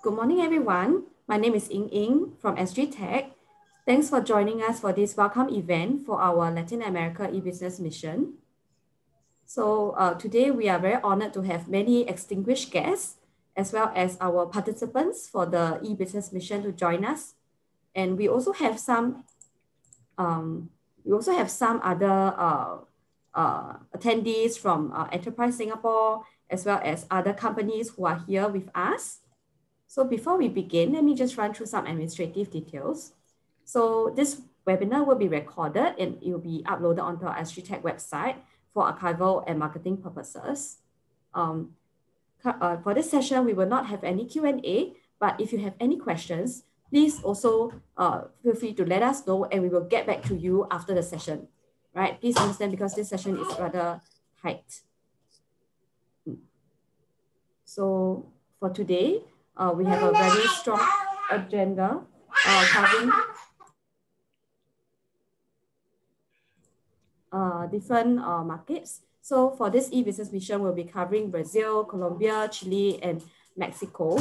Good morning, everyone. My name is Ying from SGTech. Thanks for joining us for this welcome event for our Latin America e-business mission. So today we are very honored to have many distinguished guests as well as our participants for the e-business mission to join us. And we also have some other attendees from Enterprise Singapore as well as other companies who are here with us. So before we begin, let me just run through some administrative details. So this webinar will be recorded and it will be uploaded onto our SGTech website for archival and marketing purposes. For this session, we will not have any Q&A, but if you have any questions, please also feel free to let us know and we will get back to you after the session, right? Please understand because this session is rather tight. So for today, we have a very strong agenda covering different markets. So for this e-business mission, we'll be covering Brazil, Colombia, Chile, and Mexico.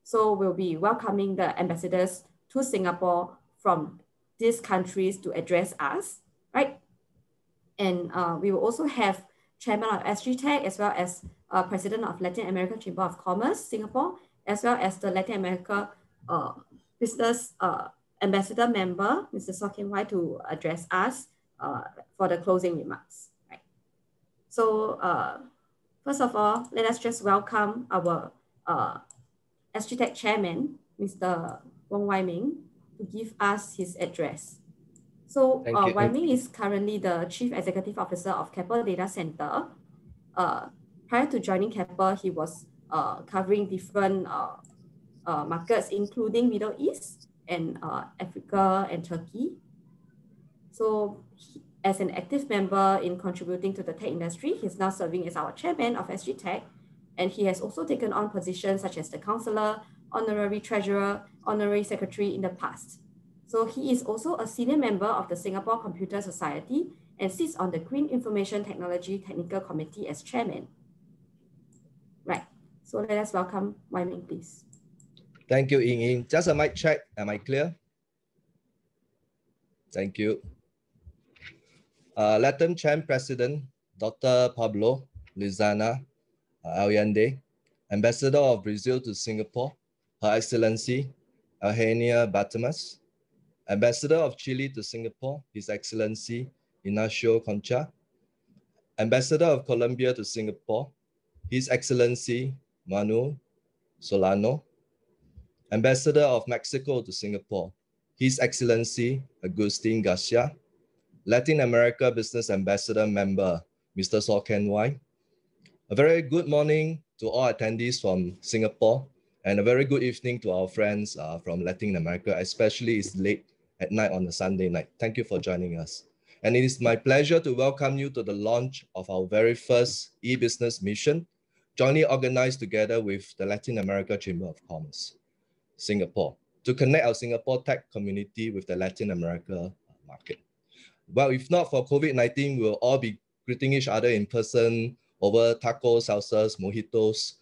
So we'll be welcoming the ambassadors to Singapore from these countries to address us, right? And we will also have Chairman of SGTech as well as President of Latin America Chamber of Commerce, Singapore, as well as the Latin America Business Ambassador member, Mr. Sokin Wai, to address us for the closing remarks. Right. So first of all, let us just welcome our SGTech Chairman, Mr. Wong Meng, to give us his address. So Meng is currently the Chief Executive Officer of Keppel Data Center. Prior to joining Keppel, he was covering different markets, including Middle East and Africa and Turkey. So as an active member in contributing to the tech industry, he's now serving as our chairman of SGTech. And he has also taken on positions such as the counselor, honorary treasurer, honorary secretary in the past. So he is also a senior member of the Singapore Computer Society and sits on the Green Information Technology Technical Committee as chairman. Right, so let us welcome Meng, please. Thank you, Ying. Just a mic check, am I clear? Thank you. LatAmCham President, Dr. Pablo, Lizana, Allende, Ambassador of Brazil to Singapore, Her Excellency, Eugenia Barthelmess, Ambassador of Chile to Singapore, His Excellency, Ignacio Concha, Ambassador of Colombia to Singapore, His Excellency, Manuel, Solano, Ambassador of Mexico to Singapore, His Excellency, Agustin Garcia, Latin America Business Ambassador Member, Mr. Sokin Wai. A very good morning to all attendees from Singapore and a very good evening to our friends from Latin America, especially it's late at night on a Sunday night. Thank you for joining us. And it is my pleasure to welcome you to the launch of our very first e-business mission, jointly organized together with the Latin America Chamber of Commerce, Singapore, to connect our Singapore tech community with the Latin America market. Well, if not for COVID-19, we'll all be greeting each other in person over tacos, salsas, mojitos.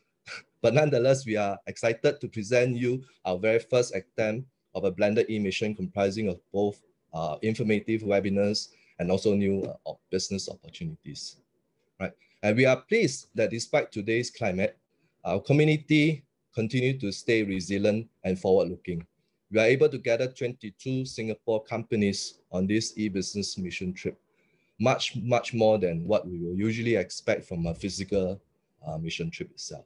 But nonetheless, we are excited to present you our very first attempt of a blended e-mission comprising of both informative webinars and also new business opportunities. Right? And we are pleased that despite today's climate, our community continues to stay resilient and forward-looking. We are able to gather 22 Singapore companies on this e-business mission trip, much more than what we will usually expect from a physical mission trip itself.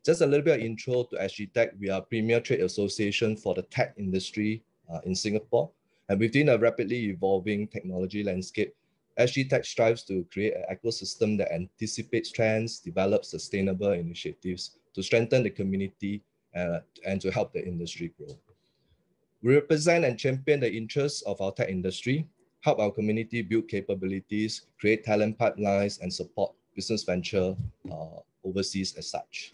Just a little bit of intro to SGTech. We are a premier trade association for the tech industry in Singapore. And within a rapidly evolving technology landscape, SGTech strives to create an ecosystem that anticipates trends, develops sustainable initiatives to strengthen the community and to help the industry grow. We represent and champion the interests of our tech industry, help our community build capabilities, create talent pipelines, and support business venture overseas as such.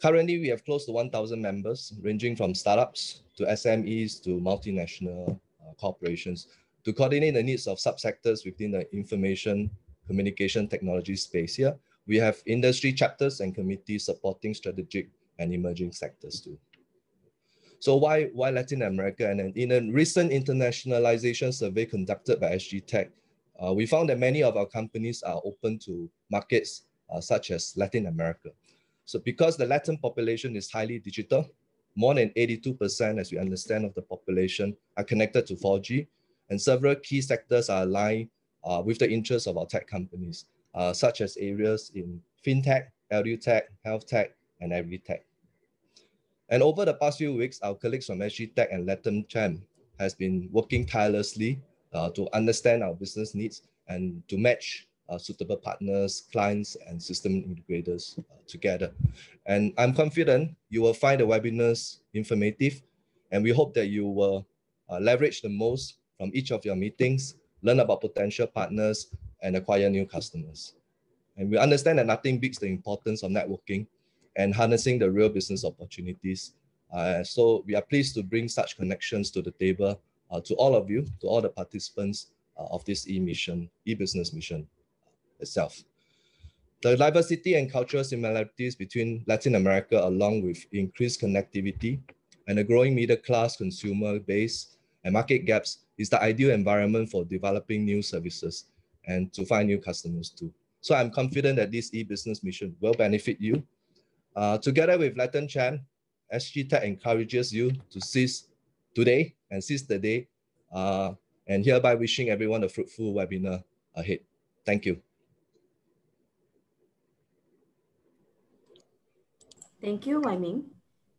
Currently, we have close to 1,000 members, ranging from startups to SMEs to multinational corporations, to coordinate the needs of subsectors within the information communication technology space. Here, we have industry chapters and committees supporting strategic and emerging sectors too. So why Latin America? And in a recent internationalization survey conducted by SGTech, we found that many of our companies are open to markets such as Latin America. So because the Latin population is highly digital, more than 82%, as we understand, of the population are connected to 4G, and several key sectors are aligned with the interests of our tech companies, such as areas in fintech, Hdtec, health tech, and agri-tech. And over the past few weeks, our colleagues from SGTech and LatAmCham has been working tirelessly to understand our business needs and to match suitable partners, clients, and system integrators together. And I'm confident you will find the webinars informative, and we hope that you will leverage the most from each of your meetings, learn about potential partners, and acquire new customers. And we understand that nothing beats the importance of networking and harnessing the real business opportunities. So we are pleased to bring such connections to the table to all of you, to all the participants of this e-business mission itself. The diversity and cultural similarities between Latin America, along with increased connectivity and a growing middle-class consumer base and market gaps, is the ideal environment for developing new services and to find new customers too. So I'm confident that this e-business mission will benefit you. Together with LatAmCham, SGTech encourages you to seize today and seize the day, and hereby wishing everyone a fruitful webinar ahead. Thank you. Thank you, Wai Ming.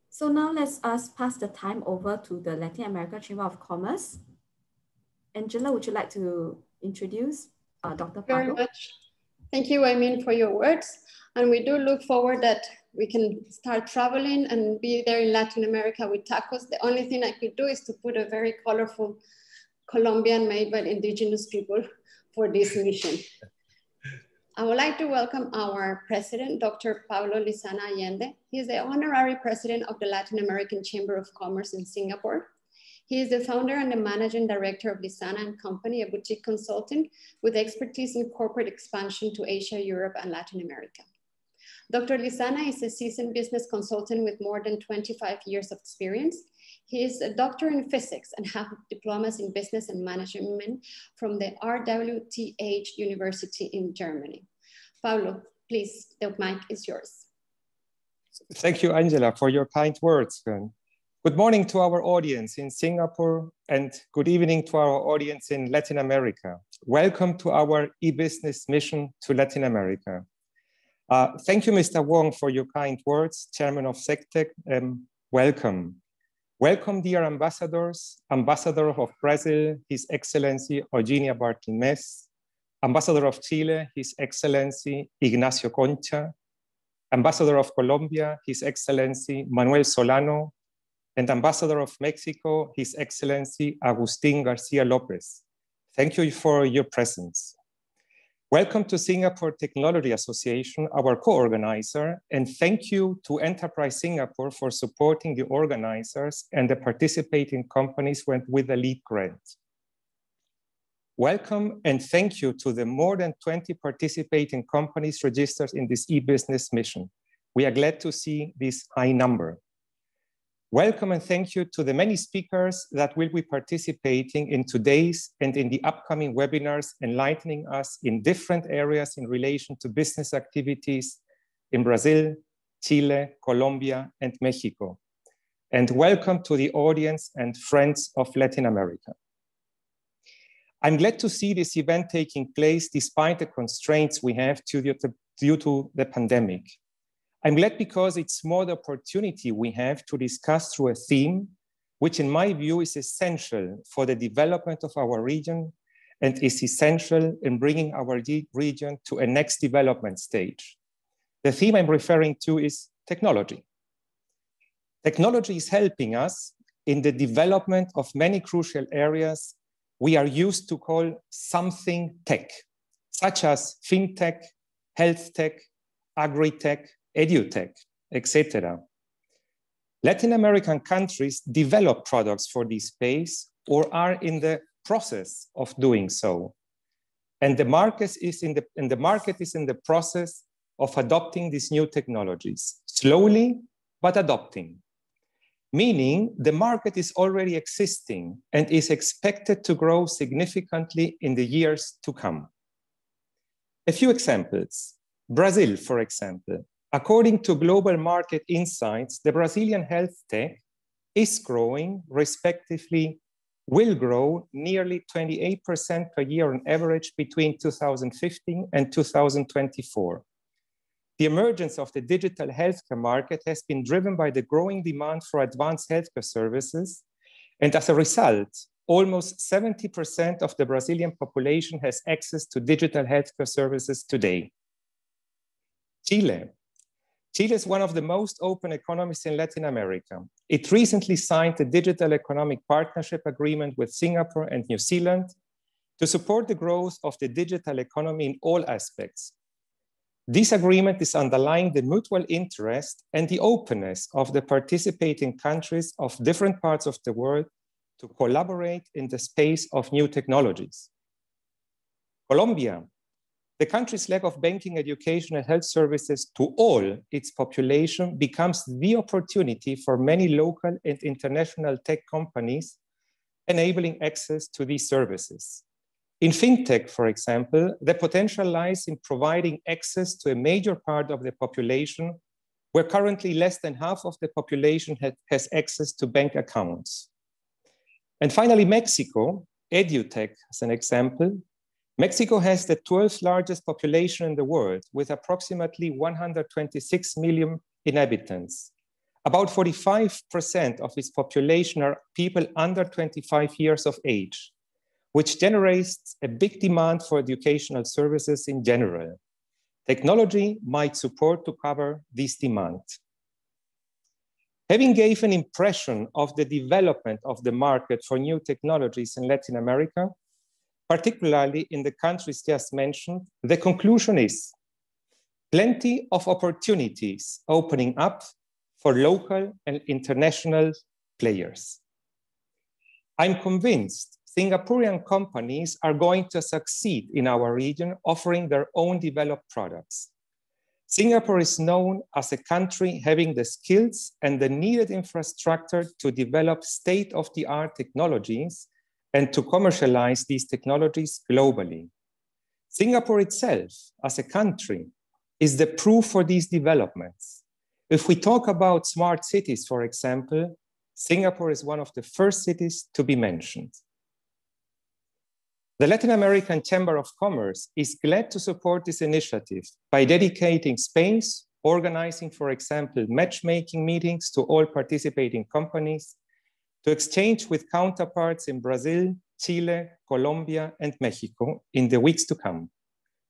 So now let's pass the time over to the Latin America Chamber of Commerce. Angela, would you like to introduce Dr. Pablo? Very much. Thank you, Wai Ming, for your words. And we do look forward that we can start traveling and be there in Latin America with tacos. The only thing I could do is to put a very colorful Colombian made by indigenous people for this mission. I would like to welcome our president, Dr. Pablo Lizana Allende. He is the honorary president of the Latin American Chamber of Commerce in Singapore. He is the founder and the managing director of Lizana and Company, a boutique consultant with expertise in corporate expansion to Asia, Europe, and Latin America. Dr. Lizana is a seasoned business consultant with more than 25 years of experience. He is a doctor in physics and has diplomas in business and management from the RWTH University in Germany. Pablo, please, the mic is yours. Thank you, Angela, for your kind words. Good morning to our audience in Singapore and good evening to our audience in Latin America. Welcome to our e-business mission to Latin America. Thank you, Mr. Wong, for your kind words, Chairman of SGTech. Welcome. Welcome, dear ambassadors, Ambassador of Brazil, His Excellency Eugenia Barthelmess, Ambassador of Chile, His Excellency Ignacio Concha, Ambassador of Colombia, His Excellency Manuel Solano, and Ambassador of Mexico, His Excellency Agustin Garcia Lopez. Thank you for your presence. Welcome to Singapore Technology Association, our co-organizer, and thank you to Enterprise Singapore for supporting the organizers and the participating companies with the lead grant. Welcome and thank you to the more than 20 participating companies registered in this e-business mission. We are glad to see this high number. Welcome and thank you to the many speakers that will be participating in today's and in the upcoming webinars, enlightening us in different areas in relation to business activities in Brazil, Chile, Colombia, and Mexico. And welcome to the audience and friends of Latin America. I'm glad to see this event taking place despite the constraints we have due to the pandemic. I'm glad because it's more the opportunity we have to discuss through a theme, which in my view is essential for the development of our region and is essential in bringing our region to a next development stage. The theme I'm referring to is technology. Technology is helping us in the development of many crucial areas we are used to call something tech, such as fintech, health tech, agri-tech, Hdtec, etc. Latin American countries develop products for this space or are in the process of doing so. And the market is in the process of adopting these new technologies, slowly but adopting, meaning the market is already existing and is expected to grow significantly in the years to come. A few examples. Brazil, for example. According to Global Market Insights, the Brazilian health tech is growing, respectively, will grow nearly 28% per year on average between 2015 and 2024. The emergence of the digital healthcare market has been driven by the growing demand for advanced healthcare services. And as a result, almost 70% of the Brazilian population has access to digital healthcare services today. Chile. Chile is one of the most open economies in Latin America. It recently signed a digital economic partnership agreement with Singapore and New Zealand to support the growth of the digital economy in all aspects. This agreement is underlying the mutual interest and the openness of the participating countries of different parts of the world to collaborate in the space of new technologies. Colombia. The country's lack of banking, education, and health services to all its population becomes the opportunity for many local and international tech companies, enabling access to these services. In fintech, for example, the potential lies in providing access to a major part of the population, where currently less than half of the population has access to bank accounts. And finally, Mexico, Hdtec as an example. Mexico has the 12th largest population in the world with approximately 126 million inhabitants. About 45% of its population are people under 25 years of age, which generates a big demand for educational services in general. Technology might support to cover this demand. Having gave an impression of the development of the market for new technologies in Latin America, particularly in the countries just mentioned, the conclusion is plenty of opportunities opening up for local and international players. I'm convinced Singaporean companies are going to succeed in our region, offering their own developed products. Singapore is known as a country having the skills and the needed infrastructure to develop state-of-the-art technologies and to commercialize these technologies globally. Singapore itself, as a country, is the proof for these developments. If we talk about smart cities, for example, Singapore is one of the first cities to be mentioned. The Latin American Chamber of Commerce is glad to support this initiative by dedicating space, organizing, for example, matchmaking meetings to all participating companies, to exchange with counterparts in Brazil, Chile, Colombia, and Mexico in the weeks to come.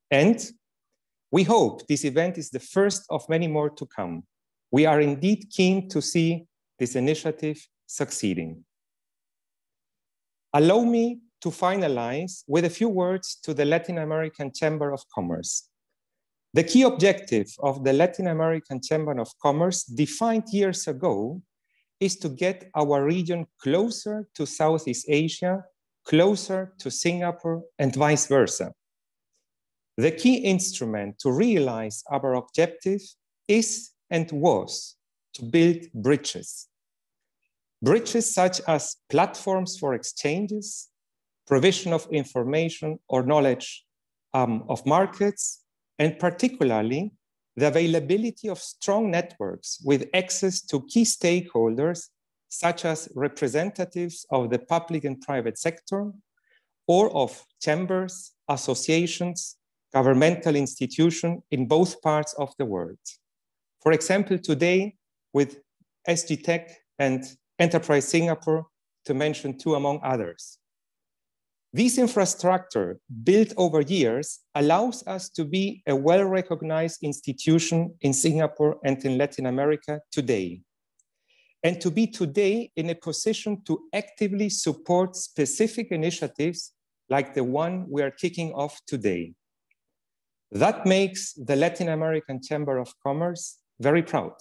And we hope this event is the first of many more to come. We are indeed keen to see this initiative succeeding. Allow me to finalize with a few words to the Latin American Chamber of Commerce. The key objective of the Latin American Chamber of Commerce, defined years ago, is to get our region closer to Southeast Asia, closer to Singapore, and vice versa. The key instrument to realize our objective is and was to build bridges. Bridges such as platforms for exchanges, provision of information or knowledge of markets, and particularly the availability of strong networks with access to key stakeholders, such as representatives of the public and private sector, or of chambers, associations, governmental institutions in both parts of the world. For example, today with SGTech and Enterprise Singapore, to mention two among others. This infrastructure, built over years, allows us to be a well-recognized institution in Singapore and in Latin America today, and to be today in a position to actively support specific initiatives like the one we are kicking off today. That makes the Latin American Chamber of Commerce very proud,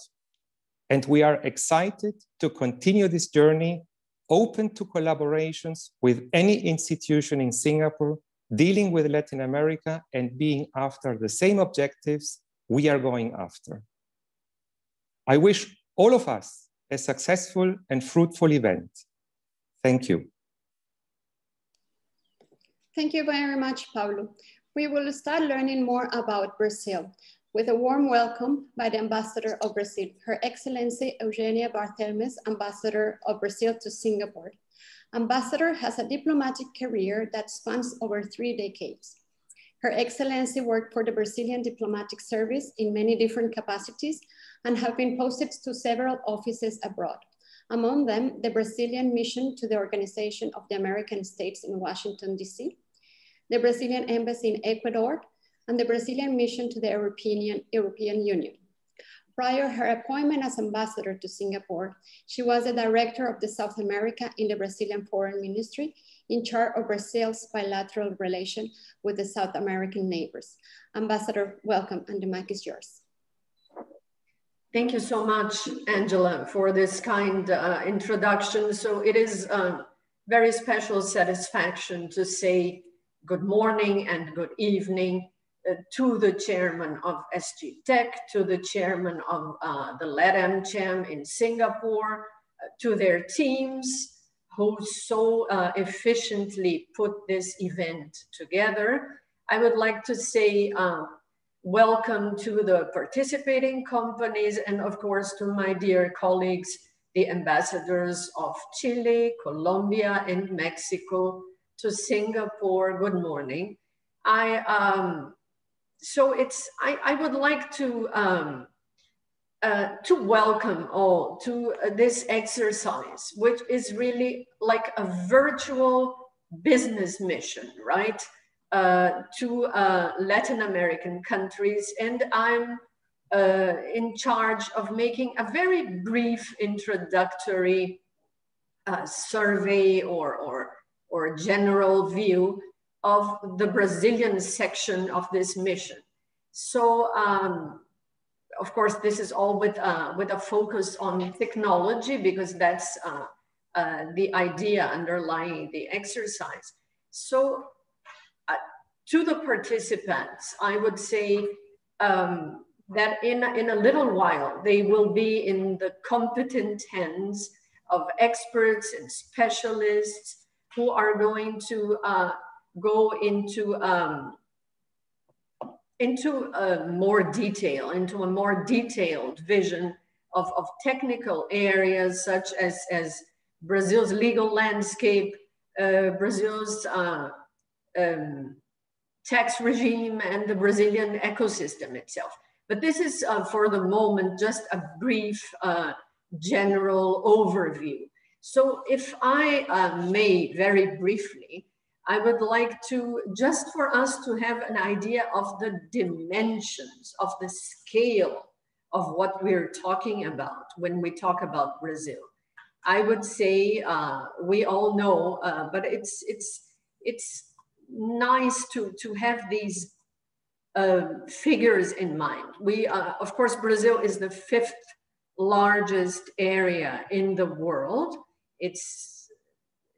and we are excited to continue this journey, open to collaborations with any institution in Singapore dealing with Latin America and being after the same objectives we are going after. I wish all of us a successful and fruitful event. Thank you. Thank you very much, Pablo. We will start learning more about Brazil with a warm welcome by the Ambassador of Brazil, Her Excellency Eugenia Barthelmess, Ambassador of Brazil to Singapore. Ambassador has a diplomatic career that spans over 3 decades. Her Excellency worked for the Brazilian Diplomatic Service in many different capacities and have been posted to several offices abroad. Among them, the Brazilian mission to the Organization of the American States in Washington, D.C., the Brazilian Embassy in Ecuador, and the Brazilian mission to the European Union. Prior her appointment as ambassador to Singapore, she was the director of the South America in the Brazilian Foreign Ministry, in charge of Brazil's bilateral relation with the South American neighbors. Ambassador, welcome, and the mic is yours. Thank you so much, Angela, for this kind introduction. So it is a very special satisfaction to say good morning and good evening to the chairman of SGTech, to the chairman of the LatAmCham in Singapore, to their teams who so efficiently put this event together. I would like to say welcome to the participating companies and of course to my dear colleagues, the ambassadors of Chile, Colombia, and Mexico to Singapore. Good morning. I would like to welcome all to this exercise, which is really like a virtual business mission, right? To Latin American countries. And I'm in charge of making a very brief introductory survey or general view of the Brazilian section of this mission. So, of course, this is all with a focus on technology because that's the idea underlying the exercise. So, to the participants, I would say that in a little while, they will be in the competent hands of experts and specialists who are going to go into a more detailed vision of technical areas such as Brazil's legal landscape, Brazil's tax regime, and the Brazilian ecosystem itself. But this is for the moment just a brief general overview. So if I may very briefly, I would like to, just for us to have an idea of the dimensions, of the scale of what we're talking about when we talk about Brazil. I would say, we all know, but it's nice to have these figures in mind. We, of course, Brazil is the 5th largest area in the world. It's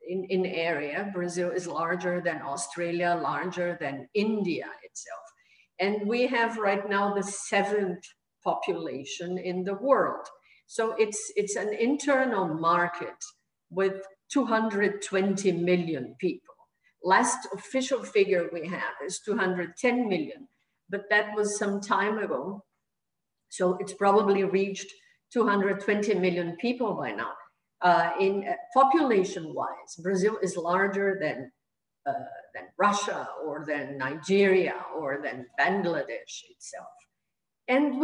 in area, Brazil is larger than Australia, larger than India itself. And we have right now the 7th population in the world. So it's an internal market with 220 million people. Last official figure we have is 210 million, but that was some time ago. So it's probably reached 220 million people by now. In population-wise, Brazil is larger than Russia or than Nigeria or than Bangladesh itself. And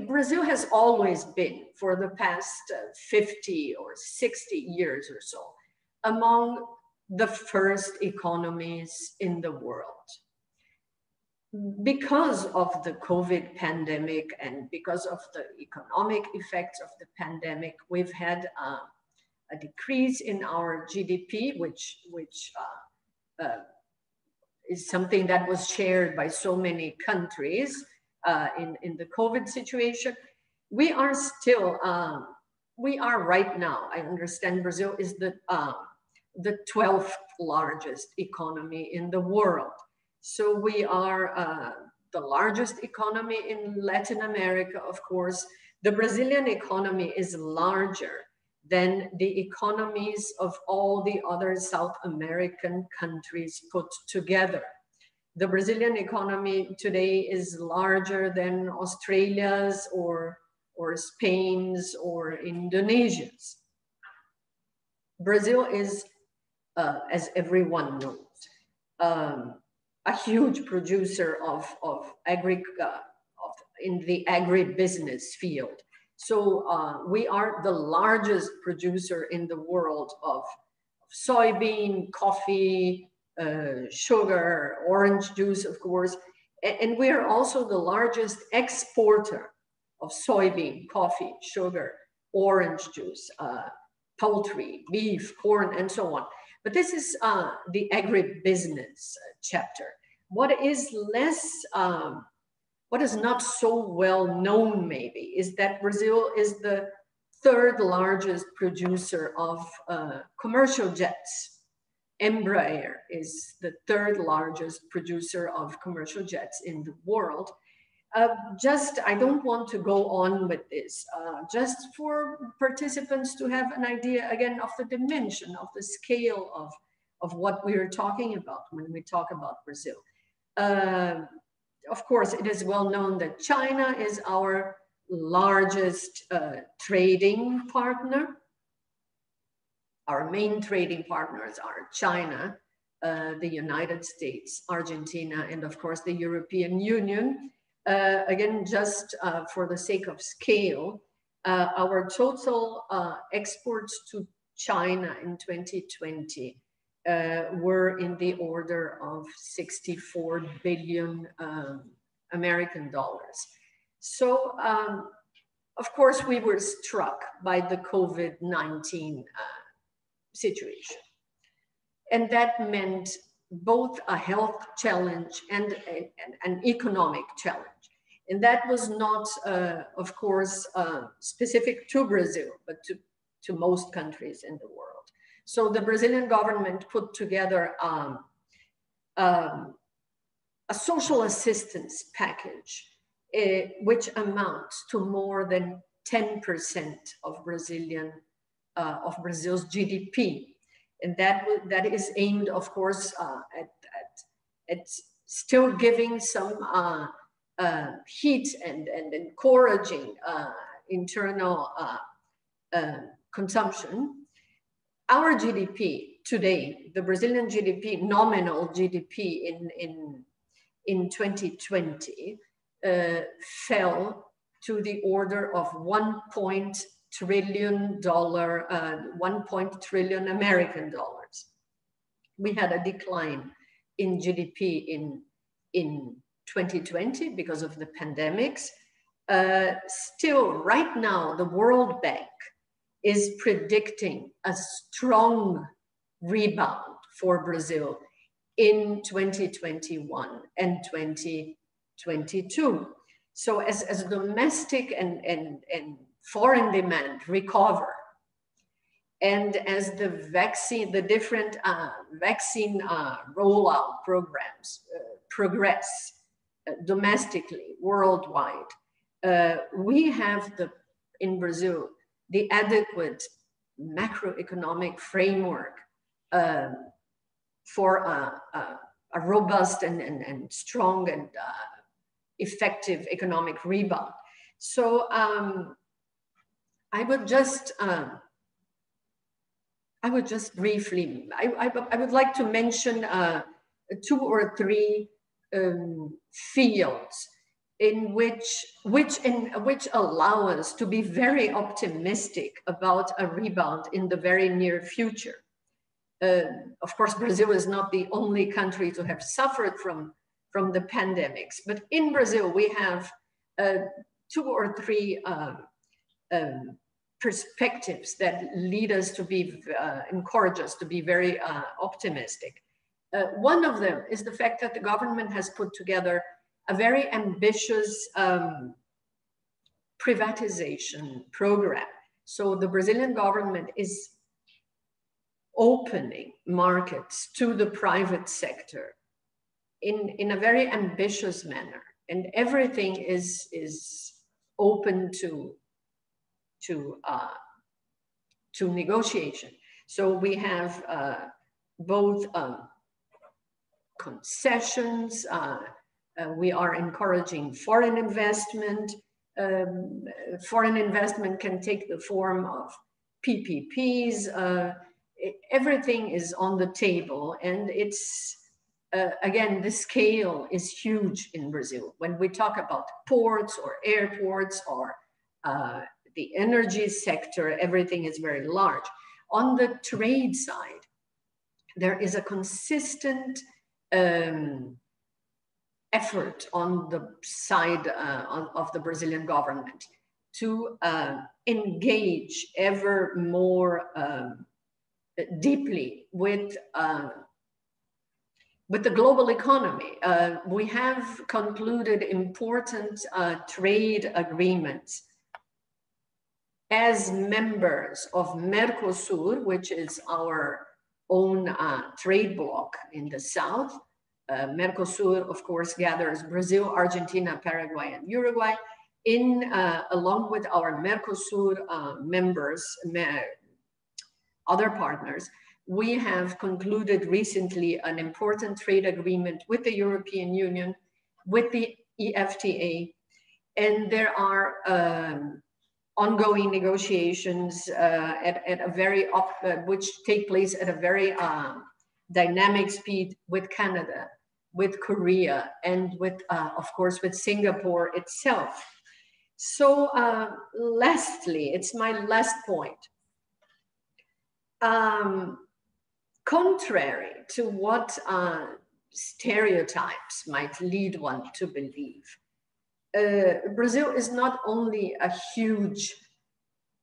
Brazil has always been, for the past 50 or 60 years or so, among the first economies in the world. Because of the COVID pandemic and because of the economic effects of the pandemic, we've had a decrease in our GDP, which is something that was shared by so many countries in the COVID situation. We are still, we are right now, I understand Brazil is the 12th largest economy in the world. So we are the largest economy in Latin America, of course, The Brazilian economy is larger than the economies of all the other South American countries put together. The Brazilian economy today is larger than Australia's or Spain's or Indonesia's. Brazil is, as everyone knows, a huge producer in the agribusiness field. So we are the largest producer in the world of soybean, coffee, sugar, orange juice, of course. And we are also the largest exporter of soybean, coffee, sugar, orange juice, poultry, beef, corn, and so on. But this is the agribusiness chapter. What is not so well known maybe is that Brazil is the third largest producer of commercial jets. Embraer is the third largest producer of commercial jets in the world. I don't want to go on with this, just for participants to have an idea again of the dimension, of the scale of what we are talking about when we talk about Brazil. Of course, it is well known that China is our largest trading partner. Our main trading partners are China, the United States, Argentina, and of course the European Union. Again, just for the sake of scale, our total exports to China in 2020 were in the order of 64 billion American dollars. So, of course, we were struck by the COVID-19 situation. And that meant both a health challenge and an economic challenge. And that was not, of course, specific to Brazil, but to most countries in the world. So the Brazilian government put together a social assistance package, which amounts to more than 10% of Brazil's GDP. And that is aimed, of course, at still giving some heat and encouraging internal consumption. Our GDP today, the Brazilian GDP, nominal GDP in 2020, fell to the order of $1 trillion American dollars. We had a decline in GDP in 2020 because of the pandemics. Still, right now, the World Bank is predicting a strong rebound for Brazil in 2021 and 2022. So as domestic and foreign demand recover, and as the different vaccine rollout programs progress domestically, worldwide, we have in Brazil the adequate macroeconomic framework for a robust and strong and effective economic rebound. So I would just briefly, I would like to mention 2 or 3 fields in which allow us to be very optimistic about a rebound in the very near future. Of course, Brazil is not the only country to have suffered from the pandemics, but in Brazil we have 2 or 3 perspectives that lead us to be, encourage us to be very optimistic. One of them is the fact that the government has put together a very ambitious privatization program. So the Brazilian government is opening markets to the private sector in a very ambitious manner. And everything is open to to negotiation. So we have both concessions. We are encouraging foreign investment. Foreign investment can take the form of PPPs. Everything is on the table, and it's again, the scale is huge in Brazil. When we talk about ports or airports or the energy sector, everything is very large. On the trade side, there is a consistent effort on the side of the Brazilian government to engage ever more deeply with the global economy. We have concluded important trade agreements as members of Mercosur, which is our own trade bloc in the south. Mercosur, of course, gathers Brazil, Argentina, Paraguay, and Uruguay. Along with our Mercosur members, other partners, we have concluded recently an important trade agreement with the European Union, with the EFTA, and there are ongoing negotiations which take place at a very dynamic speed with Canada, with Korea, and with, of course, with Singapore itself. So lastly, it's my last point. Contrary to what stereotypes might lead one to believe, Brazil is not only a huge,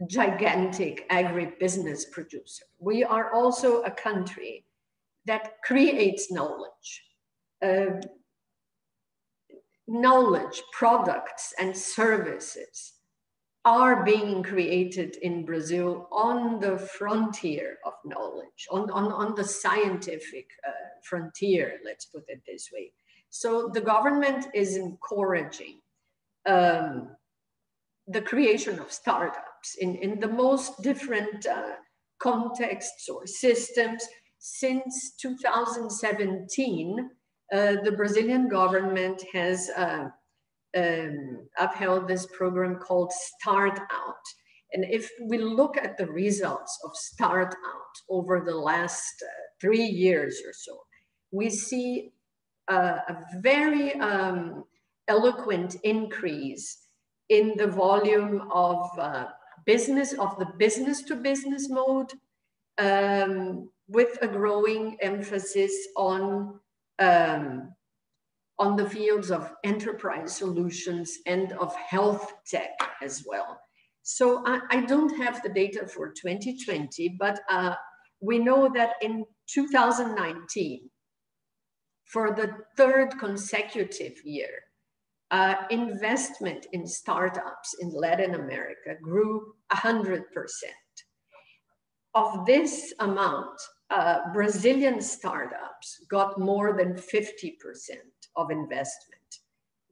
gigantic agribusiness producer. We are also a country that creates knowledge. Knowledge, products, and services are being created in Brazil on the frontier of knowledge, on the scientific frontier, let's put it this way. So the government is encouraging the creation of startups in the most different contexts or systems. Since 2017, the Brazilian government has upheld this program called Start Out. And if we look at the results of Start Out over the last 3 years or so, we see a very eloquent increase in the volume of the business-to-business mode, with a growing emphasis on the fields of enterprise solutions and of health tech as well. So I don't have the data for 2020, but we know that in 2019, for the third consecutive year, investment in startups in Latin America grew 100%. Of this amount, Brazilian startups got more than 50% of investment,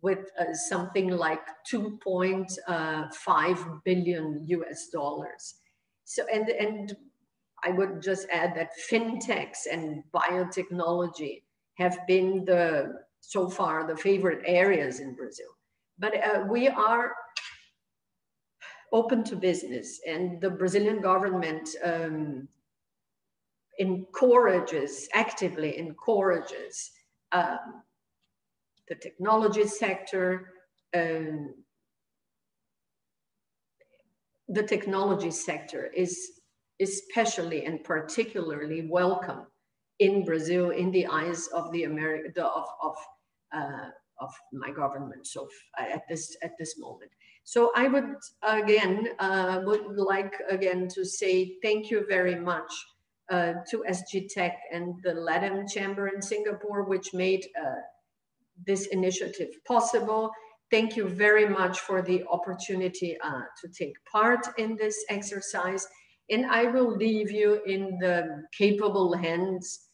with something like $2.5 billion US. So, and I would just add that fintechs and biotechnology have been so far the favorite areas in Brazil. But we are open to business, and the Brazilian government actively encourages the technology sector. The technology sector is especially and particularly welcome in Brazil in the eyes of the of my government. So at this moment. So I would like to say thank you very much to SGTech and the LatAmCham in Singapore, which made this initiative possible. Thank you very much for the opportunity to take part in this exercise. And I will leave you in the capable hands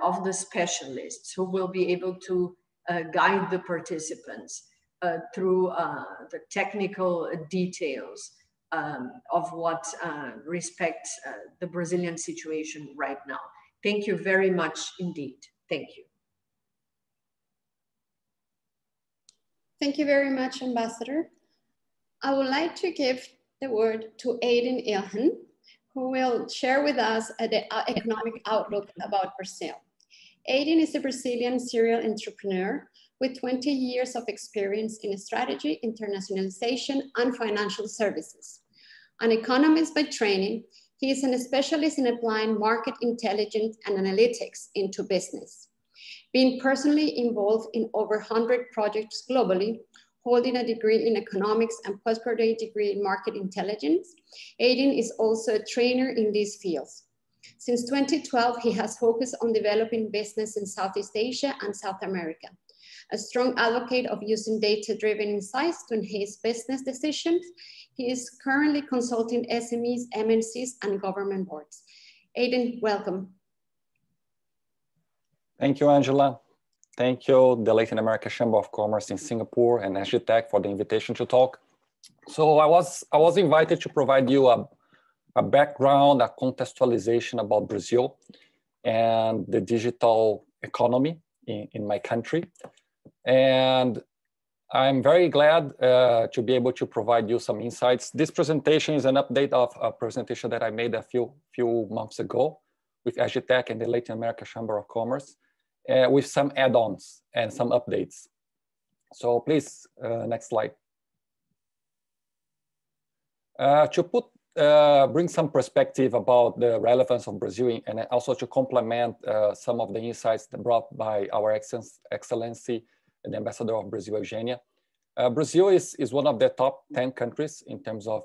of the specialists who will be able to guide the participants through the technical details what respects the Brazilian situation right now. Thank you very much indeed. Thank you. Thank you very much, Ambassador. I would like to give the word to Aiden Ilhan, who will share with us the economic outlook about Brazil. Aiden is a Brazilian serial entrepreneur with 20 years of experience in strategy, internationalization, and financial services. An economist by training, he is a specialist in applying market intelligence and analytics into business. Being personally involved in over 100 projects globally, holding a degree in economics and postgraduate degree in market intelligence, Aiden is also a trainer in these fields. Since 2012, he has focused on developing business in Southeast Asia and South America. A strong advocate of using data-driven insights to enhance business decisions, he is currently consulting SMEs, MNCs, and government boards. Aiden, welcome. Thank you, Angela. Thank you, the Latin America Chamber of Commerce in Singapore and Hdtec for the invitation to talk. So I was invited to provide you a background, a contextualization about Brazil and the digital economy in my country. And I'm very glad to be able to provide you some insights. This presentation is an update of a presentation that I made a few months ago with Hdtec and the Latin America Chamber of Commerce with some add-ons and some updates. So please, next slide. To bring some perspective about the relevance of Brazil and also to complement some of the insights brought by our Excellency, the Ambassador of Brazil, Eugenia. Brazil is one of the top 10 countries in terms of,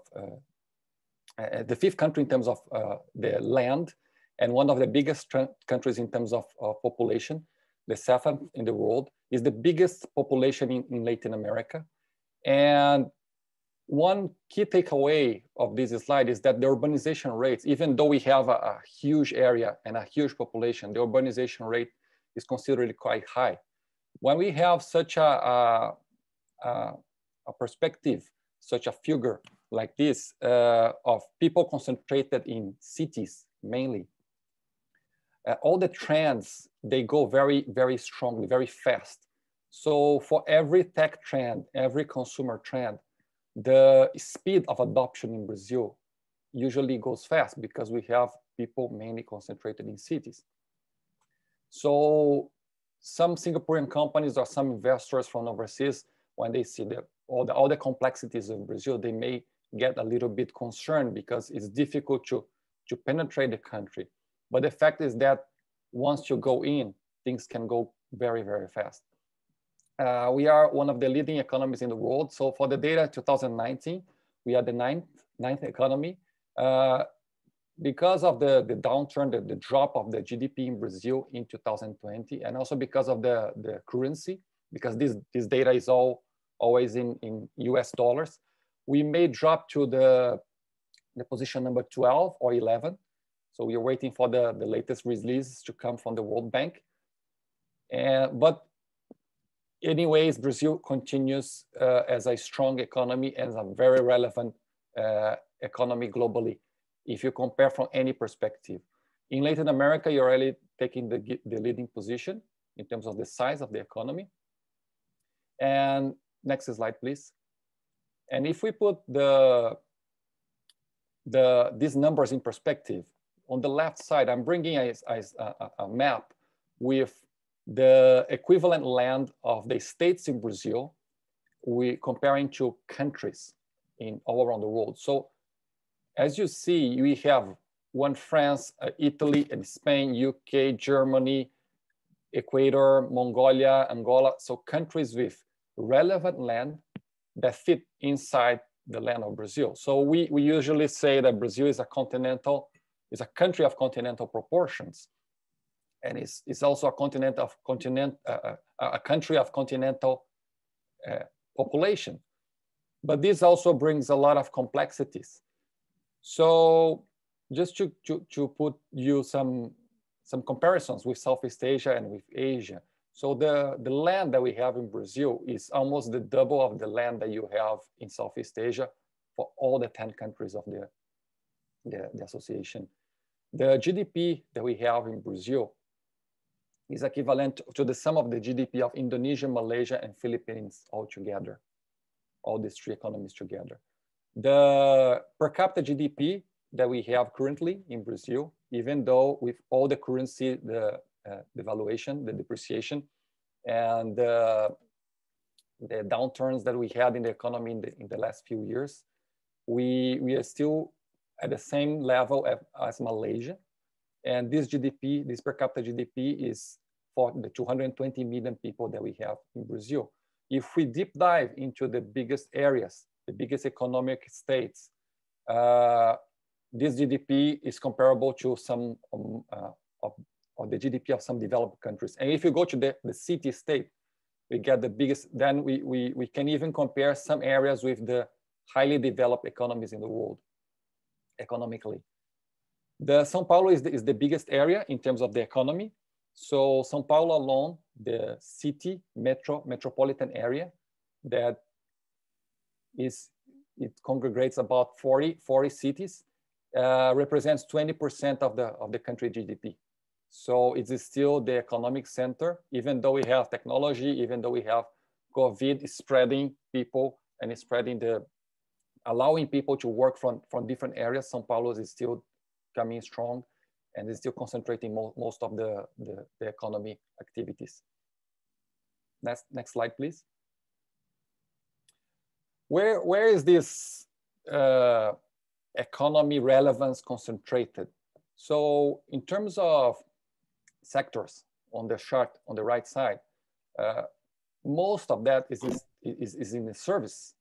the 5th country in terms of the land, and one of the biggest countries in terms of population. The 7th in the world, is the biggest population in Latin America. And one key takeaway of this slide is that the urbanization rates, even though we have a huge area and a huge population, the urbanization rate is considerably quite high. When we have such a perspective, such a figure like this of people concentrated in cities mainly, all the trends, they go very, very strongly, very fast. So for every tech trend, every consumer trend, the speed of adoption in Brazil usually goes fast because we have people mainly concentrated in cities. So some Singaporean companies or some investors from overseas, when they see all the complexities of Brazil, they may get a little bit concerned because it's difficult to penetrate the country. But the fact is that once you go in, things can go very, very fast. We are one of the leading economies in the world. So for the data 2019, we are the ninth economy. Because of the downturn, the drop of the GDP in Brazil in 2020, and also because of the currency, because this data is always in US dollars, we may drop to the position number 12 or 11. So we are waiting for the latest release to come from the World Bank. But anyways, Brazil continues as a strong economy and a very relevant economy globally, if you compare from any perspective. In Latin America, you're already taking the leading position in terms of the size of the economy. And next slide, please. And if we put these numbers in perspective, on the left side, I'm bringing a map with the equivalent land of the states in Brazil, we comparing to countries all around the world. So as you see, we have France, Italy, and Spain, UK, Germany, Ecuador, Mongolia, Angola. So countries with relevant land that fit inside the land of Brazil. So we usually say that Brazil is a country of continental proportions. And it's also a country of continental population. But this also brings a lot of complexities. So just to put you some comparisons with Southeast Asia and with Asia. So the land that we have in Brazil is almost the double of the land that you have in Southeast Asia for all the 10 countries of the association. The GDP that we have in Brazil is equivalent to the sum of the GDP of Indonesia, Malaysia, and Philippines all together, all these three economies together. The per capita GDP that we have currently in Brazil, even though with all the currency, the devaluation, the depreciation, and the downturns that we had in the economy in the last few years, we are still at the same level as Malaysia. And this GDP, this per capita GDP is for the 220 million people that we have in Brazil. If we deep dive into the biggest areas, the biggest economic states, this GDP is comparable to some of the GDP of some developed countries. And if you go to the city state, we get the biggest, then we can even compare some areas with the highly developed economies in the world, economically. The São Paulo is the biggest area in terms of the economy. So São Paulo alone, the city, metropolitan area, that it congregates about 40 cities, represents 20% of the country GDP. So it is still the economic center, even though we have technology, even though we have COVID spreading people and spreading allowing people to work from different areas. São Paulo is still coming strong and is still concentrating most of the economy activities. Next slide, please. Where is this economy relevance concentrated? So in terms of sectors on the chart on the right side, most of that is in the service,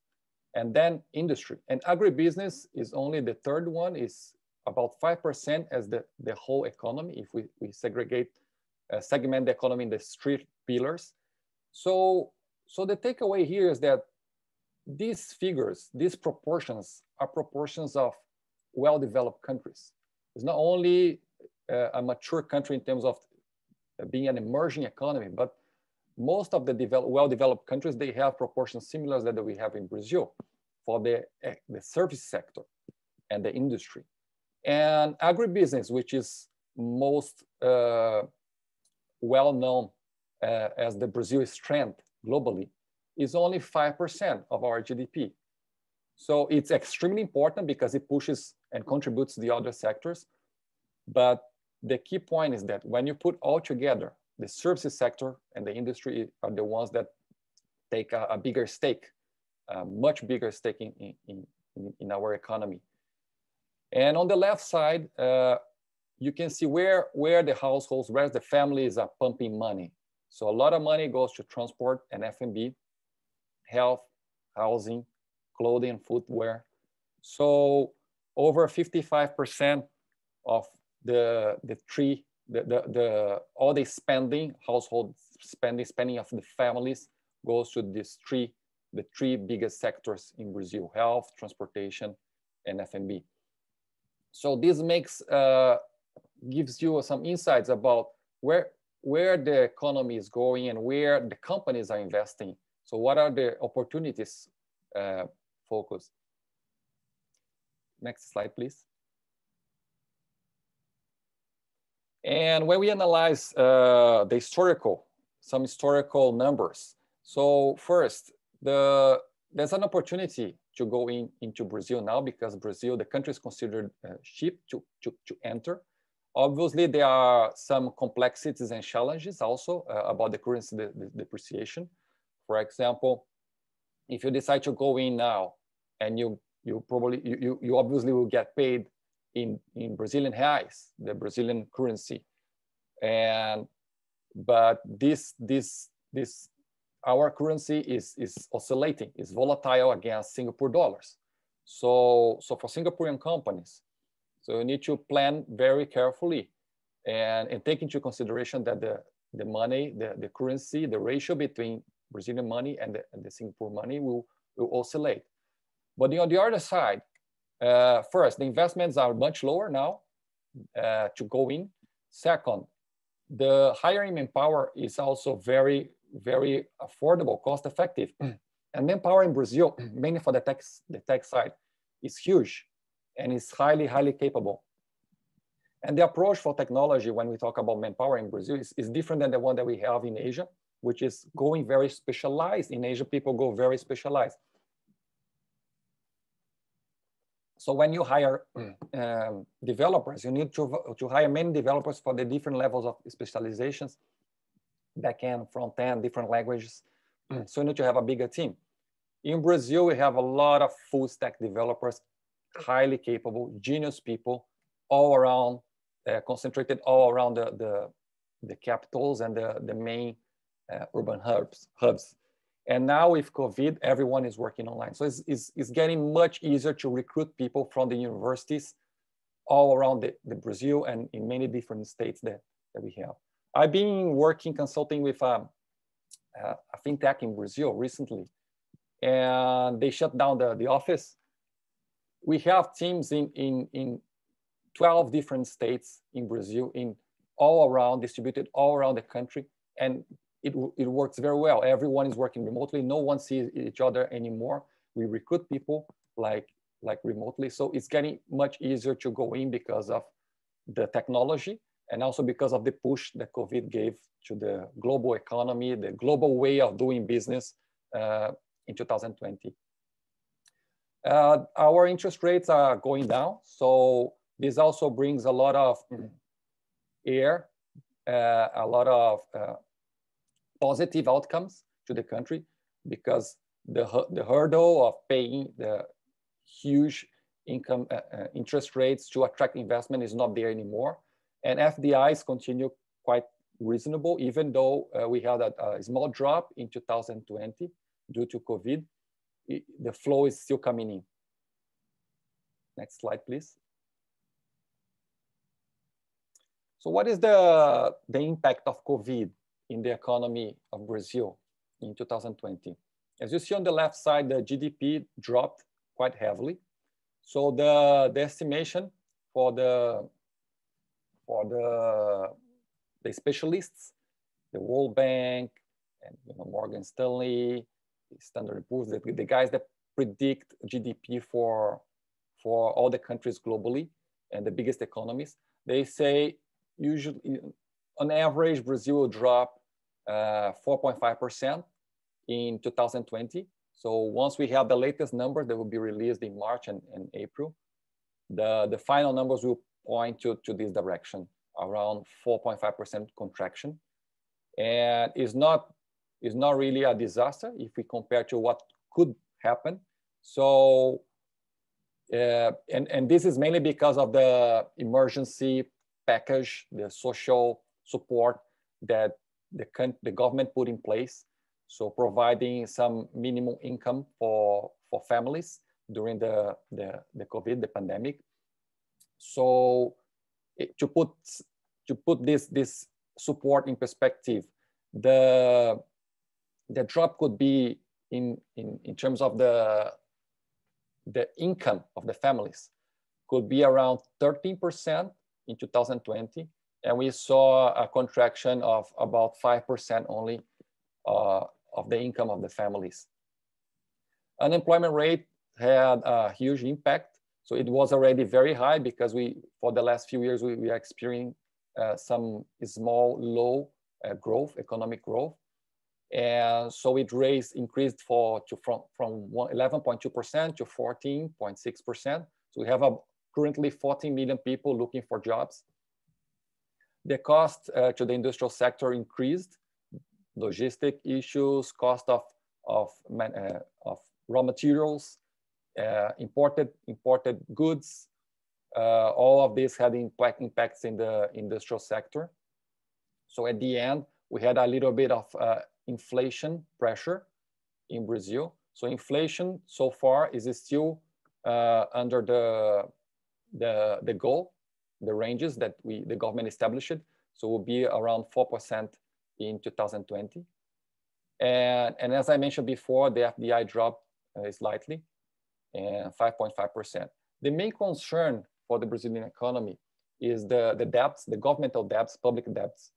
and then industry. And agribusiness is only the third one, is about 5% as the whole economy, if we segment the economy in the three pillars. So the takeaway here is that these figures, these proportions are proportions of well-developed countries. It's not only a mature country in terms of being an emerging economy, but most of the well-developed countries, they have proportions similar that we have in Brazil for the service sector and the industry. And agribusiness, which is most well-known as the Brazil strength globally, is only 5% of our GDP. So it's extremely important because it pushes and contributes to the other sectors. But the key point is that when you put all together, the services sector and the industry are the ones that take a bigger stake, a much bigger stake in our economy. And on the left side, you can see where the households, where the families are pumping money. So a lot of money goes to transport and F&B, health, housing, clothing, and footwear. So over 55% of all the spending, household spending of the families goes to the three biggest sectors in Brazil: health, transportation, and F&B. So this gives you some insights about where the economy is going and where the companies are investing. So what are the opportunities focus? Next slide, please. And when we analyze some historical numbers. So first, there's an opportunity to go into Brazil now because Brazil, the country is considered cheap to enter. Obviously, there are some complexities and challenges also about the currency depreciation. For example, if you decide to go in now and you obviously will get paid in Brazilian reais, the Brazilian currency, but our currency is oscillating, is volatile against Singapore dollars. So for Singaporean companies, so you need to plan very carefully and take into consideration that the money, the currency, the ratio between Brazilian money and the Singapore money will oscillate. But on the other side, first, the investments are much lower now to go in. Second, the hiring manpower is also very, very affordable, cost effective. And manpower in Brazil, mainly for the tech side, is huge and is highly, highly capable. And the approach for technology when we talk about manpower in Brazil is different than the one that we have in Asia, which is going very specialized. In Asia, people go very specialized. So when you hire developers, you need to hire many developers for the different levels of specializations, back-end, front-end, different languages. So you need to have a bigger team. In Brazil, we have a lot of full stack developers, highly capable, genius people, all around, concentrated all around the capitals and the main urban hubs. And now with COVID, everyone is working online. So it's getting much easier to recruit people from the universities all around the Brazil and in many different states that we have. I've been consulting with a fintech in Brazil recently, and they shut down the office. We have teams in 12 different states in Brazil, all around, distributed all around the country. And it works very well. Everyone is working remotely. No one sees each other anymore. We recruit people like remotely. So it's getting much easier to go in because of the technology and also because of the push that COVID gave to the global economy, the global way of doing business in 2020. Our interest rates are going down. So this also brings a lot of air, a lot of positive outcomes to the country, because the hurdle of paying the huge income interest rates to attract investment is not there anymore. And FDIs continue quite reasonable, even though we had a small drop in 2020 due to COVID. The flow is still coming in. Next slide, please. So what is the impact of COVID in the economy of Brazil in 2020? As you see on the left side, the GDP dropped quite heavily. So the estimation for the specialists, the World Bank, and Morgan Stanley, Standard & Poor's, the guys that predict GDP for all the countries globally and the biggest economies, they say usually, on average, Brazil will drop 4.5% in 2020. So once we have the latest numbers that will be released in March and April, the final numbers will point to this direction, around 4.5% contraction. And it's not really a disaster if we compare to what could happen. So, and this is mainly because of the emergency package, the social support that the government put in place. So providing some minimum income for families during the COVID, the pandemic. So to put this support in perspective, the drop could be in terms of the income of the families could be around 13% in 2020, and we saw a contraction of about 5% only of the income of the families. Unemployment rate had a huge impact. So it was already very high because for the last few years, we are experiencing some small, low economic growth. And so it increased from 11.2% to 14.6%. So we have currently 14 million people looking for jobs. The cost to the industrial sector increased. Logistic issues, cost of raw materials, imported goods, all of this had impacts in the industrial sector. So at the end, we had a little bit of inflation pressure in Brazil. So inflation so far is still under the goal, the ranges that the government established. So will be around 4% in 2020. And as I mentioned before, the FDI dropped slightly, and 5.5%. The main concern for the Brazilian economy is the debts, the governmental debts, public debts,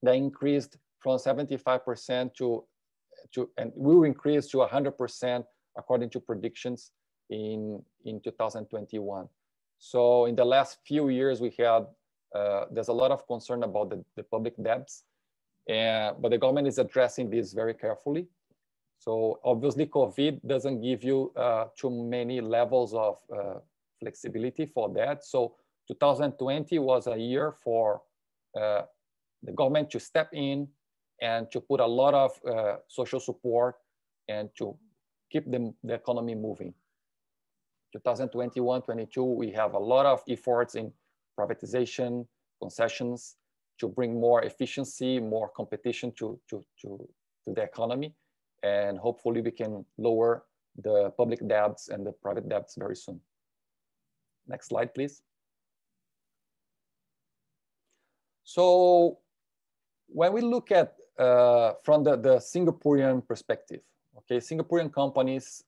that increased from 75% and will increase to 100% according to predictions in 2021. So in the last few years, we had, there's a lot of concern about the public debts, but the government is addressing this very carefully. So obviously COVID doesn't give you too many levels of flexibility for that. So 2020 was a year for the government to step in and to put a lot of social support and to keep the economy moving. 2021-22, we have a lot of efforts in privatization, concessions, to bring more efficiency, more competition to the economy. And hopefully we can lower the public debts and the private debts very soon. Next slide, please. So when we look at from the Singaporean perspective, okay, Singaporean companies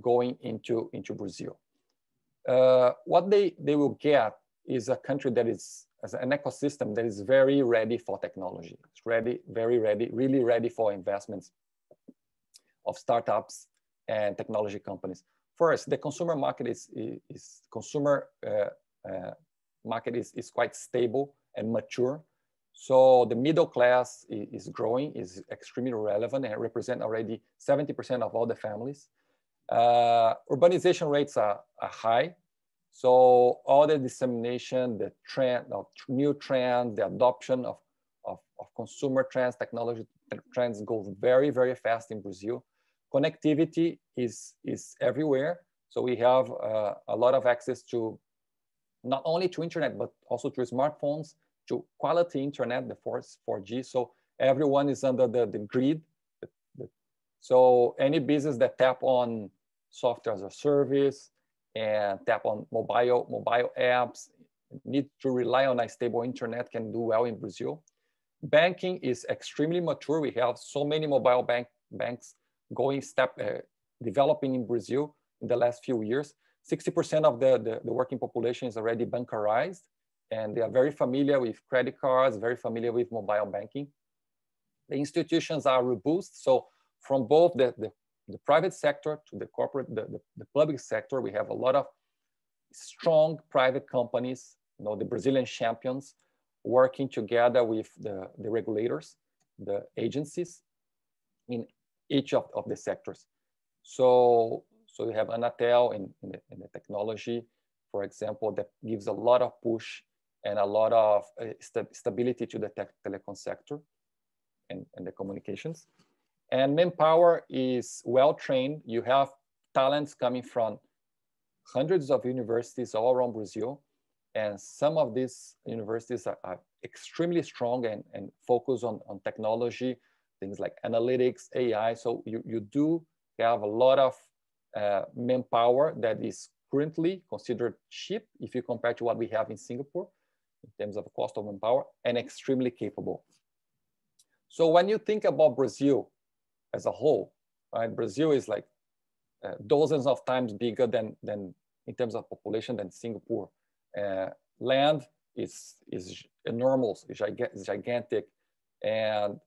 going into Brazil, what they will get is a country that is as an ecosystem that is very ready for technology. It's ready, very ready, really ready for investments of startups and technology companies. First, the consumer market is quite stable and mature. So the middle class is growing, is extremely relevant, and represent already 70% of all the families. Urbanization rates are high. So all the dissemination, the trend of new trends, the adoption of consumer trends, technology trends goes very, very fast in Brazil. Connectivity is everywhere. So we have a lot of access to not only to internet, but also to smartphones, to quality internet, the 4G. So everyone is under the grid. So any business that tap on software as a service and tap on mobile apps, need to rely on a stable internet, can do well in Brazil. Banking is extremely mature. We have so many mobile banks developing in Brazil in the last few years. 60% of the working population is already bancarized, and they are very familiar with credit cards, very familiar with mobile banking. The institutions are robust. So from both the private sector to the corporate, the public sector, we have a lot of strong private companies, the Brazilian champions, working together with the regulators, the agencies in each of the sectors. So we have Anatel in the technology, for example, that gives a lot of push and a lot of stability to the telecom sector and the communications. And manpower is well-trained. You have talents coming from hundreds of universities all around Brazil. And some of these universities are extremely strong and focus on technology, things like analytics, AI. So you do have a lot of manpower that is currently considered cheap if you compare to what we have in Singapore in terms of cost of manpower, and extremely capable. So when you think about Brazil as a whole, right, Brazil is like dozens of times bigger than in terms of population than Singapore. Land is enormous, is gigantic, and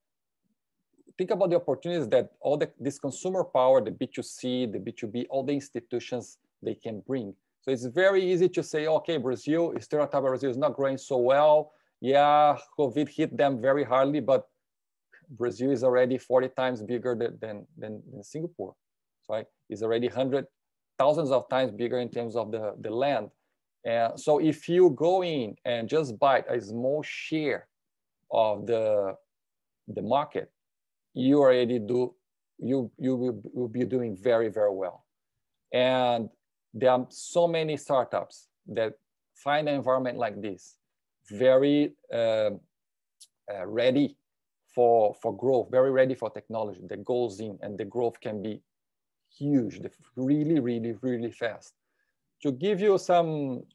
think about the opportunities that all this consumer power, the B2C, the B2B, all the institutions they can bring. So it's very easy to say, okay, Brazil, stereotype Brazil is not growing so well. Yeah, COVID hit them very hardly, but Brazil is already 40 times bigger than Singapore, right? It's already thousands of times bigger in terms of the land. And so if you go in and just buy a small share of the market, you already you will be doing very, very well. And there are so many startups that find an environment like this, very ready for growth, very ready for technology that goes in, and the growth can be huge, really, really, really fast. To give you some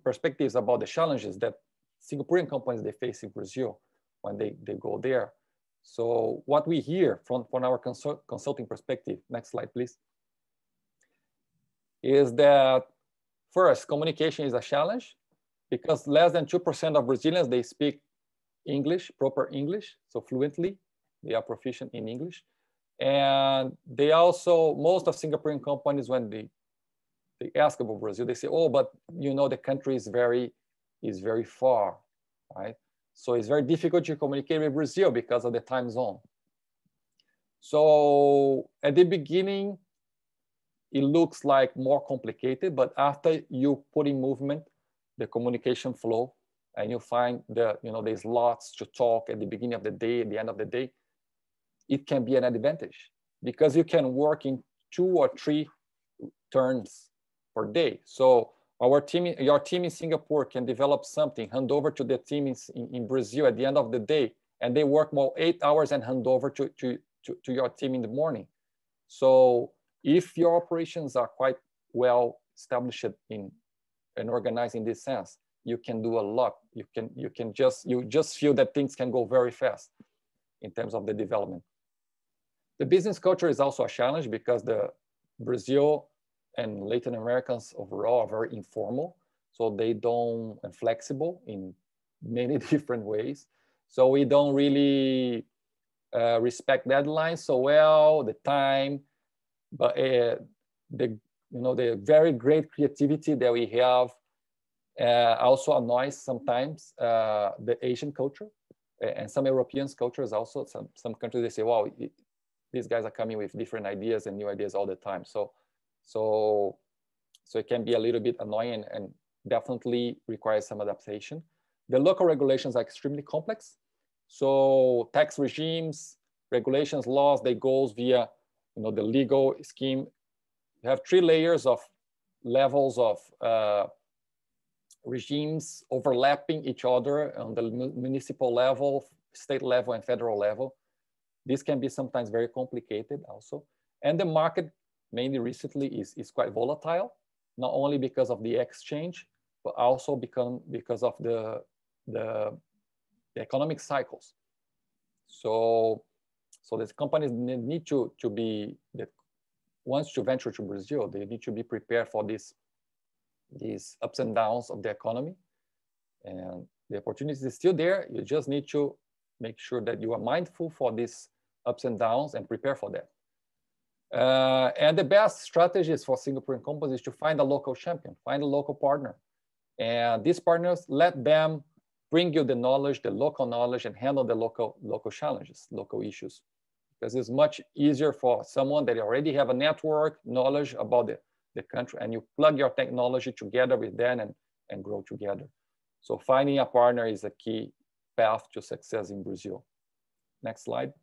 perspectives about the challenges that Singaporean companies they face in Brazil when they go there. So what we hear from our consulting perspective, next slide, please, is that first, communication is a challenge because less than 2% of Brazilians, they speak English, proper English, so fluently, they are proficient in English. And they also, most of Singaporean companies, when they they ask about Brazil, they say, oh, but you know, the country is very far, right? So it's very difficult to communicate with Brazil because of the time zone. So at the beginning, it looks like more complicated, but after you put in movement the communication flow, and you find that, you know, there's lots to talk at the beginning of the day, at the end of the day, it can be an advantage because you can work in 2 or 3 turns per day. So your team in Singapore can develop something, hand over to the team in Brazil at the end of the day, and they work more 8 hours and hand over to your team in the morning. So if your operations are quite well established in and organized in this sense, you can do a lot. You just feel that things can go very fast in terms of the development. The business culture is also a challenge because the Brazil and Latin Americans overall are very informal. So they don't, and flexible in many different ways. So we don't really respect deadlines so well, the time, but the very great creativity that we have also annoys sometimes the Asian culture and some European cultures also. Some countries, they say, wow, these guys are coming with different ideas and new ideas all the time. So it can be a little bit annoying and definitely requires some adaptation. The local regulations are extremely complex. So tax regimes, regulations, laws, they goes via, the legal scheme. You have 3 layers of levels of regimes overlapping each other on the municipal level, state level, and federal level. This can be sometimes very complicated also. And the market, mainly recently, is quite volatile, not only because of the exchange, but also because of the economic cycles. So the companies need to be, that once you venture to Brazil, they need to be prepared for these ups and downs of the economy. And the opportunity is still there. You just need to make sure that you are mindful for these ups and downs and prepare for that. And the best strategies for Singaporean companies is to find a local champion, find a local partner. And these partners, let them bring you the knowledge, the local knowledge, and handle the local challenges, local issues. Because it's much easier for someone that already have a network, knowledge about the country, and you plug your technology together with them and grow together. So finding a partner is a key path to success in Brazil. Next slide.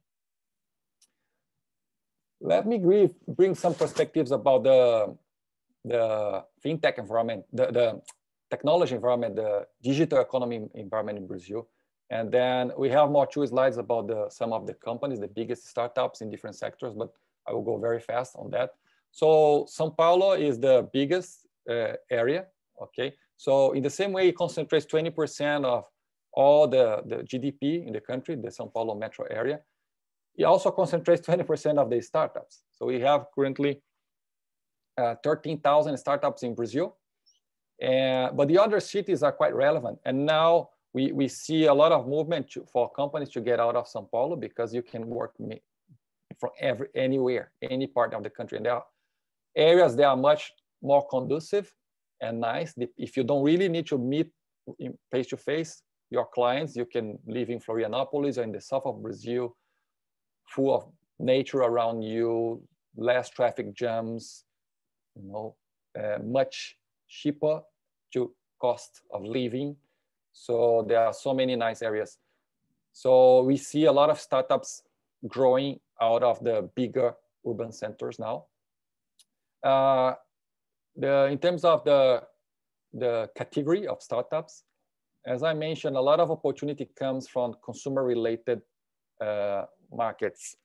Let me bring some perspectives about the fintech environment, the technology environment, the digital economy environment in Brazil. And then we have more 2 slides about some of the companies, the biggest startups in different sectors, but I will go very fast on that. So São Paulo is the biggest area, okay? So in the same way, it concentrates 20% of all the GDP in the country, the São Paulo metro area. It also concentrates 20% of the startups. So we have currently 13,000 startups in Brazil. But the other cities are quite relevant. And now we see a lot of movement for companies to get out of São Paulo because you can work from anywhere, any part of the country. And there are areas that are much more conducive and nice. If you don't really need to meet face-to-face your clients, you can live in Florianopolis or in the south of Brazil, full of nature around you, less traffic jams, much cheaper to cost of living. So there are so many nice areas. So we see a lot of startups growing out of the bigger urban centers now. In terms of the category of startups, as I mentioned, a lot of opportunity comes from consumer-related markets,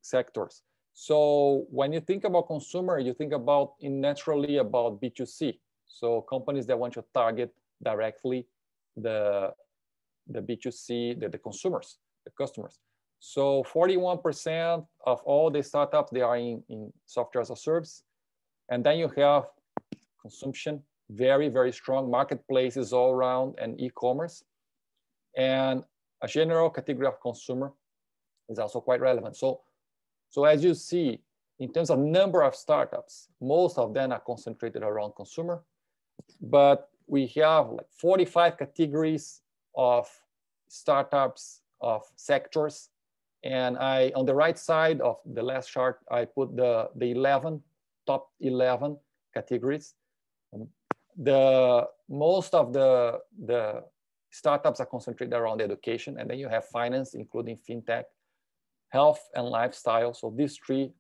sectors. So when you think about consumer, you think about naturally about B2C. So companies that want to target directly the B2C, the consumers, the customers. So 41% of all the startups, they are in software as a service. And then you have consumption, very, very strong marketplaces all around, and e-commerce. And a general category of consumer is also quite relevant. So as you see, in terms of number of startups, most of them are concentrated around consumer, but we have like 45 categories of startups, of sectors. And on the right side of the last chart, I put the top 11 categories. Most of the startups are concentrated around education, and then you have finance, including fintech, health and lifestyle. So these three,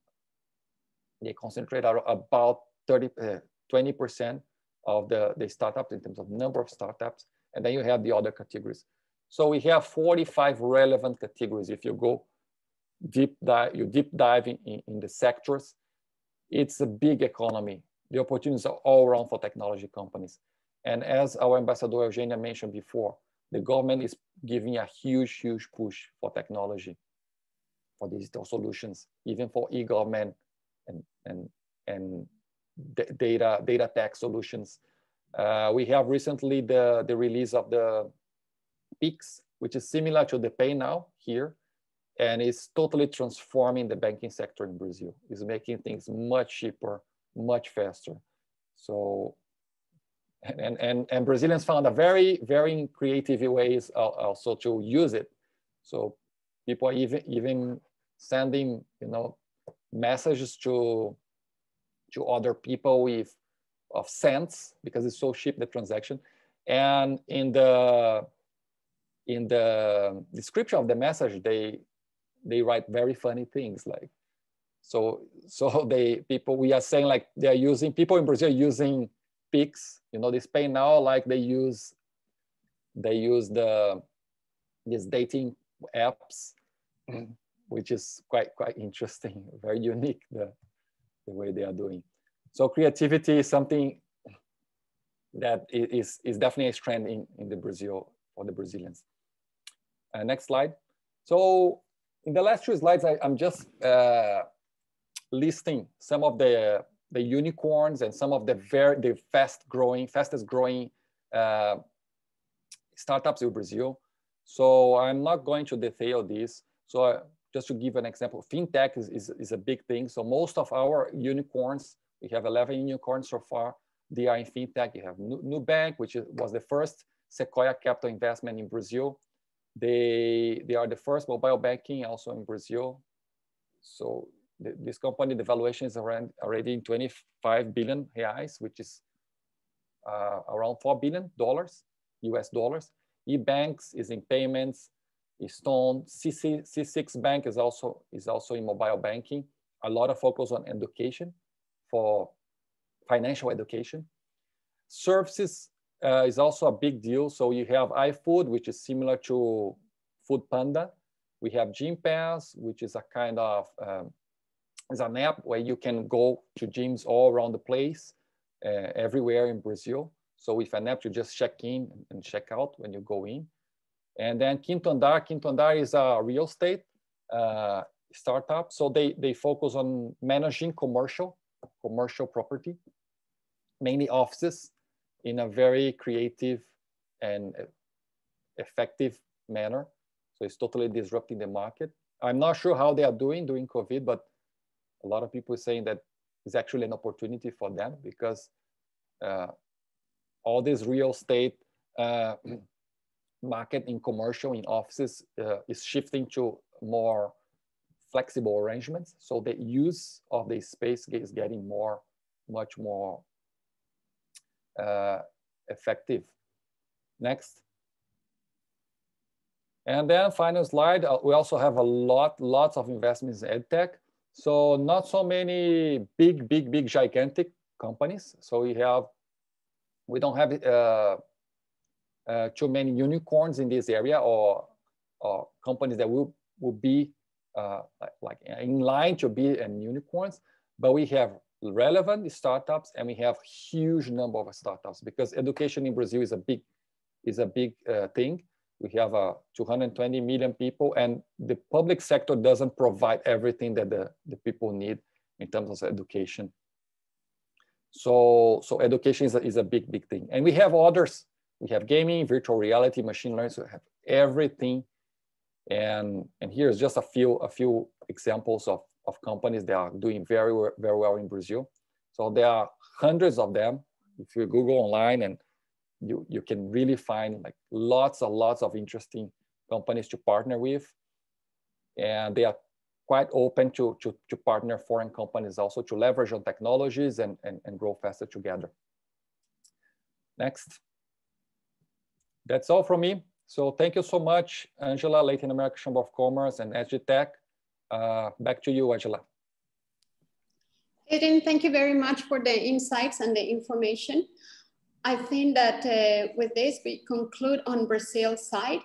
they concentrate about 20% of the startups in terms of number of startups. And then you have the other categories. So we have 45 relevant categories. If you go deep dive in the sectors, it's a big economy. The opportunities are all around for technology companies. And as our ambassador Eugenia mentioned before, the government is giving a huge push for technology, for digital solutions, even for e-government and data tech solutions. We have recently the release of the PIX, which is similar to the Pay Now here, and it's totally transforming the banking sector in Brazil. It's making things much cheaper, much faster. So, and Brazilians found a very creative ways also to use it. So people are even sending, messages to other people of cents, because it's so cheap, the transaction. And in the description of the message, they write very funny things, like, so we are saying like people in Brazil using Pix, this Pay Now, like they use these dating apps, which is quite interesting, very unique, the way they are doing. So creativity is something that is definitely a trend in the Brazil, for the Brazilians. Next slide. So in the last two slides, I'm just listing some of the unicorns and some of the fastest growing startups in Brazil. So I'm not going to detail this. So just to give an example, fintech is a big thing. So most of our unicorns, we have 11 unicorns so far, they are in fintech. You have Nubank, which was the first Sequoia capital investment in Brazil. They are the first mobile banking also in Brazil. So this company, the valuation is already in 25 billion reais, which is around $4 billion US dollars. E-banks is in payments. Stone, C6 Bank is also in mobile banking. A lot of focus on education, for financial education. Services is also a big deal. So you have iFood, which is similar to Food Panda. We have Gym Pass, which is a kind of, is an app where you can go to gyms all around the place, everywhere in Brazil. So with an app, you just check in and check out when you go in. And then Quinto Andar is a real estate startup. So they focus on managing commercial property, mainly offices, in a very creative and effective manner. So it's totally disrupting the market. I'm not sure how they are doing during COVID, but a lot of people are saying that it's actually an opportunity for them, because all this real estate market in commercial, in offices, is shifting to more flexible arrangements. So the use of the space is getting much more effective. Next. And then final slide, we also have lots of investments in Hdtec. So not so many big, gigantic companies. So we don't have too many unicorns in this area, or companies that will be like in line to be unicorns, but we have relevant startups, and we have huge number of startups, because education in Brazil is a big thing. We have 220 million people, and the public sector doesn't provide everything that the people need in terms of education. So education is a big thing. And we have others. We have gaming, virtual reality, machine learning, so we have everything. And here's just a few examples of of companies that are doing very well in Brazil. So there are hundreds of them. If you Google online, and you can really find like lots and lots of interesting companies to partner with. And they are quite open to partner foreign companies also to leverage on technologies and grow faster together. Next. That's all from me. So thank you so much, Angela, Latin American Chamber of Commerce and SGTech. Back to you, Angela. Aiden, thank you very much for the insights and the information. I think that with this, we conclude on Brazil's side.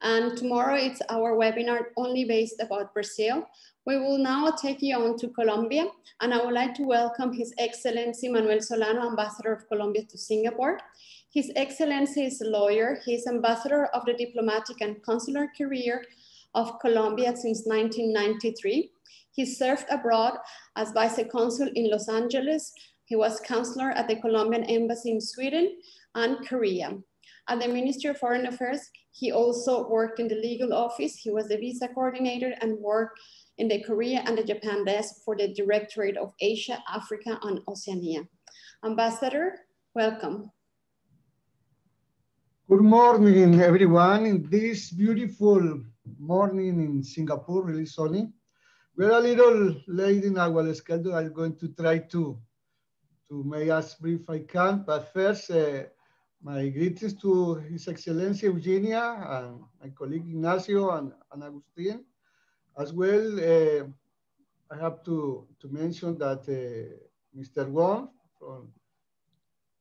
And tomorrow it's our webinar only based about Brazil. We will now take you on to Colombia. And I would like to welcome His Excellency Manuel Solano, Ambassador of Colombia to Singapore. His Excellency is a lawyer. He is Ambassador of the Diplomatic and Consular Career of Colombia since 1993. He served abroad as Vice Consul in Los Angeles. He was counselor at the Colombian Embassy in Sweden and Korea. At the Ministry of Foreign Affairs, he also worked in the legal office. He was the visa coordinator and worked in the Korea and the Japan desk for the Directorate of Asia, Africa, and Oceania. Ambassador, welcome. Good morning, everyone. In this beautiful morning in Singapore, really sunny. We're a little late in our schedule. I'm going to try to make as brief I can, but first, my greetings to His Excellency Eugenia and my colleague Ignacio and Agustin. As well, I have to mention that Mr. Wong from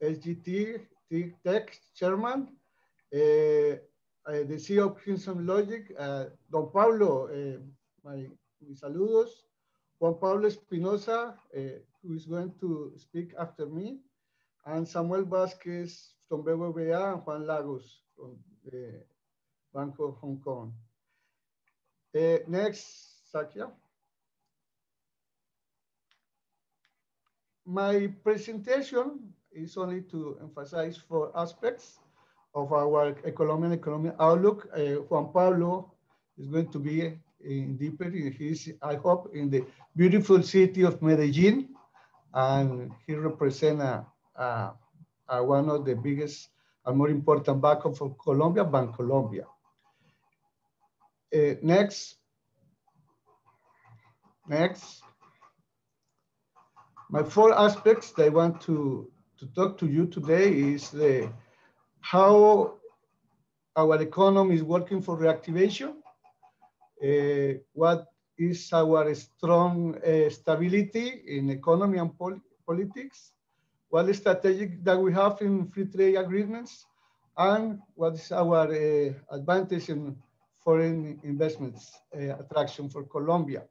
SGTech chairman, the CEO of Crimson Logic, Don Pablo, mis saludos, Juan Pablo Espinosa, who is going to speak after me, and Samuel Vasquez from BBVA, and Juan Lagos from the Bank of Hong Kong. Next, Sakya. My presentation is only to emphasize 4 aspects of our economic outlook. Juan Pablo is going to be deeper in his, I hope, in the beautiful city of Medellin, and he represents one of the biggest and more important banks of Colombia, Bancolombia. Next. My 4 aspects that I want to talk to you today is how our economy is working for reactivation, what is our strong stability in economy and politics, what is strategic that we have in free trade agreements, and what is our advantage in foreign investments attraction for Colombia.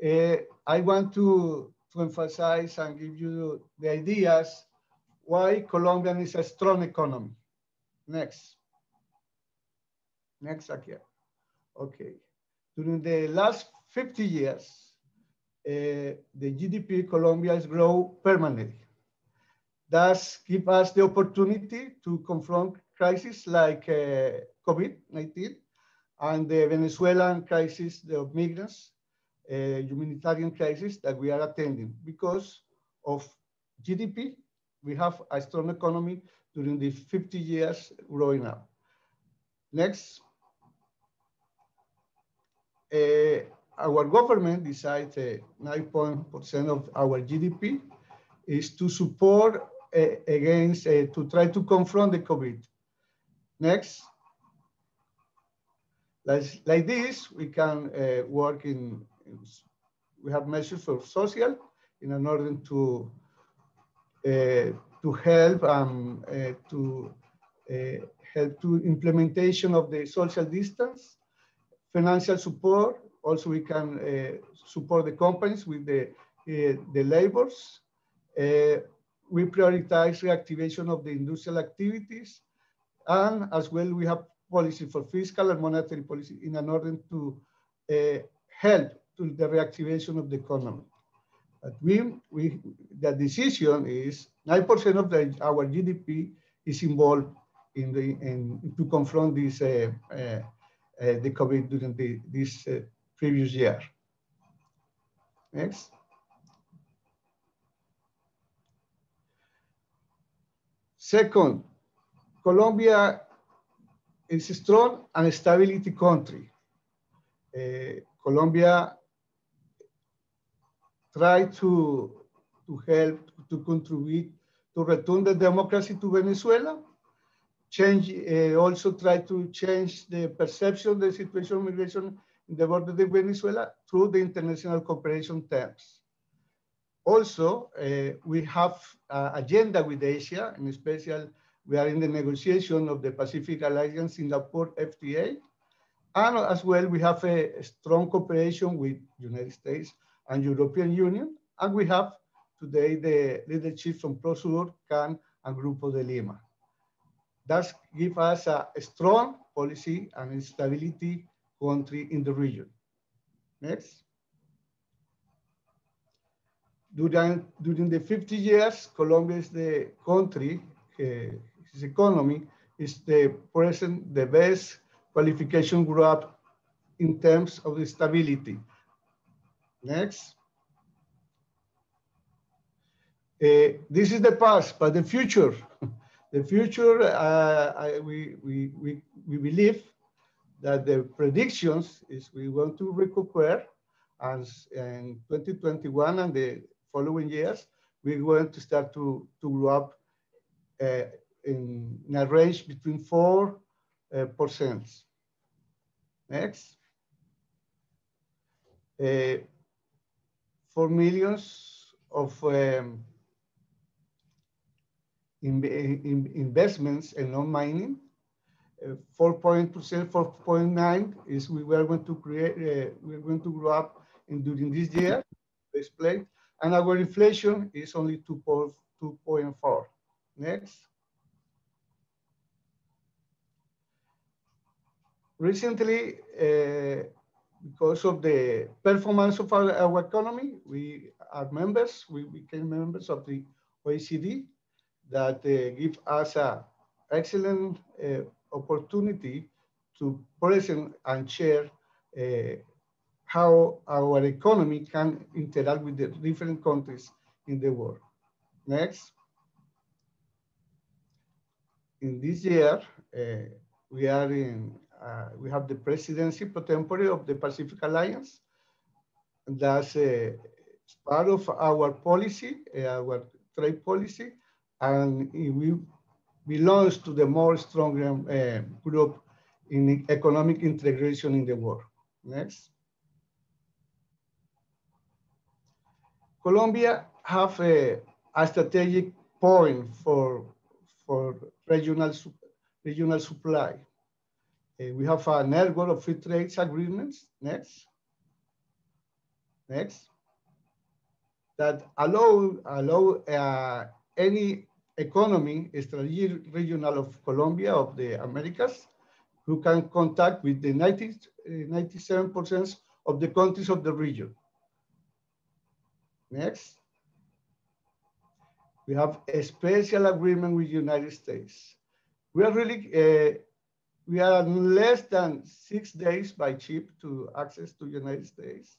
I want to emphasize and give you the ideas why Colombia is a strong economy. Next, Akia. Okay. During the last 50 years, the GDP of Colombia has grown permanently. That gives us the opportunity to confront crises like COVID-19 and the Venezuelan crisis of migrants, humanitarian crisis that we are attending. Because of GDP, we have a strong economy during the 50 years growing up. Next. Our government decides 9% of our GDP is to support against, to try to confront the COVID. Next. Like this, we can work we have measures for social in order to help to implementation of the social distance, financial support. Also, we can support the companies with the labors. We prioritize reactivation of the industrial activities, and as well, we have policy for fiscal and monetary policy in order to help to the reactivation of the economy. But the decision is 9% of our GDP is involved to confront this the COVID during this previous year. Next. Second, Colombia is a strong and stability country. Colombia try to help, to contribute, to return the democracy to Venezuela, also try to change the perception of the situation of migration in the border of Venezuela through the international cooperation terms. Also, we have an agenda with Asia, and especially we are in the negotiation of the Pacific Alliance Singapore FTA. And as well, we have a strong cooperation with United States and European Union. And we have today the leadership from Prosur, CAN, and Grupo de Lima. That gives us a strong policy and stability country in the region. Next. During the 50 years, Colombia is the country, its economy is the best qualification group in terms of the stability. Next. This is the past, but the future. The future, we believe that the predictions is we want to recuperate as in 2021 and the following years, we're going to start to grow up in a range between 4%. Next. 4 million of investments and non-mining. 4.9 is we were going to create, we're going to grow up during this year, explain, and our inflation is only 2.4. Next. Recently, because of the performance of our economy, we are members, we became members of the OECD that give us an excellent opportunity to present and share how our economy can interact with the different countries in the world. Next. In this year, we have the presidency pro tempore of the Pacific Alliance. That's part of our policy, our trade policy, and we belongs to the more stronger group in economic integration in the world. Next. Colombia have a strategic point for regional supply. We have a network of free trade agreements. Next. Next. That allow any economy, strategic regional of Colombia, of the Americas, who can contact with the 97% of the countries of the region. Next. We have a special agreement with the United States. We are really, we are less than 6 days by ship to access to the United States,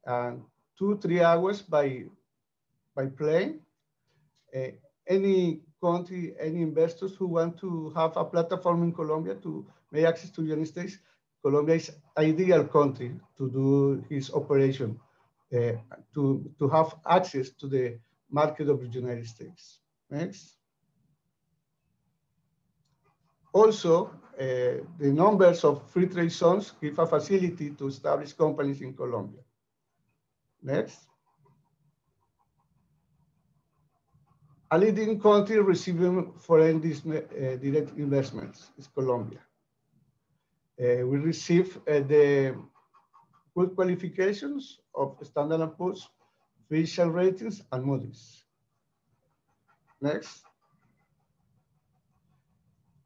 and 2-3 hours by plane. Any country, any investors who want to have a platform in Colombia to make access to the United States, Colombia is ideal country to do his operation, to have access to the market of the United States. Next. Also, the numbers of free trade zones give a facility to establish companies in Colombia. Next. A leading country receiving foreign direct investments is Colombia. We receive the good qualifications of Standard & Poor's, Fitch Ratings, and Moody's. Next.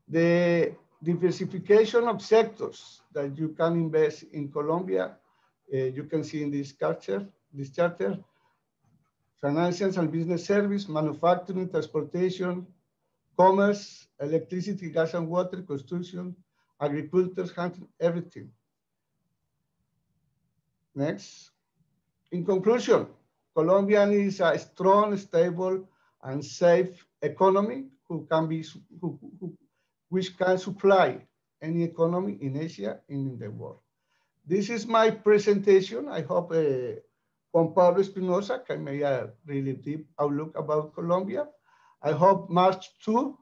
The diversification of sectors that you can invest in Colombia, you can see in this charter, financial and business service, manufacturing, transportation, commerce, electricity, gas and water, construction, agriculture, hunting, everything. Next. In conclusion, Colombia is a strong, stable, and safe economy which can supply any economy in Asia and in the world. This is my presentation. I hope Juan Pablo Espinosa can make a really deep outlook about Colombia. I hope March 2,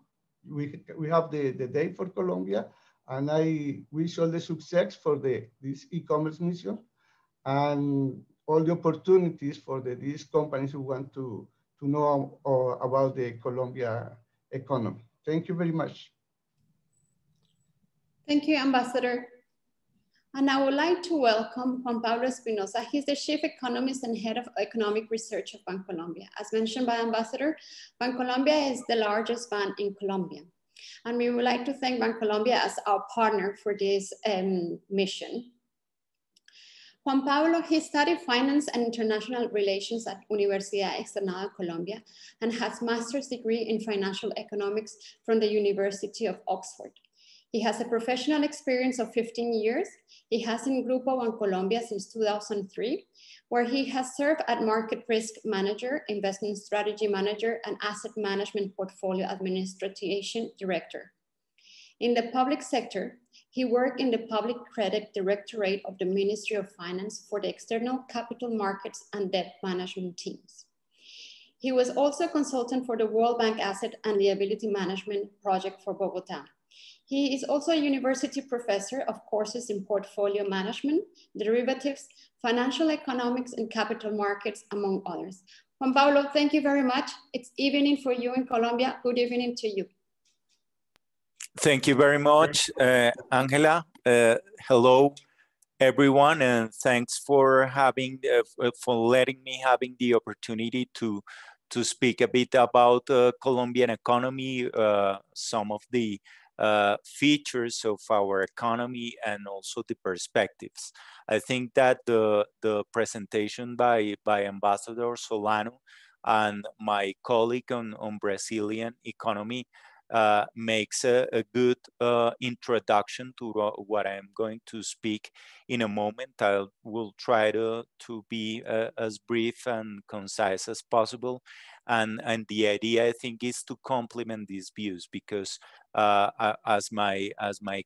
we have the date for Colombia, and I wish all the success for this e-commerce mission and all the opportunities for these companies who want to know about the Colombia economy. Thank you very much. Thank you, Ambassador. And I would like to welcome Juan Pablo Espinosa. He's the Chief Economist and Head of Economic Research of Bancolombia. As mentioned by Ambassador, Bancolombia is the largest bank in Colombia. And we would like to thank Bancolombia as our partner for this mission. Juan Pablo, he studied finance and international relations at Universidad Externada de Colombia and has master's degree in financial economics from the University of Oxford. He has a professional experience of 15 years. He has in Grupo Bancolombia since 2003, where he has served as market risk manager, investment strategy manager, and asset management portfolio administration director. In the public sector, he worked in the Public Credit Directorate of the Ministry of Finance for the external capital markets and debt management teams. He was also a consultant for the World Bank Asset and Liability Management Project for Bogota. He is also a university professor of courses in portfolio management, derivatives, financial economics, and capital markets, among others. Juan Pablo, thank you very much. It's evening for you in Colombia. Good evening to you. Thank you very much, Angela. Hello, everyone, and thanks for letting me having the opportunity to speak a bit about the Colombian economy, some of the features of our economy, and also the perspectives. I think that the presentation by Ambassador Solano and my colleague on Brazilian economy makes a good introduction to what I'm going to speak in a moment. I will try to be as brief and concise as possible. And the idea, I think, is to complement these views because as my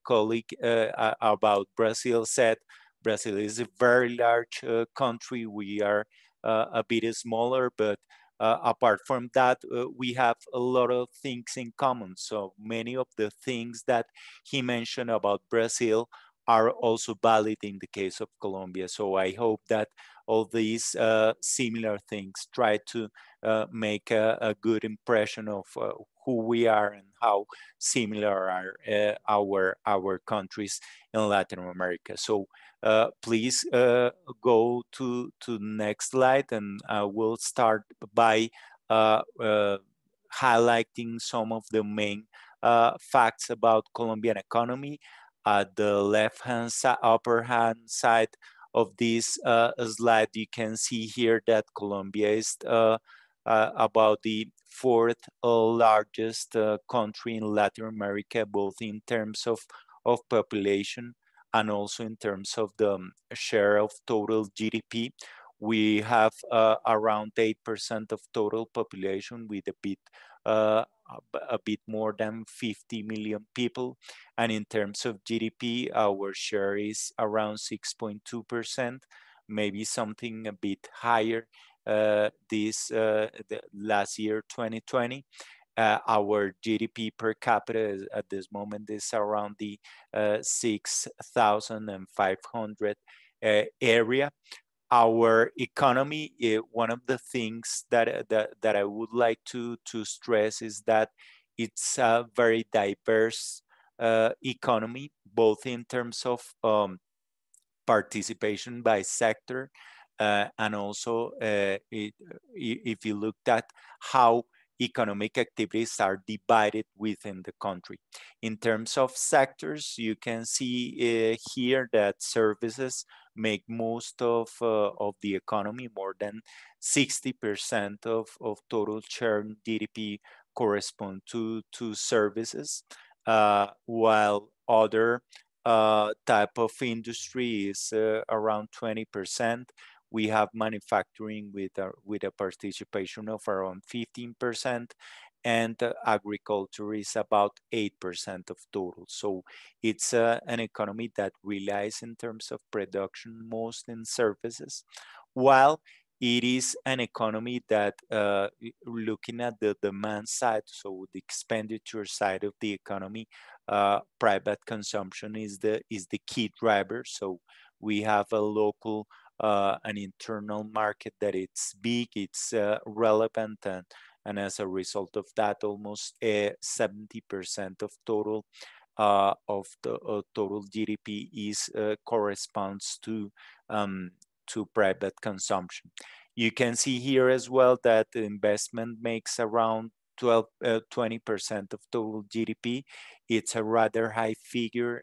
colleague about Brazil said, Brazil is a very large country. We are a bit smaller, but apart from that, we have a lot of things in common. So many of the things that he mentioned about Brazil are also valid in the case of Colombia. So I hope that all these similar things try to make a good impression of who we are and how similar are our countries in Latin America. So please go to the next slide, and we'll start by highlighting some of the main facts about Colombian economy. At the left-hand side, upper-hand side of this slide, you can see here that Colombia is about the fourth largest country in Latin America, both in terms of population and also in terms of the share of total GDP. We have around 8% of total population with a bit more than 50 million people. And in terms of GDP, our share is around 6.2%, maybe something a bit higher last year, 2020. Our GDP per capita at this moment is around the 6,500 area. Our economy, one of the things that I would like to stress is that it's a very diverse economy, both in terms of participation by sector, and also if you looked at how economic activities are divided within the country. In terms of sectors, you can see here that services make most of the economy. More than 60% of total share in GDP correspond to services, while other type of industry is around 20%. we have manufacturing with a participation of around 15%, and agriculture is about 8% of total. So it's an economy that relies in terms of production most in services, while it is an economy that looking at the demand side, so the expenditure side of the economy, private consumption is the key driver. So we have a local an internal market that it's big, it's relevant, and as a result of that, almost 70% of total total GDP is corresponds to private consumption. You can see here as well that the investment makes around 20% of total GDP. It's a rather high figure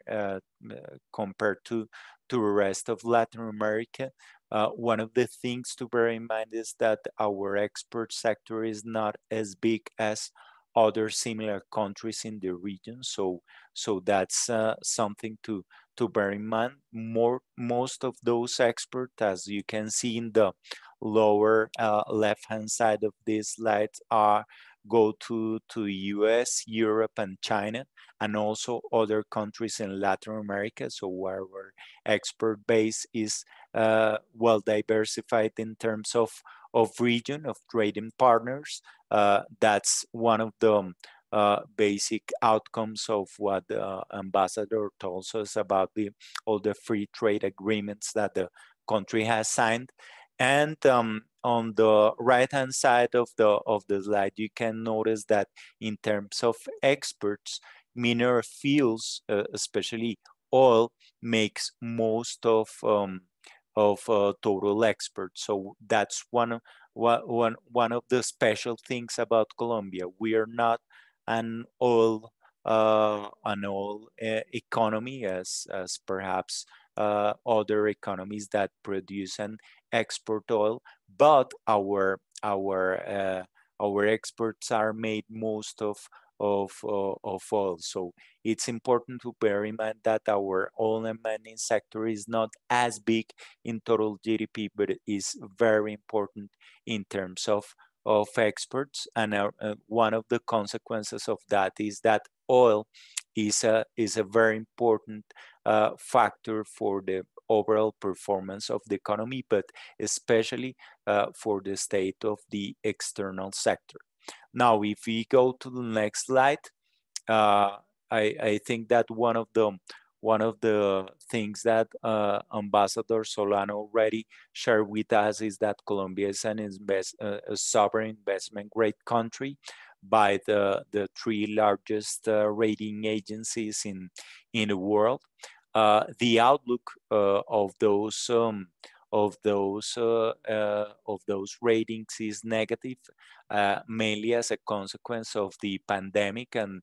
compared to the rest of Latin America. One of the things to bear in mind is that our export sector is not as big as other similar countries in the region. So that's something to bear in mind. Most of those exports, as you can see in the lower left-hand side of this slide, go to US, Europe, and China, and also other countries in Latin America. So our export base is well diversified in terms of region, of trading partners. That's one of the basic outcomes of what the ambassador told us about all the free trade agreements that the country has signed. And on the right-hand side of the slide, you can notice that in terms of exports, mineral fuels, especially oil, makes most of total exports. So that's one of the special things about Colombia. We are not an oil economy as perhaps other economies that produce and export oil, but our exports are made most of oil. So it's important to bear in mind that our oil and mining sector is not as big in total GDP, but it is very important in terms of exports. And one of the consequences of that is that oil is a very important factor for the overall performance of the economy, but especially for the state of the external sector. Now, if we go to the next slide, I think that one of the things that Ambassador Solano already shared with us is that Colombia is a sovereign investment grade country by the three largest rating agencies in the world. The outlook of those ratings is negative, mainly as a consequence of the pandemic and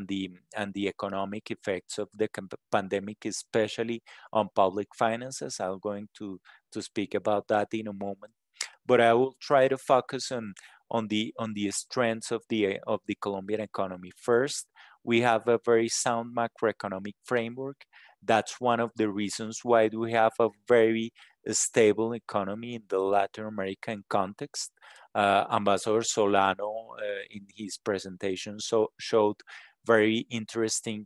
the economic effects of the pandemic, especially on public finances. I'm going to speak about that in a moment, but I will try to focus on the strengths of the Colombian economy. First, we have a very sound macroeconomic framework. That's one of the reasons why we have a very stable economy in the Latin American context. Ambassador Solano in his presentation showed very interesting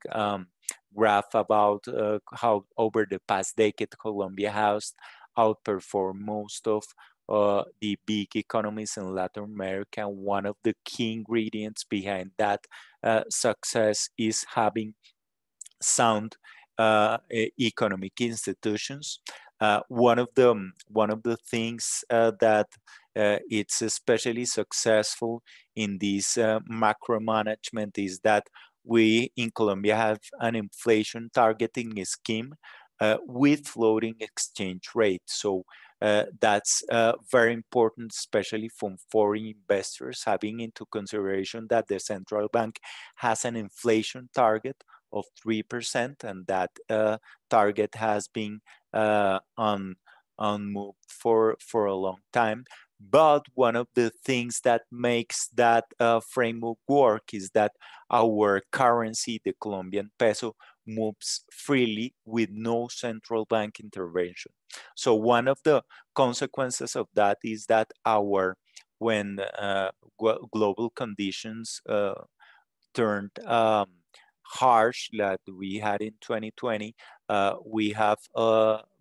graph about how over the past decade Colombia has outperformed most of the big economies in Latin America. And one of the key ingredients behind that success is having sound economic institutions. One of the things that it's especially successful in this macro management is that we in Colombia have an inflation targeting scheme with floating exchange rate. So that's very important, especially from foreign investors, having into consideration that the central bank has an inflation target of 3%, and that target has been unmoved for a long time. But one of the things that makes that framework work is that our currency, the Colombian peso, moves freely with no central bank intervention. So one of the consequences of that is that when global conditions turned harsh that we had in 2020, we have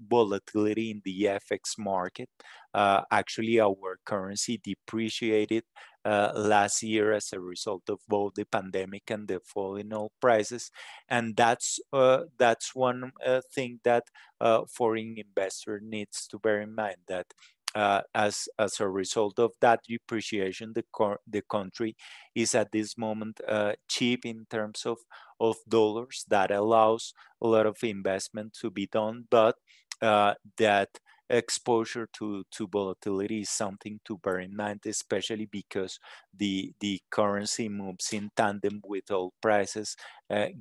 volatility in the FX market. Actually, our currency depreciated last year as a result of both the pandemic and the fall in oil prices. And that's one thing that foreign investor needs to bear in mind, that as a result of that depreciation, the country is at this moment cheap in terms of dollars. That allows a lot of investment to be done, but that exposure to volatility is something to bear in mind, especially because the currency moves in tandem with oil prices,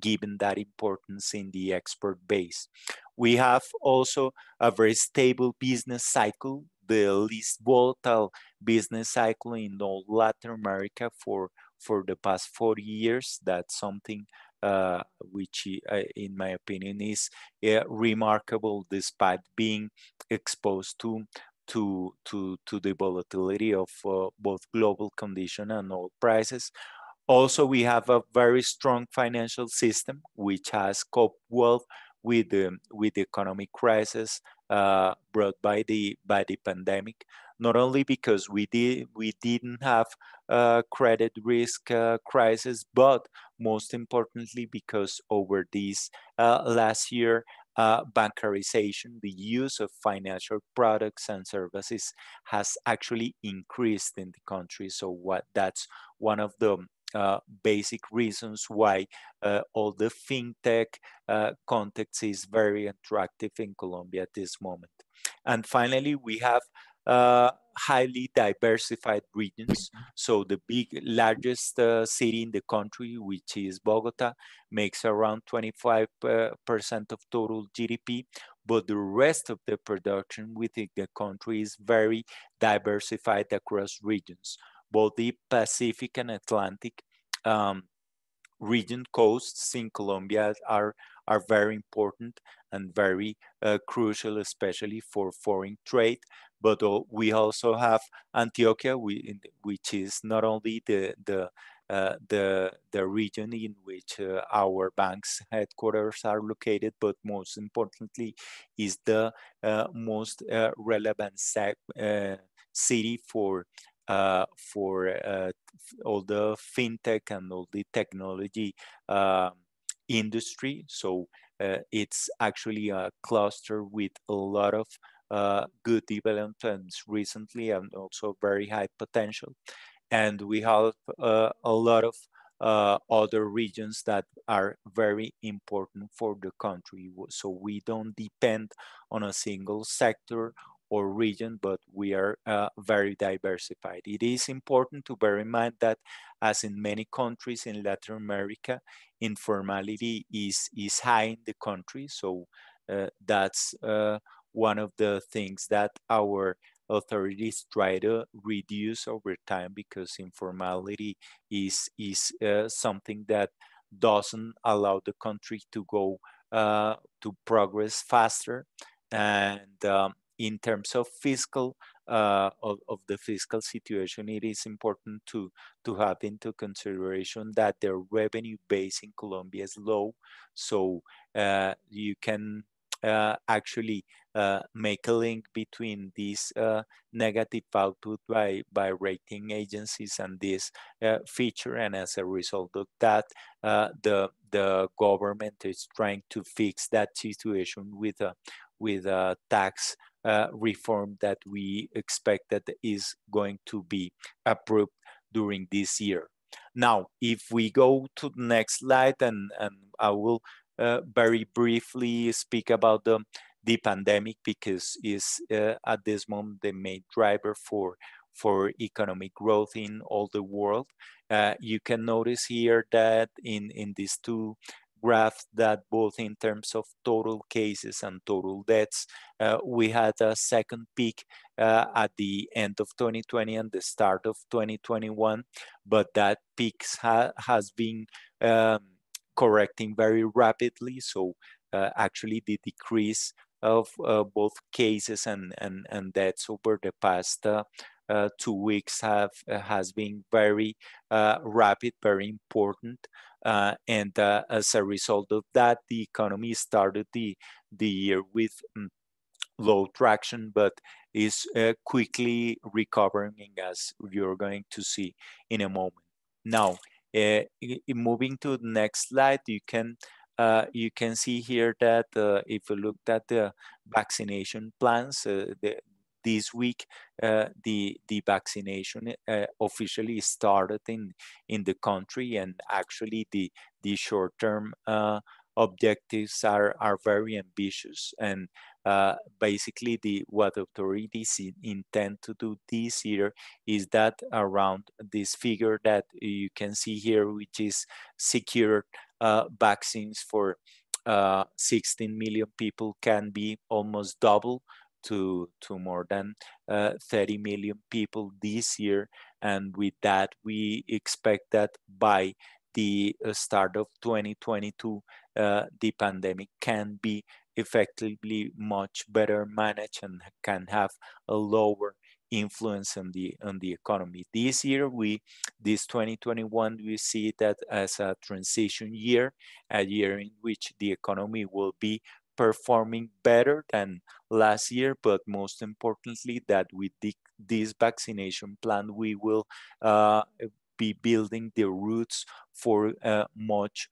given that importance in the export base. We have also a very stable business cycle, the least volatile business cycle in all Latin America for the past 40 years. That's something which, in my opinion, is remarkable despite being exposed to the volatility of both global condition and oil prices. Also, we have a very strong financial system which has coped well with the economic crisis brought by the pandemic. Not only because we didn't have credit risk crisis, but most importantly because over this last year, bancarization, the use of financial products and services has actually increased in the country. So that's one of the basic reasons why all the fintech context is very attractive in Colombia at this moment. And finally, we have highly diversified regions. So the largest city in the country, which is Bogota, makes around 25% of total GDP, but the rest of the production within the country is very diversified across regions. Both the Pacific and Atlantic region coasts in Colombia are very important and very crucial, especially for foreign trade. But we also have Antioquia, which is not only the region in which our bank's headquarters are located, but most importantly is the most relevant city for all the fintech and all the technology industry. So it's actually a cluster with a lot of good developments recently and also very high potential. And we have a lot of other regions that are very important for the country. So we don't depend on a single sector or region, but we are very diversified. It is important to bear in mind that, as in many countries in Latin America, informality is high in the country. So that's one of the things that our authorities try to reduce over time, because informality is something that doesn't allow the country to go to progress faster. And in terms of fiscal of the fiscal situation, it is important to have into consideration that the revenue base in Colombia is low. So you can actually make a link between this negative output by rating agencies and this feature, and as a result of that, the government is trying to fix that situation with a tax reform that we expect that is going to be approved during this year. Now, if we go to the next slide, and I will very briefly speak about the pandemic, because it's at this moment the main driver for economic growth in all the world. You can notice here that in these two graph that both in terms of total cases and total deaths, we had a second peak at the end of 2020 and the start of 2021, but that peak has been correcting very rapidly. So actually the decrease of both cases and deaths over the past 2 weeks has been very rapid, very important. And as a result of that, the economy started the year with low traction, but is quickly recovering, as you're going to see in a moment. Now, moving to the next slide, you can see here that if you looked at the vaccination plans, this week, the vaccination officially started in the country, and actually the short-term objectives are very ambitious. And basically what authorities intend to do this year is that around this figure that you can see here, which is secured vaccines for 16 million people, can be almost double to more than 30 million people this year. And with that, we expect that by the start of 2022, the pandemic can be effectively much better managed and can have a lower influence on the economy. This year, this 2021, we see that as a transition year, a year in which the economy will be performing better than last year, but most importantly, that with this vaccination plan, we will be building the roots for much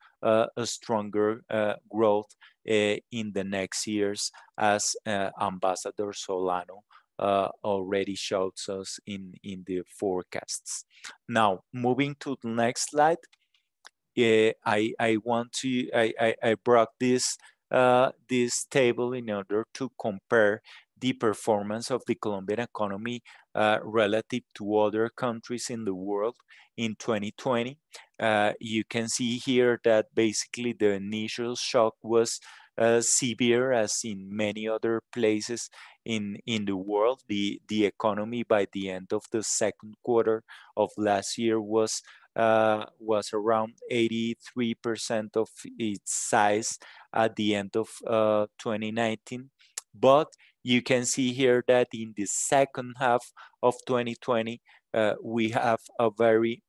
stronger growth in the next years, as Ambassador Solano already shows us in the forecasts. Now, moving to the next slide, I brought this table in order to compare the performance of the Colombian economy relative to other countries in the world in 2020. You can see here that basically the initial shock was severe, as in many other places in the world. The economy by the end of the second quarter of last year was around 83% of its size at the end of 2019. But you can see here that in the second half of 2020, we have a very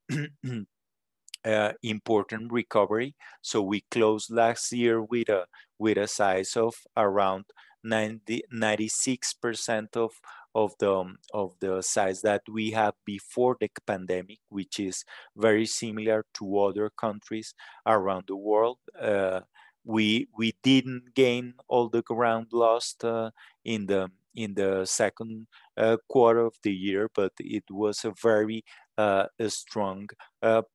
important recovery. So we closed last year with a size of around 96% of the size that we had before the pandemic, which is very similar to other countries around the world. We didn't gain all the ground lost in the second quarter of the year, but it was a very strong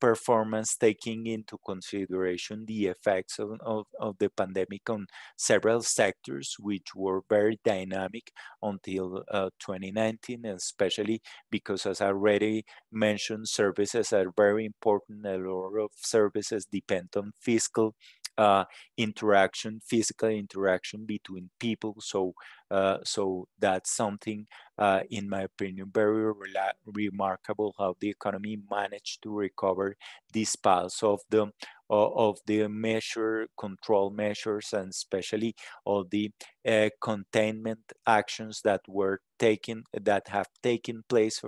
performance, taking into consideration the effects of the pandemic on several sectors, which were very dynamic until 2019, and especially because, as I already mentioned, services are very important. A lot of services depend on physical interaction between people. So that's something, in my opinion, very remarkable, how the economy managed to recover despite of the control measures, and especially all the containment actions that have taken place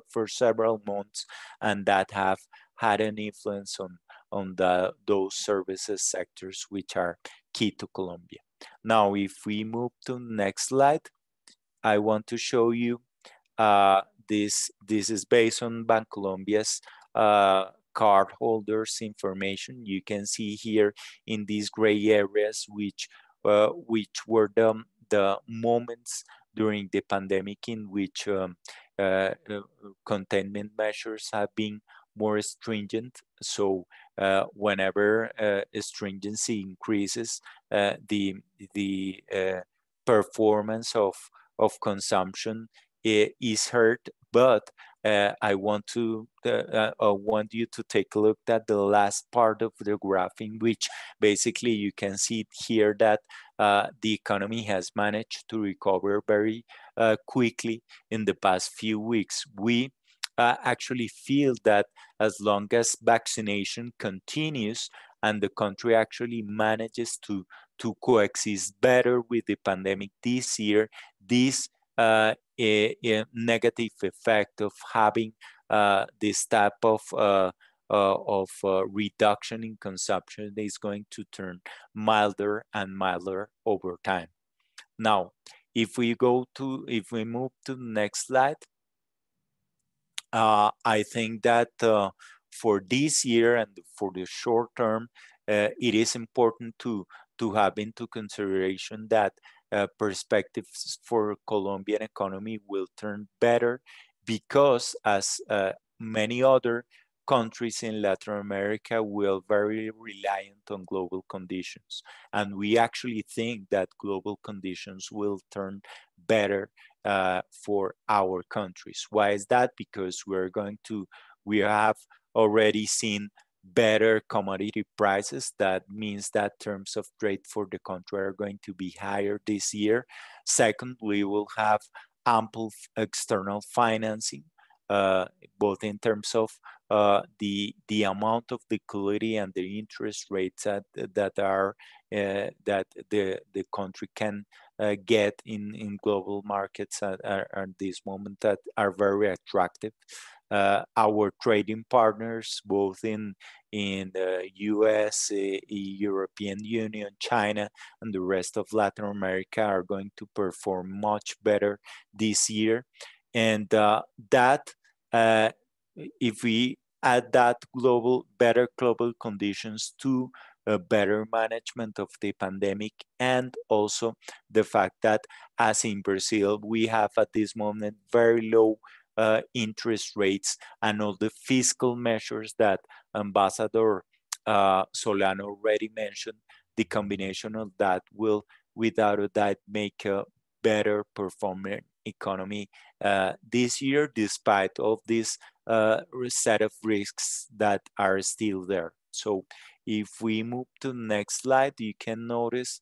for several months, and that have had an influence on those services sectors which are key to Colombia. Now, if we move to the next slide, I want to show you this is based on Bancolombia cardholders information. You can see here in these gray areas which were the moments during the pandemic in which containment measures have been more stringent. So whenever stringency increases, the performance of consumption is hurt, but I want you to take a look at the last part of the graph, in which basically you can see here that the economy has managed to recover very quickly in the past few weeks. We actually feel that as long as vaccination continues and the country actually manages to coexist better with the pandemic this year, this a negative effect of having this type of reduction in consumption is going to turn milder and milder over time. Now, if we move to the next slide, I think that for this year and for the short term, it is important to have into consideration that perspectives for Colombian economy will turn better, because as many other countries in Latin America will very reliant on global conditions. And we actually think that global conditions will turn better for our countries. Why is that? Because we have already seen better commodity prices. That means that terms of trade for the country are going to be higher this year. Second, we will have ample external financing, both in terms of the amount of liquidity and the interest rates that the country can get in global markets at this moment, that are very attractive. Our trading partners, both in the US, European Union, China, and the rest of Latin America, are going to perform much better this year. And if we add that better global conditions to a better management of the pandemic, and also the fact that, as in Brazil, we have at this moment very low interest rates, and all the fiscal measures that Ambassador Solano already mentioned, the combination of that will without a doubt make a better performing economy this year, despite of this set of risks that are still there. So if we move to the next slide, you can notice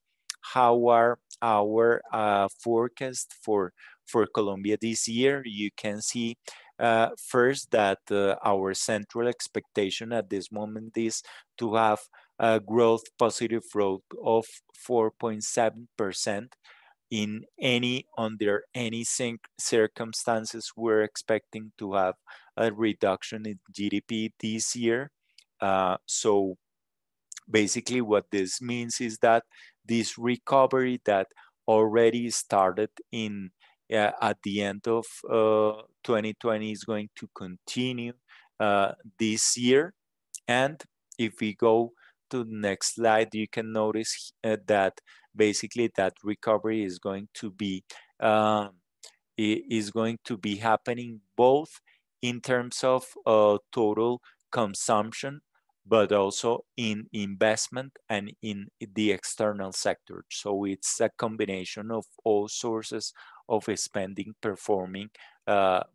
how are our forecast for Colombia this year. You can see first that our central expectation at this moment is to have a positive growth of 4.7%. Under any circumstances, we're expecting to have a reduction in GDP this year. So basically what this means is that this recovery that already started at the end of 2020 is going to continue this year. And if we go to the next slide, you can notice that basically that recovery is going to be happening both in terms of total consumption, but also in investment and in the external sector. So it's a combination of all sources of spending performing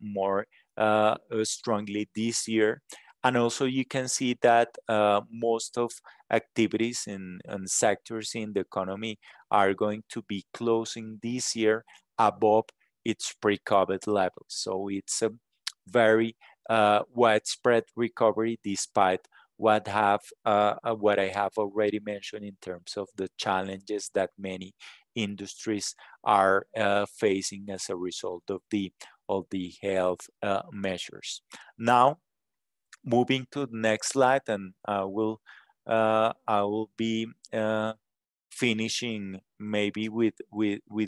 more strongly this year. And also you can see that most of activities and sectors in the economy are going to be closing this year above its pre-COVID levels. So it's a very widespread recovery, despite what I have already mentioned in terms of the challenges that many industries are facing as a result of the health measures. Now, moving to the next slide, and I will be finishing maybe with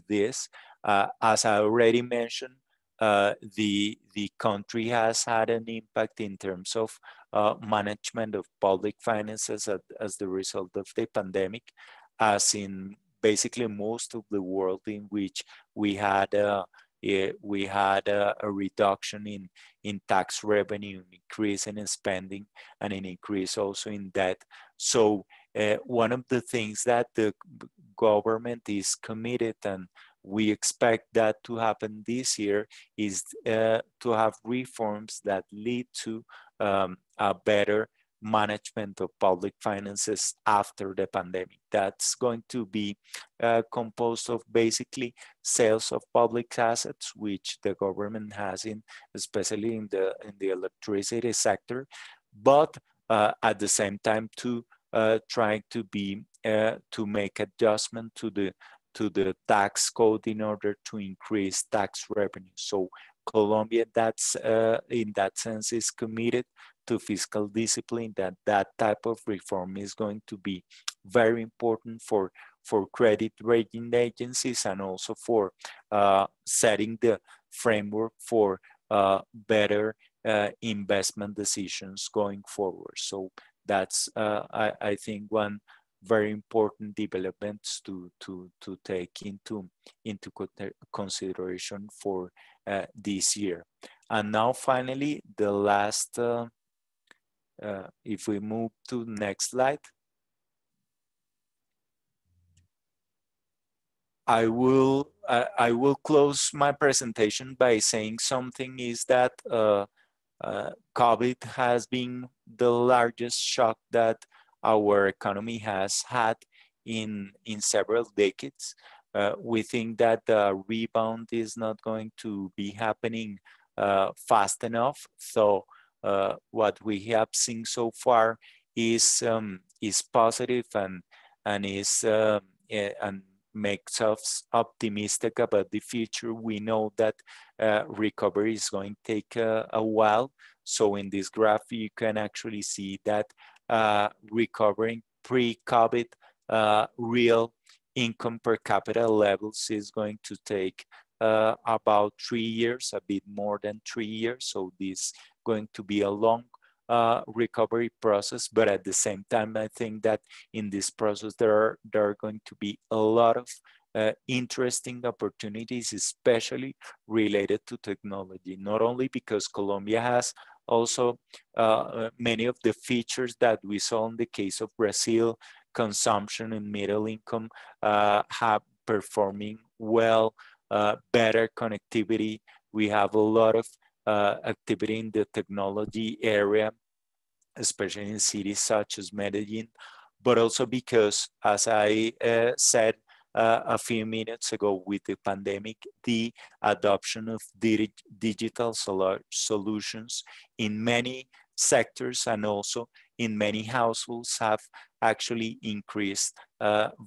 this. As I already mentioned, the country has had an impact in terms of management of public finances as the result of the pandemic, as in basically most of the world, in which we had a reduction in tax revenue, an increase in spending, and an increase also in debt. So one of the things that the government is committed and we expect that to happen this year is to have reforms that lead to a better management of public finances after the pandemic. That's going to be composed of basically sales of public assets, which the government has especially in the electricity sector, but at the same time to trying to make adjustment to the tax code in order to increase tax revenue. So Colombia, that's in that sense, is committed to fiscal discipline. That type of reform is going to be very important for credit rating agencies and also for setting the framework for better investment decisions going forward. So that's I think one very important developments to take into consideration for this year. And now finally, the last, if we move to the next slide, I will close my presentation by saying something is that COVID has been the largest shock that our economy has had in several decades. We think that the rebound is not going to be happening fast enough. So what we have seen so far is positive and makes us optimistic about the future. We know that recovery is going to take a while. So in this graph, you can actually see that recovering pre-COVID real income per capita levels is going to take about 3 years, a bit more than 3 years. So this is going to be a long recovery process, but at the same time, I think that in this process, there are going to be a lot of interesting opportunities, especially related to technology, not only because Colombia has also many of the features that we saw in the case of Brazil, consumption and middle income have performing well, better connectivity. We have a lot of activity in the technology area, especially in cities such as Medellin, but also because, as I said a few minutes ago with the pandemic, the adoption of digital solutions in many sectors and also in many households have actually increased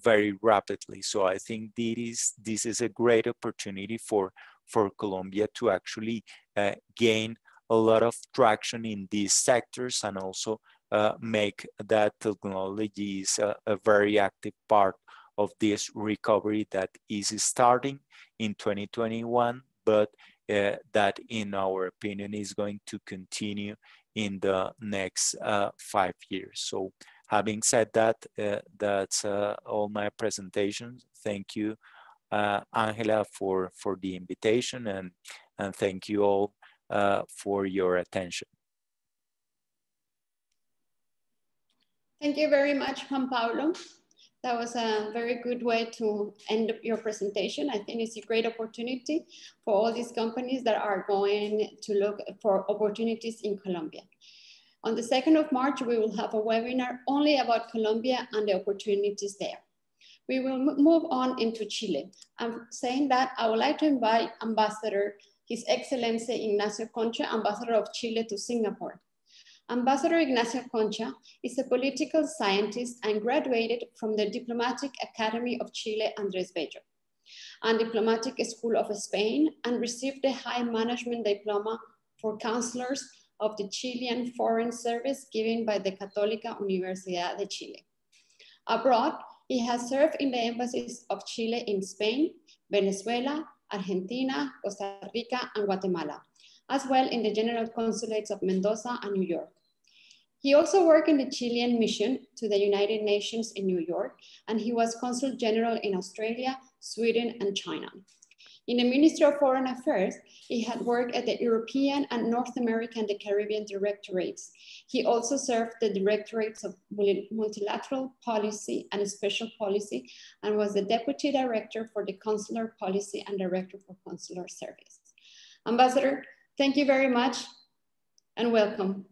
very rapidly. So I think this is a great opportunity for Colombia to actually gain a lot of traction in these sectors and also make that technology is a very active part of this recovery that is starting in 2021, but that in our opinion is going to continue in the next 5 years. So having said that, that's all my presentations. Thank you, Angela, for the invitation, and thank you all for your attention. Thank you very much, Juan Pablo. That was a very good way to end your presentation. I think it's a great opportunity for all these companies that are going to look for opportunities in Colombia. On the 2nd of March, we will have a webinar only about Colombia and the opportunities there. We will move on into Chile. I'm saying that I would like to invite Ambassador, His Excellency Ignacio Concha, Ambassador of Chile to Singapore. Ambassador Ignacio Concha is a political scientist and graduated from the Diplomatic Academy of Chile, Andrés Bello, and Diplomatic School of Spain, and received the High Management Diploma for Counselors of the Chilean Foreign Service given by the Católica Universidad de Chile. Abroad, he has served in the embassies of Chile in Spain, Venezuela, Argentina, Costa Rica, and Guatemala, as well in the General Consulates of Mendoza and New York. He also worked in the Chilean mission to the United Nations in New York, and he was Consul General in Australia, Sweden, and China. In the Ministry of Foreign Affairs, he had worked at the European and North American and the Caribbean directorates. He also served the directorates of multilateral policy and special policy, and was the deputy director for the consular policy and director for consular service. Ambassador, thank you very much and welcome.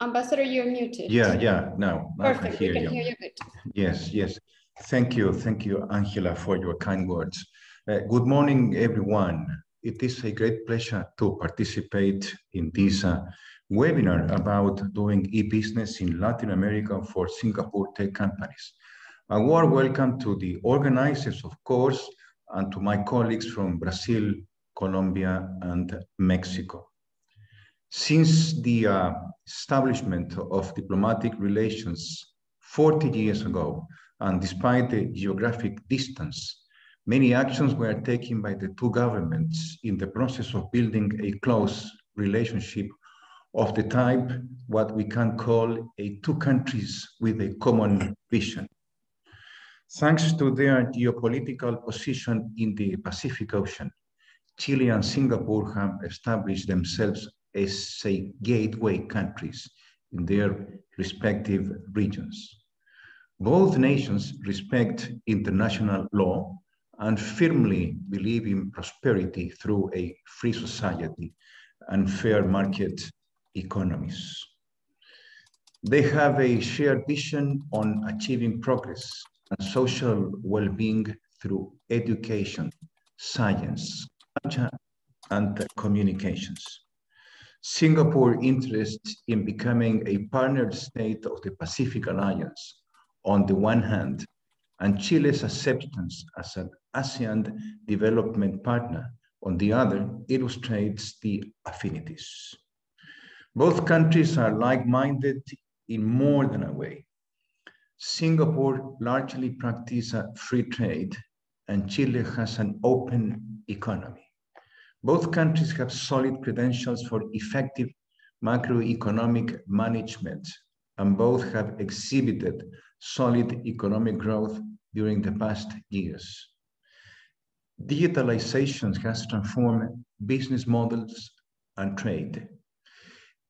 Ambassador, you're muted. Now Perfect, we can hear you good. Yes. Thank you, Angela, for your kind words. Good morning, everyone. It is a great pleasure to participate in this webinar about doing e-business in Latin America for Singapore tech companies. A warm welcome to the organizers, of course, and to my colleagues from Brazil, Colombia, and Mexico. Since the establishment of diplomatic relations 40 years ago, and despite the geographic distance, many actions were taken by the two governments in the process of building a close relationship of the type what we can call a two countries with a common vision. Thanks to their geopolitical position in the Pacific Ocean, Chile and Singapore have established themselves as a gateway countries in their respective regions. Both nations respect international law and firmly believe in prosperity through a free society and fair market economies. They have a shared vision on achieving progress and social well-being through education, science, culture, and communications. Singapore's interest in becoming a partner state of the Pacific Alliance on the one hand, and Chile's acceptance as an ASEAN development partner on the other illustrates the affinities. Both countries are like-minded in more than a way. Singapore largely practices free trade, and Chile has an open economy. Both countries have solid credentials for effective macroeconomic management, and both have exhibited solid economic growth during the past years. Digitalization has transformed business models and trade.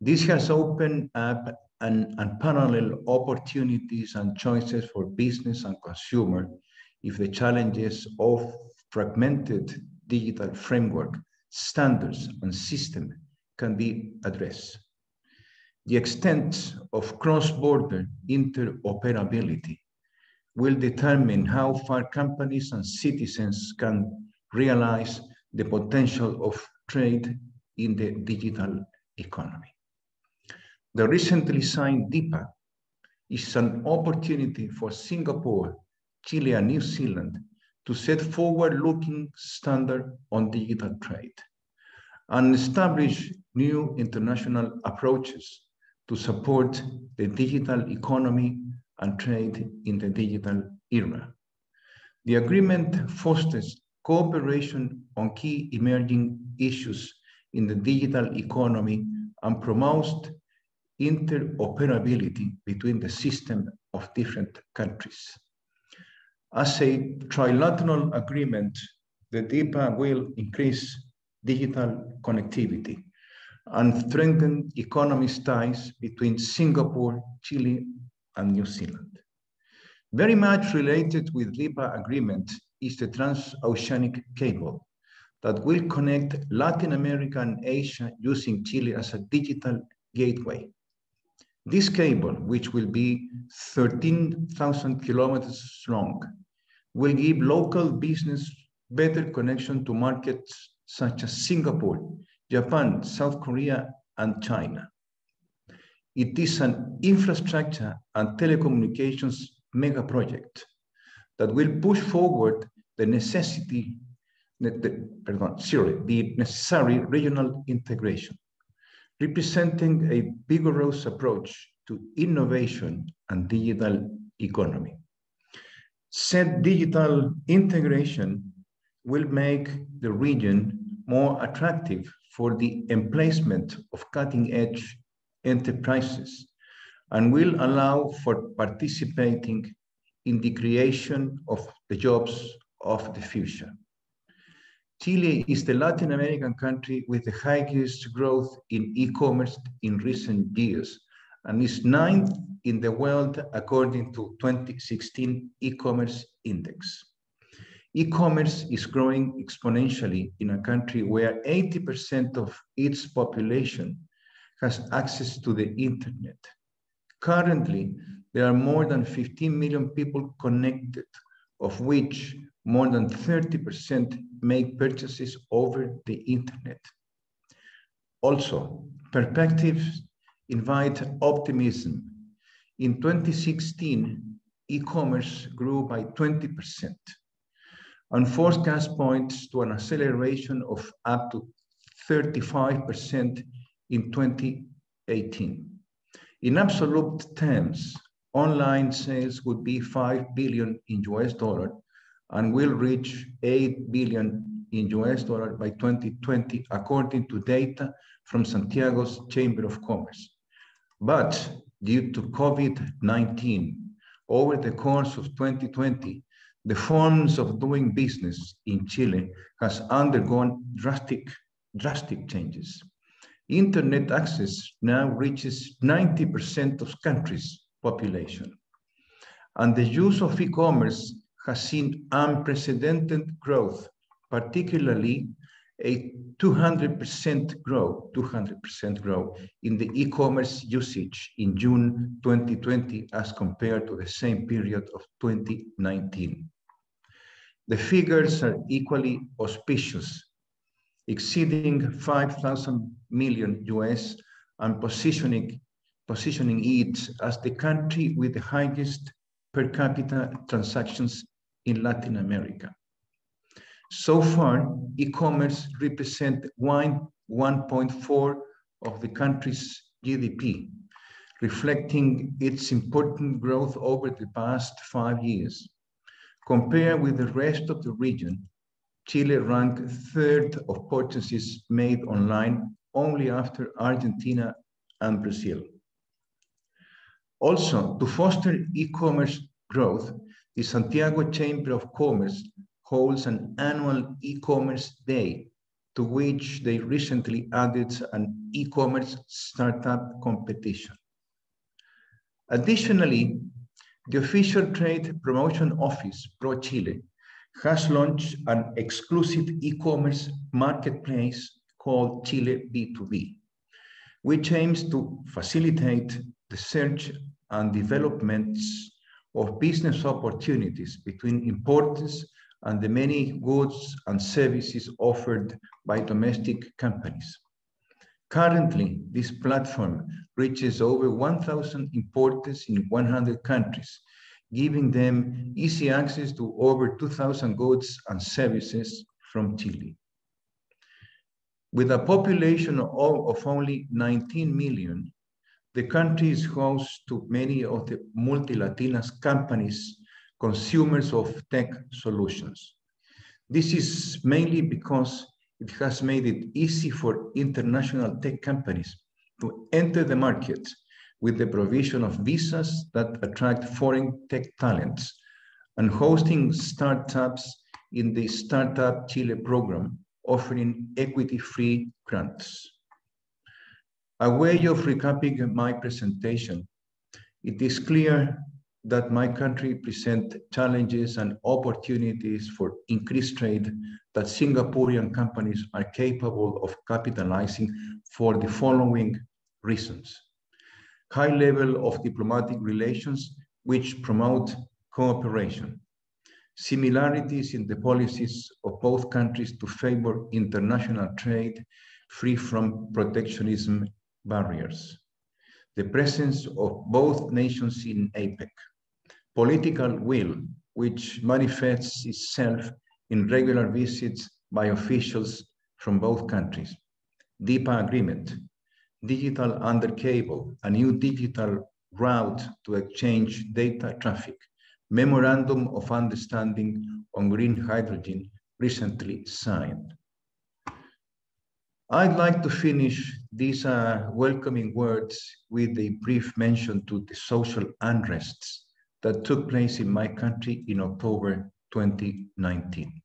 This has opened up unparalleled opportunities and choices for business and consumer if the challenges of fragmented digital framework, standards, and system can be addressed. The extent of cross-border interoperability will determine how far companies and citizens can realize the potential of trade in the digital economy. The recently signed DIPA is an opportunity for Singapore, Chile, and New Zealand to set forward-looking standards on digital trade and establish new international approaches to support the digital economy and trade in the digital era. The agreement fosters cooperation on key emerging issues in the digital economy and promotes interoperability between the systems of different countries. As a trilateral agreement, the DIPA will increase digital connectivity and strengthen economic ties between Singapore, Chile, and New Zealand. Very much related with DIPA agreement is the transoceanic cable that will connect Latin America and Asia using Chile as a digital gateway. This cable, which will be 13,000 kilometers long, will give local business better connection to markets such as Singapore, Japan, South Korea, and China. It is an infrastructure and telecommunications mega project that will push forward the necessary regional integration, representing a vigorous approach to innovation and digital economy. Said digital integration will make the region more attractive for the emplacement of cutting-edge enterprises and will allow for participating in the creation of the jobs of the future. Chile is the Latin American country with the highest growth in e-commerce in recent years and is 9th in the world according to 2016 e-commerce index. E-commerce is growing exponentially in a country where 80% of its population has access to the internet. Currently, there are more than 15 million people connected, of which more than 30% make purchases over the internet. Also, perspectives invite optimism. In 2016, e-commerce grew by 20%, and forecast points to an acceleration of up to 35% in 2018. In absolute terms, online sales would be $5 billion in US dollar and will reach $8 billion in US dollar by 2020, according to data from Santiago's Chamber of Commerce. But due to COVID-19, over the course of 2020, the forms of doing business in Chile has undergone drastic changes. Internet access now reaches 90% of country's population. And the use of e-commerce has seen unprecedented growth, particularly a 200% growth in the e-commerce usage in June 2020 as compared to the same period of 2019. The figures are equally auspicious, exceeding 5,000 million US and positioning it as the country with the highest per capita transactions in Latin America. So far, e-commerce represents 1.4% of the country's GDP, reflecting its important growth over the past 5 years. Compared with the rest of the region, Chile ranked 3rd of purchases made online only after Argentina and Brazil. Also, to foster e-commerce growth, the Santiago Chamber of Commerce holds an annual e-commerce day, to which they recently added an e-commerce startup competition. Additionally, the official trade promotion office, ProChile, has launched an exclusive e-commerce marketplace called Chile B2B, which aims to facilitate the search and developments of business opportunities between importers and the many goods and services offered by domestic companies. Currently, this platform reaches over 1,000 importers in 100 countries, giving them easy access to over 2,000 goods and services from Chile. With a population of only 19 million, the country is host to many of the multi-Latinas companies, consumers of tech solutions. This is mainly because it has made it easy for international tech companies to enter the market with the provision of visas that attract foreign tech talents and hosting startups in the Startup Chile program, offering equity-free grants. A way of recapping my presentation, it is clear that my country presents challenges and opportunities for increased trade that Singaporean companies are capable of capitalizing for the following reasons. High level of diplomatic relations which promote cooperation. Similarities in the policies of both countries to favor international trade free from protectionism barriers. The presence of both nations in APEC. Political will, which manifests itself in regular visits by officials from both countries. DIPA agreement, digital under cable, a new digital route to exchange data traffic, memorandum of understanding on green hydrogen recently signed. I'd like to finish these welcoming words with a brief mention to the social unrests that took place in my country in October 2019.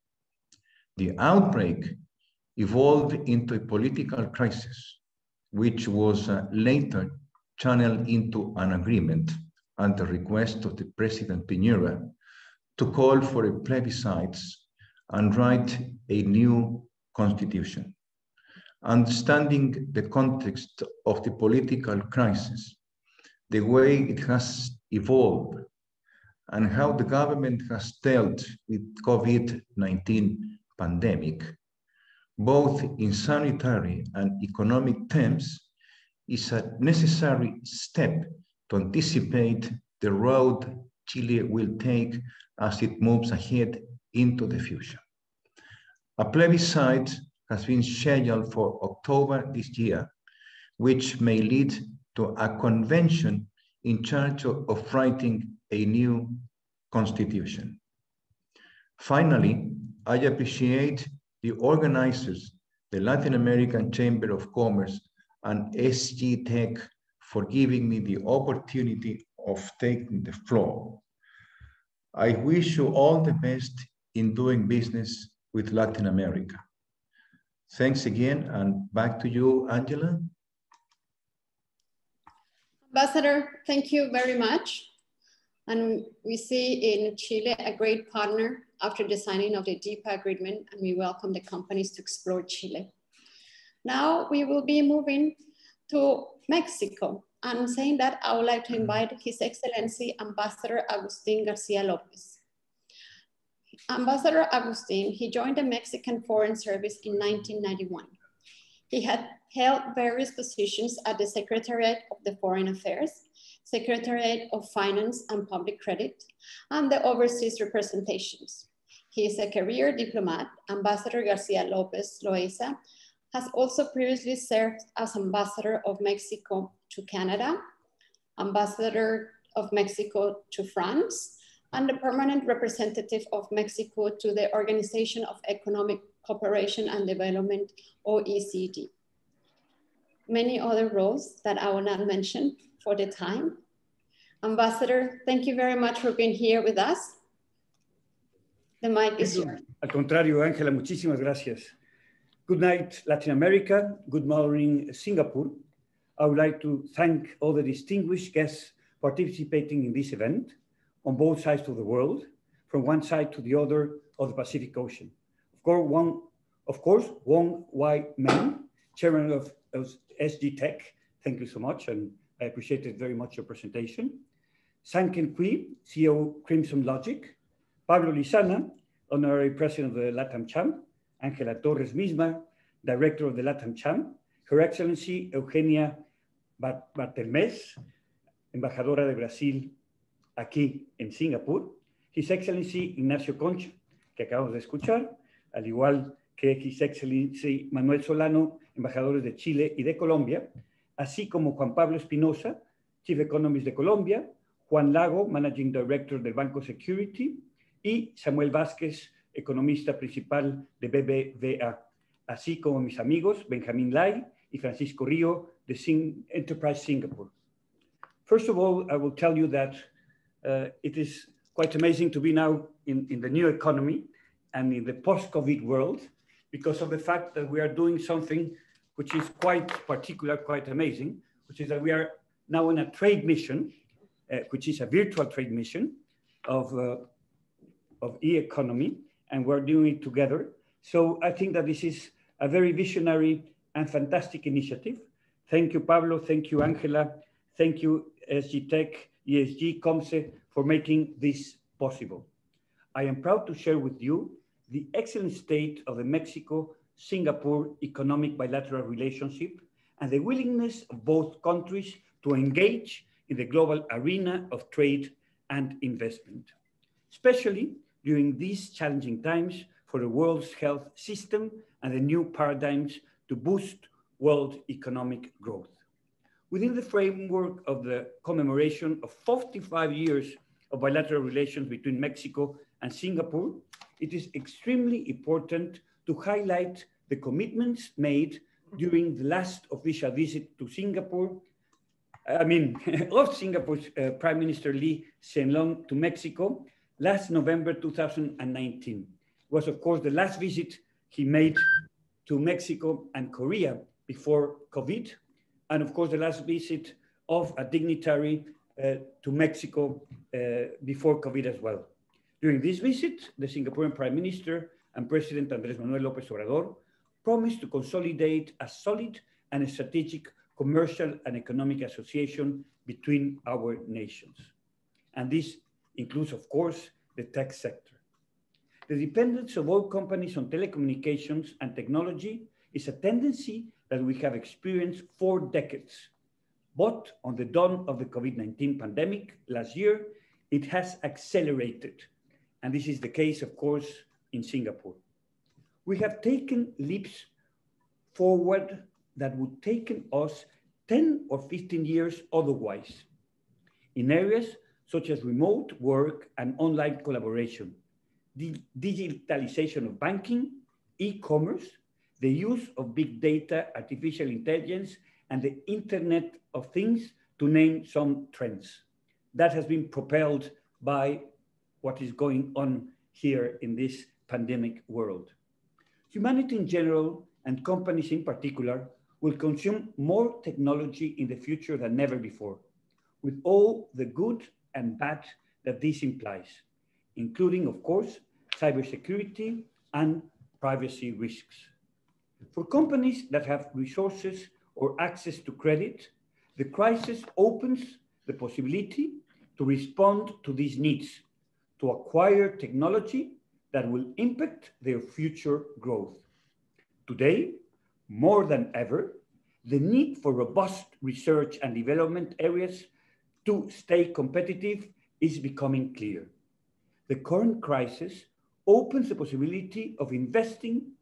The outbreak evolved into a political crisis, which was later channeled into an agreement at the request of the President Piñera to call for a plebiscite and write a new constitution. Understanding the context of the political crisis, the way it has evolved, and how the government has dealt with COVID-19 pandemic, both in sanitary and economic terms, is a necessary step to anticipate the road Chile will take as it moves ahead into the future. A plebiscite has been scheduled for October this year, which may lead to a convention in charge of writing a new constitution. Finally, I appreciate the organizers, the Latin American Chamber of Commerce and SGTech, for giving me the opportunity of taking the floor. I wish you all the best in doing business with Latin America. Thanks again, and back to you, Angela. Ambassador, thank you very much. And we see in Chile a great partner after the signing of the DIPA agreement, and we welcome the companies to explore Chile. Now we will be moving to Mexico, and saying that I would like to invite His Excellency Ambassador Agustin Garcia Lopez. Ambassador Agustin, he joined the Mexican Foreign Service in 1991. He had held various positions at the Secretariat of the Foreign Affairs, Secretariat of Finance and Public Credit, and the overseas representations. He is a career diplomat. Ambassador Garcia Lopez Loaiza has also previously served as Ambassador of Mexico to Canada, Ambassador of Mexico to France, and the permanent representative of Mexico to the Organization of Economic Cooperation and Development, OECD. Many other roles that I will not mention for the time. Ambassador, thank you very much for being here with us. The mic is yours. Al contrario, Ángela, muchísimas gracias. Good night, Latin America. Good morning, Singapore. I would like to thank all the distinguished guests participating in this event on both sides of the world, from one side to the other of the Pacific Ocean. Of course, Wong Meng, Chairman of SGTech, thank you so much, and I appreciated very much your presentation. Sanken Kui, CEO Crimson Logic, Pablo Lizana, Honorary President of the LatAmCham, Ángela Torres Misma, Director of the LatAmCham, Her Excellency Eugenia Barthelmess, Embajadora de Brasil aquí en Singapur, His Excellency Ignacio Concha, que acabamos de escuchar, al igual que His Excellency Manuel Solano, embajadores de Chile y de Colombia, así como Juan Pablo Espinosa, Chief Economist de Colombia, Juan Lago, Managing Director del Banco Security, y Samuel Vázquez, economista principal de BBVA, así como mis amigos Benjamín Lai y Francisco Río de Enterprise Singapore. First of all, I will tell you that it is quite amazing to be now in the new economy and in the post-COVID world, because of the fact that we are doing something which is quite particular, quite amazing, which is that we are now in a trade mission, which is a virtual trade mission of e-economy, and we're doing it together. So I think that this is a very visionary and fantastic initiative. Thank you, Pablo. Thank you, Ángela. Thank you, SGTech, ESG, COMSE, for making this possible. I am proud to share with you the excellent state of the Mexico-Singapore economic bilateral relationship and the willingness of both countries to engage in the global arena of trade and investment, especially during these challenging times for the world's health system and the new paradigms to boost world economic growth. Within the framework of the commemoration of 45 years of bilateral relations between Mexico and Singapore, it is extremely important to highlight the commitments made during the last official visit to Singapore, of Singapore's Prime Minister Lee Hsien Loong to Mexico last November 2019. It was, of course, the last visit he made to Mexico and Korea before COVID, and of course, the last visit of a dignitary to Mexico before COVID as well. During this visit, the Singaporean Prime Minister and President Andrés Manuel López Obrador promised to consolidate a solid and strategic commercial and economic association between our nations. And this includes, of course, the tech sector. The dependence of all companies on telecommunications and technology is a tendency that we have experienced for decades. But on the dawn of the COVID-19 pandemic last year, it has accelerated. And this is the case, of course, in Singapore. We have taken leaps forward that would take us 10 or 15 years otherwise, in areas such as remote work and online collaboration, the digitalization of banking, e-commerce, the use of big data, artificial intelligence, and the Internet of Things, to name some trends. That has been propelled by what is going on here in this pandemic world. Humanity in general, and companies in particular, will consume more technology in the future than ever before, with all the good and bad that this implies, including, of course, cybersecurity and privacy risks. For companies that have resources or access to credit, the crisis opens the possibility to respond to these needs, to acquire technology that will impact their future growth. Today, more than ever, the need for robust research and development areas to stay competitive is becoming clear. The current crisis opens the possibility of investing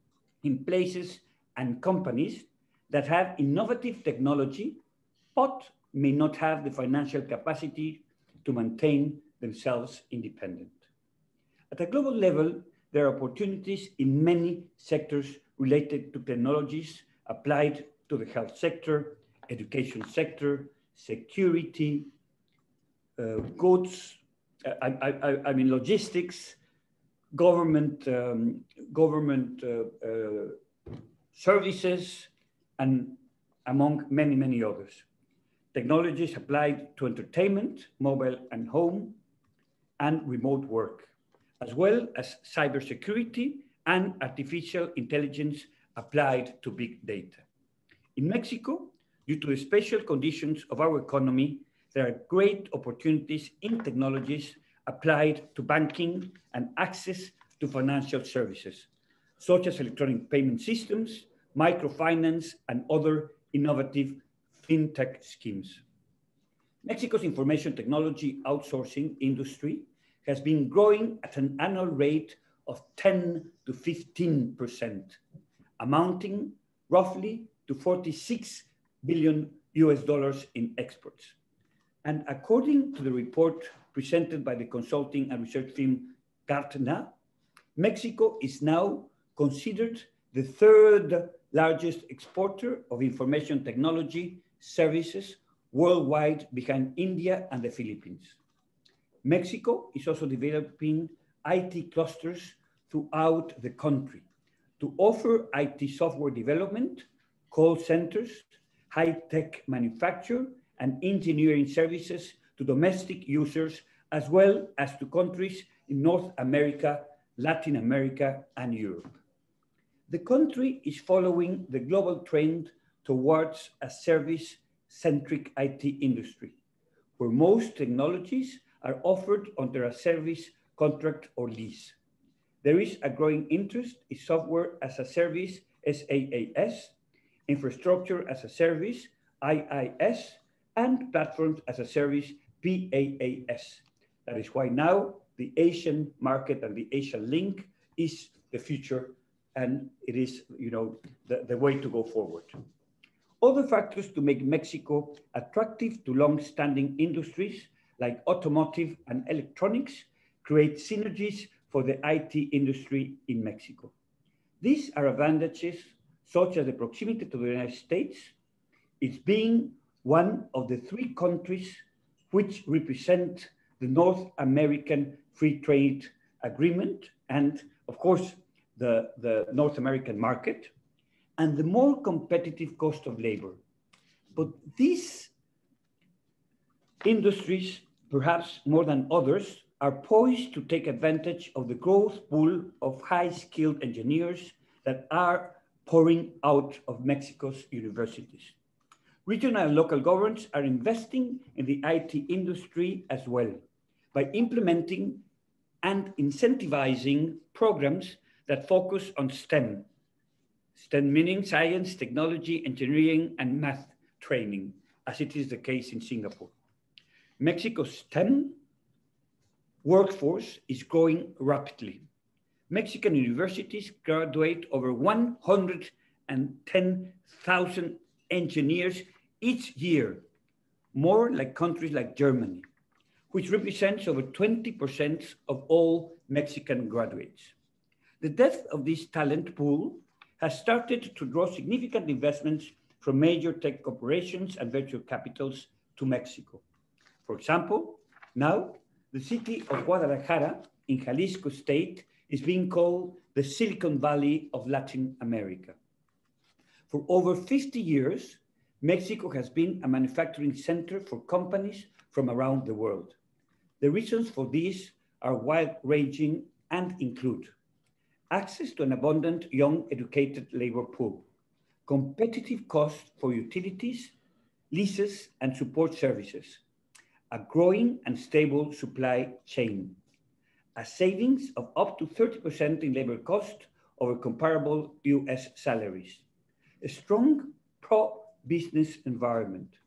in places and companies that have innovative technology, but may not have the financial capacity to maintain themselves independent. At a global level, there are opportunities in many sectors related to technologies applied to the health sector, education sector, security, goods, logistics, government services, and among many, many others. Technologies applied to entertainment, mobile and home, and remote work, as well as cybersecurity and artificial intelligence applied to big data. In Mexico, due to the special conditions of our economy, there are great opportunities in technologies applied to banking and access to financial services, such as electronic payment systems, microfinance, and other innovative fintech schemes. Mexico's information technology outsourcing industry has been growing at an annual rate of 10 to 15%, amounting roughly to $46 billion in exports. And according to the report presented by the consulting and research firm Gartner, Mexico is now considered the third largest exporter of information technology services worldwide, behind India and the Philippines. Mexico is also developing IT clusters throughout the country to offer IT software development, call centers, high-tech manufacture, and engineering services to domestic users, as well as to countries in North America, Latin America, and Europe. The country is following the global trend towards a service-centric IT industry, where most technologies are offered under a service contract or lease. There is a growing interest in software as a service, SaaS, infrastructure as a service, IaaS, and platforms as a service, PaaS. That is why now the Asian market and the Asian link is the future, and it is, the way to go forward. Other factors to make Mexico attractive to long-standing industries like automotive and electronics create synergies for the IT industry in Mexico. These are advantages such as the proximity to the United States, it's being one of the 3 countries which represent the North American Free Trade Agreement and, of course, the North American market, and the more competitive cost of labor. But these industries, perhaps more than others, are poised to take advantage of the growth pool of high-skilled engineers that are pouring out of Mexico's universities. Regional and local governments are investing in the IT industry as well by implementing and incentivizing programs that focus on STEM. STEM meaning science, technology, engineering, and math training, as it is the case in Singapore. Mexico's STEM workforce is growing rapidly. Mexican universities graduate over 110,000 engineers each year, more like countries like Germany, which represents over 20% of all Mexican graduates. The depth of this talent pool has started to draw significant investments from major tech corporations and venture capitals to Mexico. For example, now the city of Guadalajara in Jalisco state is being called the Silicon Valley of Latin America. For over 50 years, Mexico has been a manufacturing center for companies from around the world. The reasons for this are wide-ranging and include access to an abundant, young, educated labor pool, competitive costs for utilities, leases, and support services, a growing and stable supply chain, a savings of up to 30% in labor cost over comparable US salaries, a strong pro-business environment,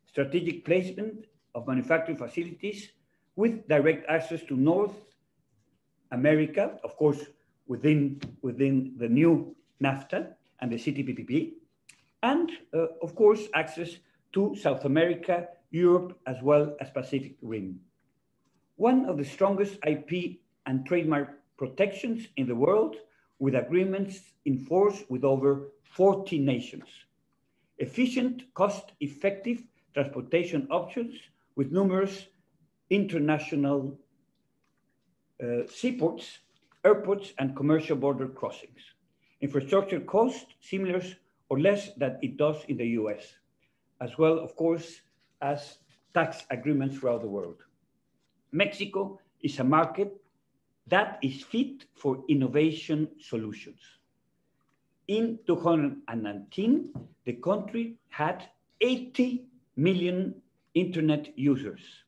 strategic placement of manufacturing facilities with direct access to North America, of course, within the new NAFTA and the CTPP, and of course, access to South America, Europe, as well as Pacific Rim. One of the strongest IP and trademark protections in the world, with agreements in force with over 40 nations. Efficient, cost-effective transportation options with numerous international seaports, airports, and commercial border crossings. Infrastructure cost similar or less than it does in the US, as well, of course, as tax agreements throughout the world. Mexico is a market that is fit for innovation solutions. In 2019, the country had 80 million internet users,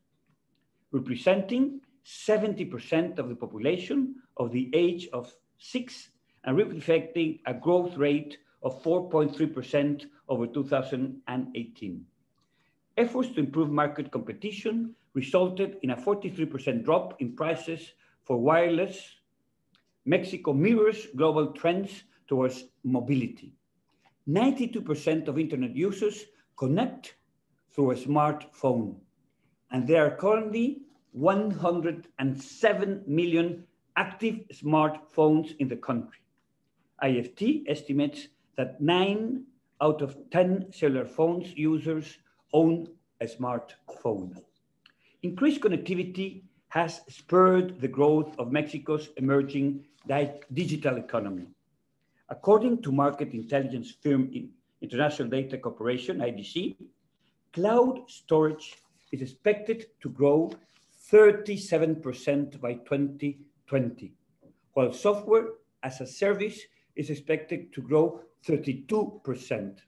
representing 70% of the population of the age of 6 and reflecting a growth rate of 4.3% over 2018. Efforts to improve market competition resulted in a 43% drop in prices for wireless. Mexico mirrors global trends towards mobility. 92% of internet users connect through a smartphone, and there are currently 107 million active smartphones in the country. IFT estimates that 9 out of 10 cellular phones users own a smartphone. Increased connectivity has spurred the growth of Mexico's emerging digital economy. According to market intelligence firm International Data Corporation, IDC, cloud storage is expected to grow 37% by 2020, while software as a service is expected to grow 32%.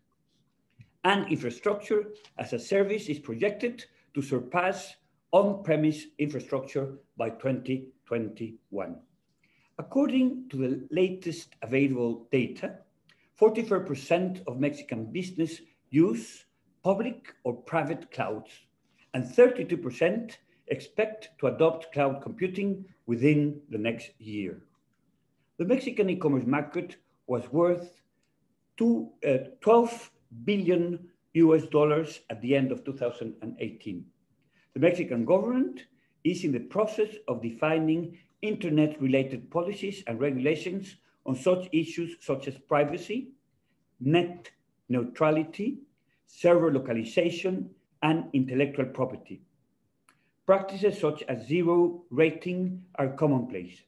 And infrastructure as a service is projected to surpass on-premise infrastructure by 2021. According to the latest available data, 44% of Mexican business use public or private clouds, and 32% expect to adopt cloud computing within the next year. The Mexican e-commerce market was worth $12 billion at the end of 2018. The Mexican government is in the process of defining internet-related policies and regulations on such issues such as privacy, net neutrality, server localization, and intellectual property. Practices such as zero rating are commonplace,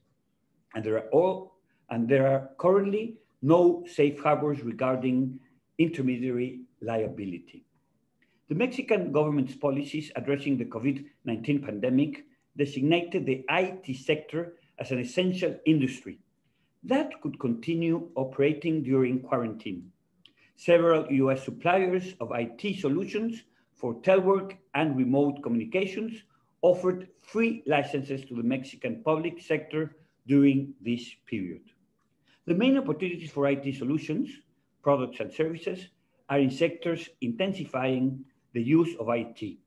and there are currently no safe harbors regarding intermediary liability. The Mexican government's policies addressing the COVID-19 pandemic designated the IT sector as an essential industry that could continue operating during quarantine. Several US suppliers of IT solutions for telework and remote communications offered free licenses to the Mexican public sector during this period. The main opportunities for IT solutions, products and services are in sectors intensifying the use of IT,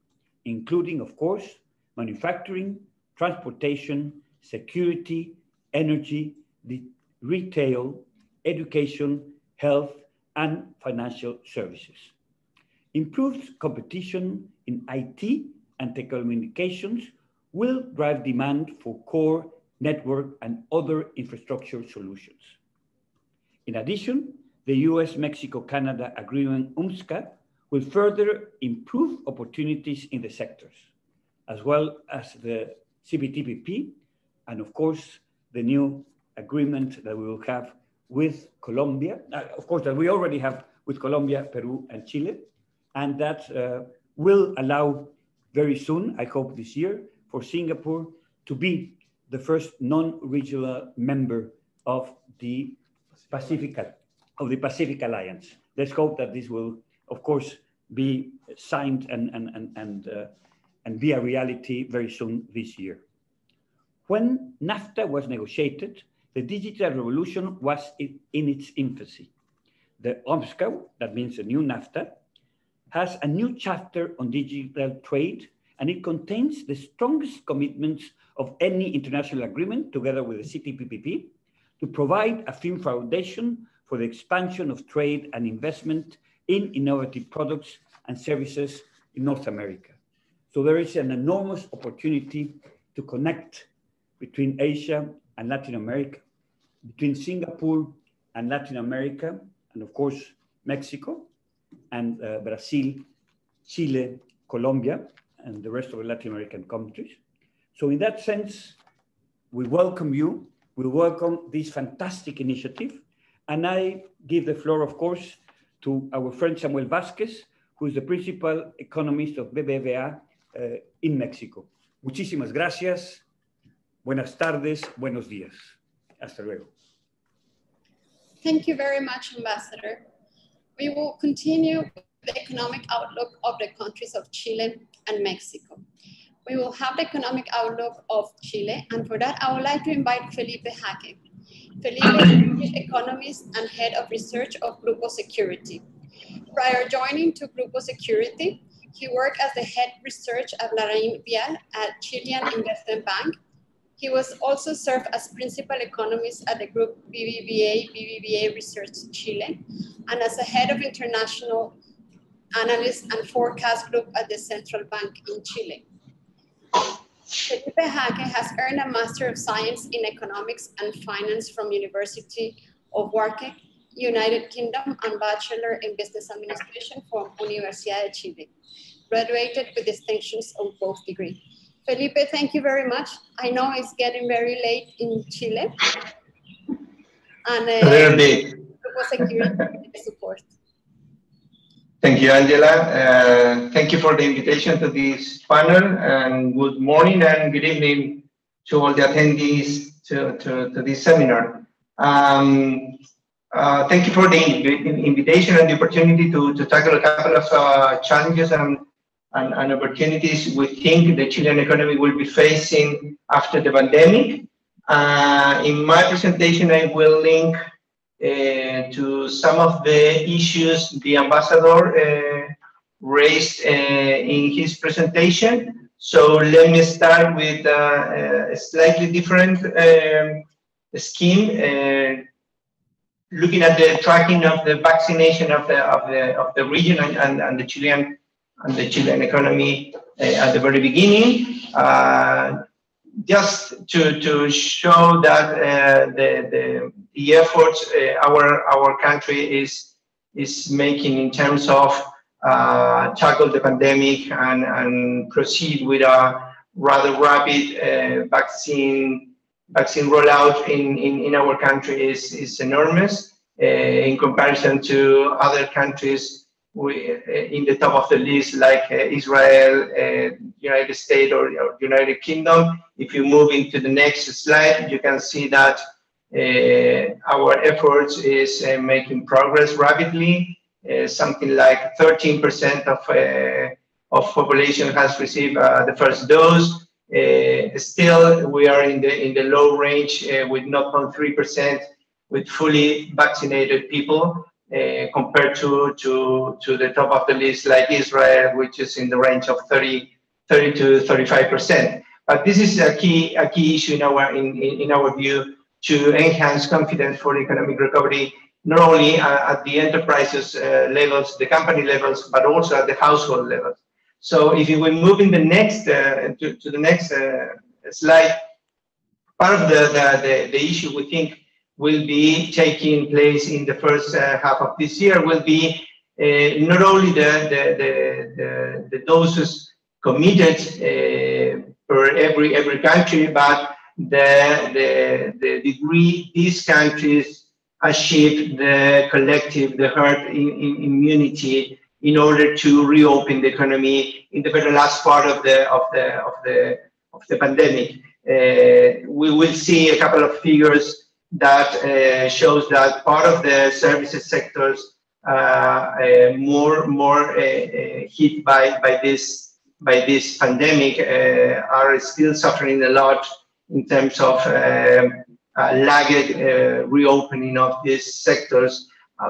including, of course, manufacturing, transportation, security, energy, retail, education, health, and financial services. Improved competition in IT and telecommunications will drive demand for core, network, and other infrastructure solutions. In addition, the US-Mexico-Canada Agreement, UMSCA, will further improve opportunities in the sectors, as well as the CPTPP, and of course, the new agreement that we will have with Colombia, of course, that we already have with Colombia, Peru, and Chile, and that will allow very soon, I hope this year, for Singapore to be the first non-regional member of the Pacific Alliance. Let's hope that this will, of course, be signed and be a reality very soon this year. When NAFTA was negotiated, the digital revolution was in its infancy. The UMSCA, that means the new NAFTA, has a new chapter on digital trade, and it contains the strongest commitments of any international agreement, together with the CPTPP, to provide a firm foundation for the expansion of trade and investment in innovative products and services in North America. So there is an enormous opportunity to connect between Asia and Latin America, between Singapore and Latin America, and of course, Mexico, and Brazil, Chile, Colombia, and the rest of the Latin American countries. So in that sense, we welcome you. We welcome this fantastic initiative. And I give the floor, of course, to our friend Samuel Vázquez, who is the principal economist of BBVA in Mexico. Muchísimas gracias. Buenas tardes, buenos días. Hasta luego. Thank you very much, Ambassador. We will continue with the economic outlook of the countries of Chile and Mexico. We will have the economic outlook of Chile, and for that, I would like to invite Felipe Jaque. Felipe is economist and head of research of Grupo Security. Prior joining to Grupo Security, he worked as the head research at LatAmCham at Chilean Investment Bank. He was also served as principal economist at the group BBVA Research Chile, and as a head of international analyst and forecast group at the Central Bank in Chile. Felipe Jaque has earned a Master of Science in Economics and Finance from University of Warwick, United Kingdom, and Bachelor in Business Administration from Universidad de Chile. Graduated with distinctions on both degrees. Felipe, thank you very much. I know it's getting very late in Chile. And a little bit. Grupo Security support. Thank you, Angela. Thank you for the invitation to this panel, and good morning and good evening to all the attendees to this seminar. Thank you for the invitation and the opportunity to tackle a couple of challenges and opportunities we think the Chilean economy will be facing after the pandemic. In my presentation, I will link to some of the issues the ambassador raised in his presentation. So let me start with a slightly different scheme, looking at the tracking of the vaccination of the region and the Chilean economy at the very beginning. Just to show that the efforts our country is is making in terms of tackle the pandemic and proceed with a rather rapid vaccine rollout in our country is enormous in comparison to other countries in the top of the list, like Israel, United States, or United Kingdom. If you move into the next slide, you can see that our efforts is making progress rapidly. Something like 13% of population has received the first dose. Still, we are in the low range with 0.3% with fully vaccinated people, compared to the top of the list like Israel, which is in the range of 30 to 35%. But this is a key issue in our view to enhance confidence for economic recovery, not only at the enterprises levels, the company levels, but also at the household levels. So if you will move in the next to the next slide, part of the issue we think will be taking place in the first half of this year will be not only the doses committed per every country, but the degree these countries achieve the herd immunity in order to reopen the economy in the very last part of the pandemic. We will see a couple of figures that shows that part of the services sectors more hit by this pandemic are still suffering a lot in terms of lagged reopening of these sectors.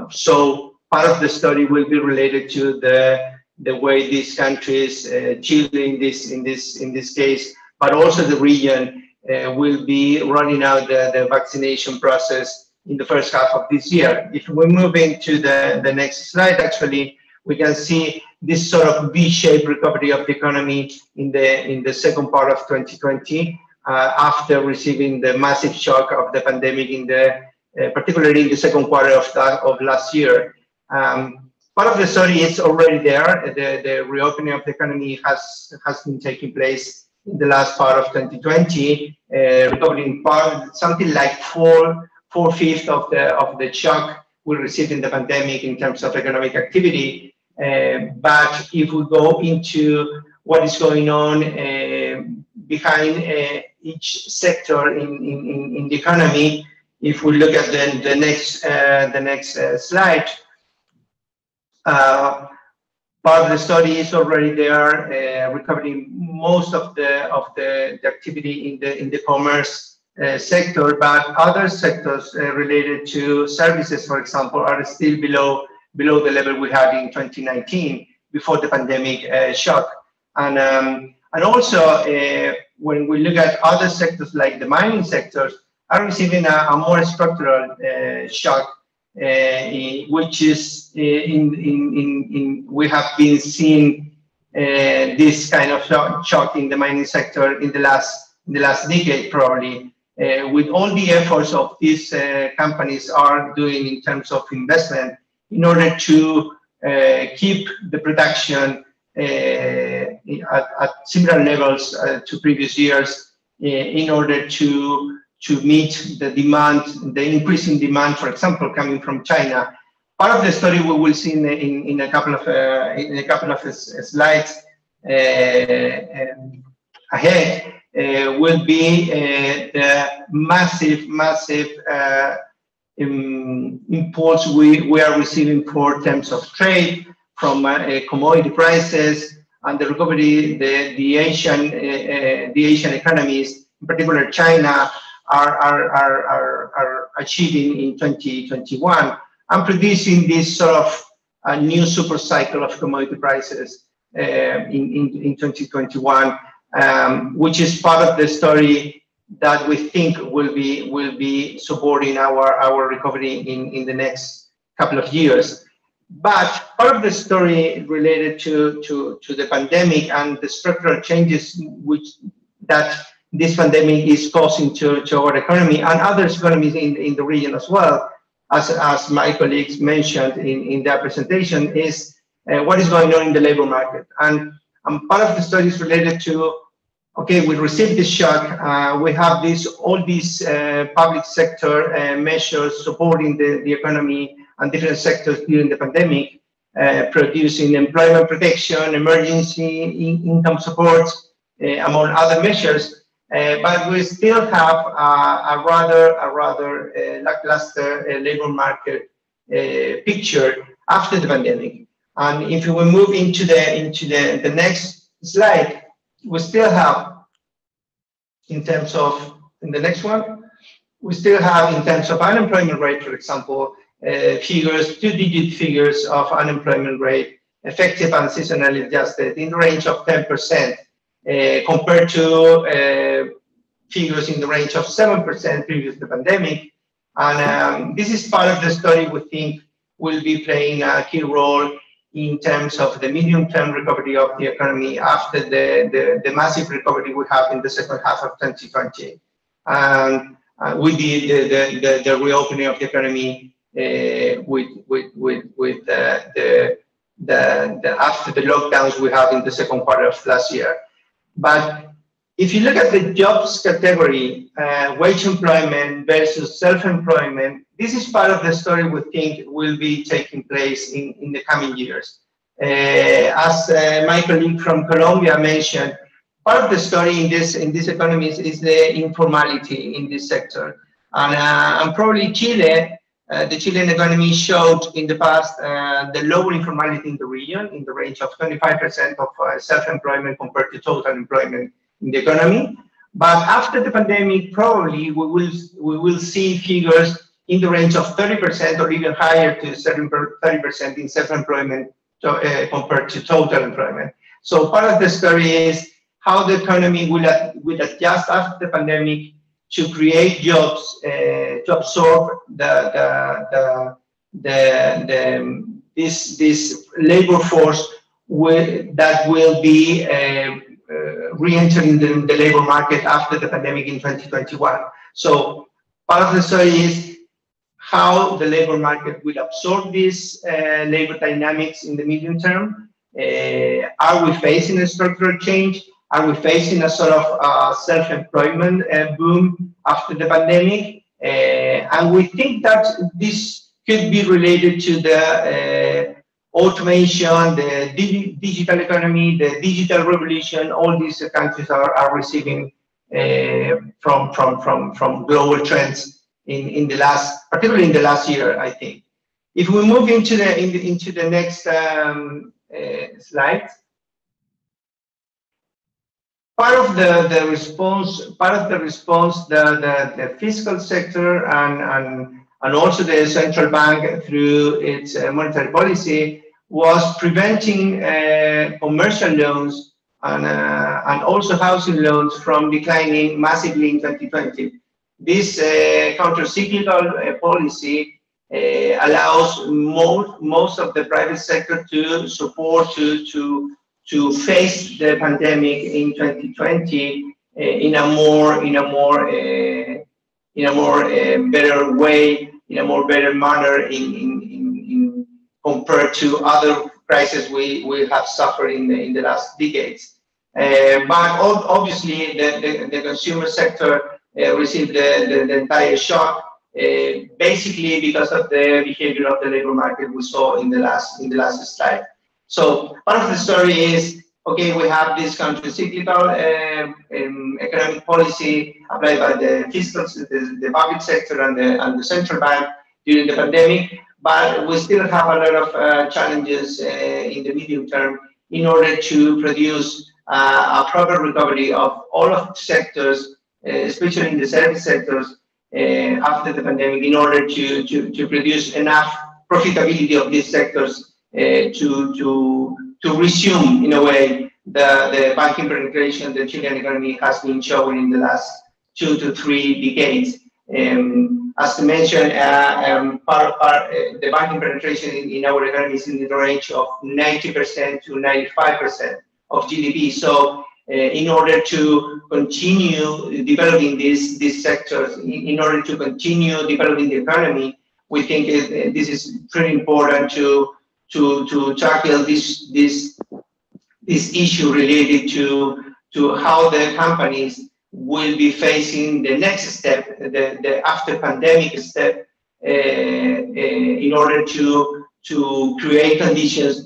So part of the study will be related to the way these countries, Chile in this case, but also the region, will be running out the vaccination process in the first half of this year. If we move into the next slide, actually, we can see this sort of V-shaped recovery of the economy in the second part of 2020, after receiving the massive shock of the pandemic particularly in the second quarter of last year. Part of the study is already there. The reopening of the economy has been taking place in the last part of 2020, recovering something like four-fifths of the shock we received in the pandemic in terms of economic activity. But if we go into what is going on behind each sector in the economy, if we look at the next slide, part of the study is already there, recovering most of the activity in the commerce sector, but other sectors related to services, for example, are still below the level we had in 2019 before the pandemic shock. And also when we look at other sectors like the mining sectors, are receiving a more structural shock, which is we have been seeing this kind of shock in the mining sector in the last decade, probably, with all the efforts of these companies are doing in terms of investment in order to keep the production at similar levels to previous years, in order to meet the demand, the increasing demand, for example, coming from China. Part of the study we will see in a couple of slides ahead will be the massive impulse we are receiving for terms of trade from commodity prices and the recovery the Asian economies, in particular China, are achieving in 2021, and producing this sort of a new super cycle of commodity prices in 2021, which is part of the story that we think will be supporting our recovery in the next couple of years. But part of the story related to the pandemic and the structural changes that this pandemic is causing to our economy and other economies in the region as well, as my colleagues mentioned in their presentation, is what is going on in the labor market. And part of the study is related to, okay, we received this shock. We have all these public sector measures supporting the economy and different sectors during the pandemic, producing employment protection, emergency income support, among other measures. But we still have a rather lackluster labor market picture after the pandemic. And if we move into the next slide, we still have, in terms of, in the next one, we still have, in terms of unemployment rate, for example, figures, 2-digit figures of unemployment rate, effective and seasonally adjusted, in the range of 10%, compared to figures in the range of 7% previous to the pandemic. And this is part of the study we think will be playing a key role in terms of the medium-term recovery of the economy after the massive recovery we have in the second half of 2020. And with the reopening of the economy after the lockdowns we have in the second quarter of last year. But if you look at the jobs category, wage employment versus self-employment, this is part of the story we think will be taking place in the coming years. As my colleague from Colombia mentioned, part of the story in this economy is the informality in this sector. And probably Chile, the Chilean economy showed in the past the lower informality in the region, in the range of 25% of self-employment compared to total employment in the economy. But after the pandemic, probably we will see figures in the range of 30% or even higher to 30% in self-employment compared to total employment. So part of the story is how the economy will adjust after the pandemic to create jobs, to absorb this labor force that will be re-entering the labor market after the pandemic in 2021. So part of the story is how the labor market will absorb these labor dynamics in the medium term. Are we facing a structural change? Are we facing a sort of self-employment boom after the pandemic? And we think that this could be related to the automation, the digital economy, the digital revolution. All these countries are receiving from global trends in the last, particularly in the last year, I think. If we move into the next slide. Part of the response, the fiscal sector and also the central bank through its monetary policy was preventing commercial loans and also housing loans from declining massively in 2020. This counter-cyclical policy allows most of the private sector to support to face the pandemic in 2020 in a more better way, in a more better manner in compared to other crises we have suffered in the last decades. But obviously the consumer sector received the entire shock, basically because of the behavior of the labor market we saw in the last slide. So part of the story is, okay, we have this counter-cyclical economic policy applied by the fiscal, the public sector and the central bank during the pandemic, but we still have a lot of challenges in the medium term in order to produce a proper recovery of all of the sectors, especially in the service sectors, after the pandemic, in order to produce enough profitability of these sectors to resume, in a way, the banking penetration the Chilean economy has been showing in the last 2 to 3 decades. As to mention, the banking penetration in our economy is in the range of 90% to 95% of GDP. So in order to continue developing these sectors, in order to continue developing the economy, we think this is pretty important to tackle this issue related to how the companies will be facing the next step, the after pandemic step, in order to create conditions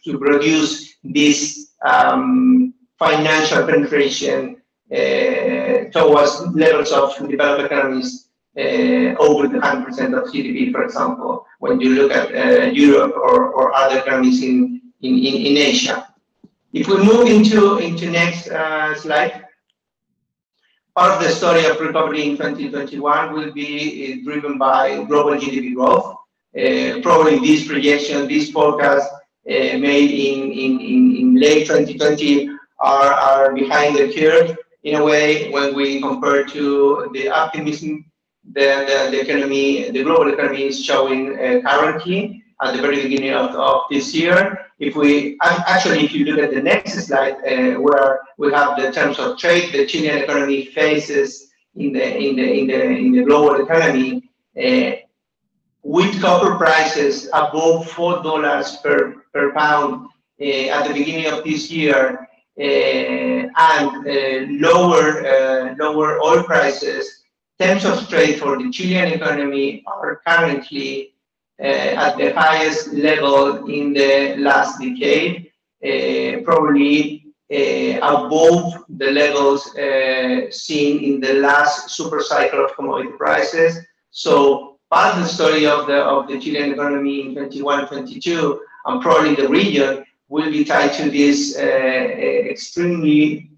to produce this financial penetration towards levels of developed economies over the 100% of GDP, for example, when you look at Europe or other economies in Asia. If we move into next slide, part of the story of recovery in 2021 will be driven by global GDP growth. Probably this projection, this forecast made in late 2020 are behind the curve in a way when we compare to the optimism the economy, the global economy is showing currently at the very beginning of this year. If we if you look at the next slide, where we have the terms of trade the Chilean economy faces in the global economy, with copper prices above $4 per pound at the beginning of this year, and lower oil prices, terms of trade for the Chilean economy are currently at the highest level in the last decade, probably above the levels seen in the last super cycle of commodity prices. So part of the story of the Chilean economy in 21-22, and probably the region, will be tied to these extremely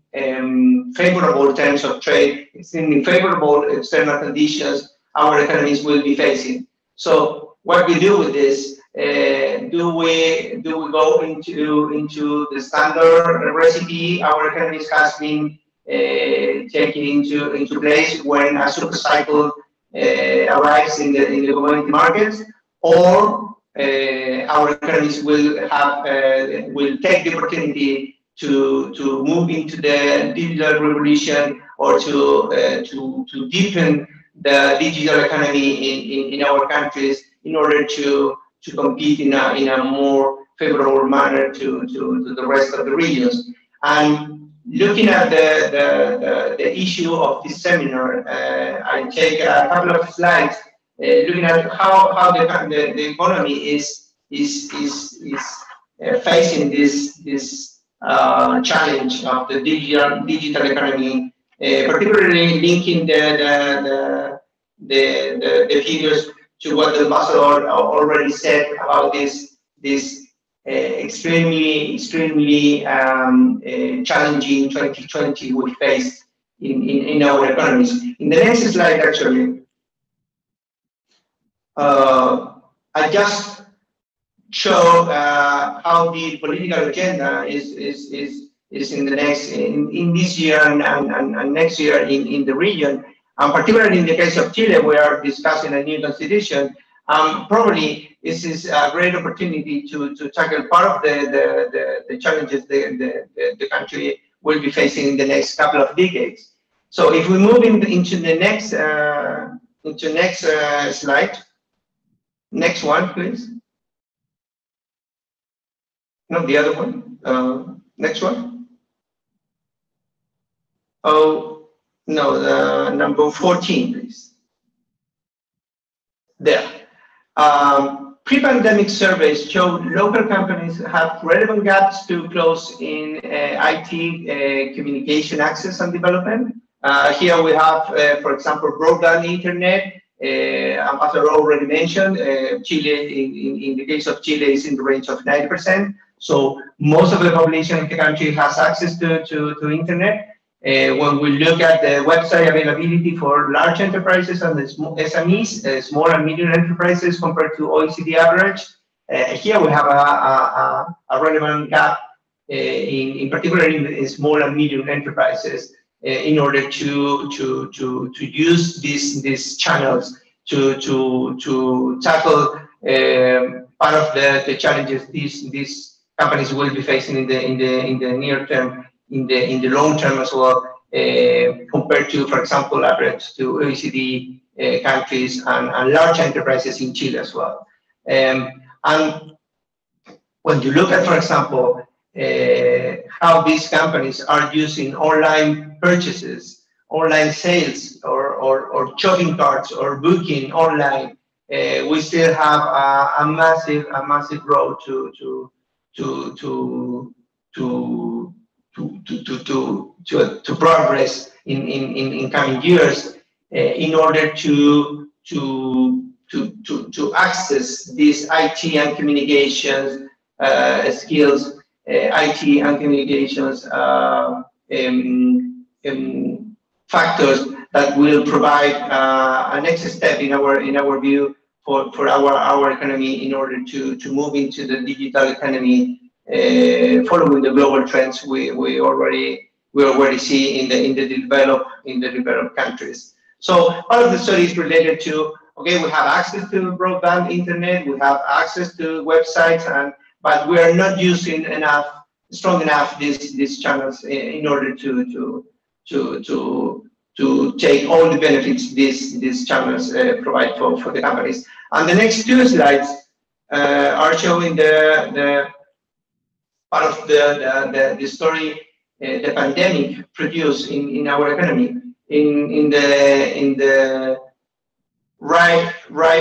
favorable terms of trade, extremely favorable external conditions our economies will be facing. So what we do with this? Do we go into the standard recipe our economies has been taking into place when a super cycle arrives in the commodity markets, or our economies will take the opportunity to move into the digital revolution, or to deepen the digital economy in our countries in order to compete in a more favorable manner to the rest of the regions. And looking at the issue of this seminar, I take a couple of slides looking at how the economy is facing this challenge of the digital economy, particularly linking the figures to what the ambassador already said about this extremely challenging 2020 we faced in our economies. In the next slide, actually, I just show how the political agenda is in the next in this year and next year in the region. And particularly in the case of Chile, we are discussing a new constitution. Probably this is a great opportunity to tackle part of the challenges the country will be facing in the next couple of decades. So if we move into the next slide, next one, please. No, the other one. Next one. Oh. No, the number 14, please. There. Pre-pandemic surveys showed local companies have relevant gaps to close in IT communication access and development. Here we have, for example, broadband internet. Ambassador already mentioned, Chile, in the case of Chile, is in the range of 90%. So most of the population of the country has access to internet. When we look at the website availability for large enterprises and the SMEs, small and medium enterprises compared to OECD average, here we have a relevant gap, in particular in small and medium enterprises, in order to use these channels to tackle part of the challenges these companies will be facing in the near term, in the long term as well, compared to, for example, average to OECD countries and large enterprises in Chile as well. And when you look at, for example, how these companies are using online purchases, online sales, or shopping carts, or booking online, we still have a massive road to progress in coming years in order to access these IT and communications skills, IT and communications factors that will provide a next step in our view for our economy in order to move into the digital economy, following the global trends we already see in the developed countries. So part of the study is related to, okay, we have access to broadband internet, we have access to websites, but we are not using strong enough these channels in order to take all the benefits these channels provide for the companies. And the next two slides are showing the part of the story the pandemic produced in our economy. In the right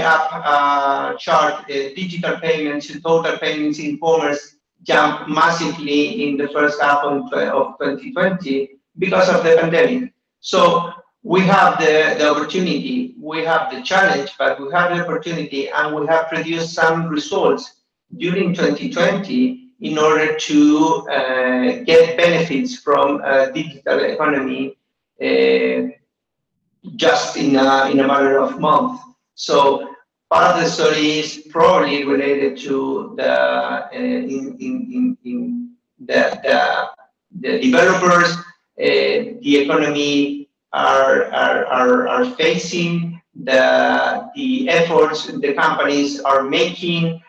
up chart, digital payments, total payments in commerce jumped massively in the first half of 2020 because of the pandemic. So we have the opportunity, we have the challenge, but we have the opportunity, and we have produced some results during 2020 in order to get benefits from digital economy just in a matter of months. So part of the study is probably related to the developers, the economy are facing, the efforts the companies are making,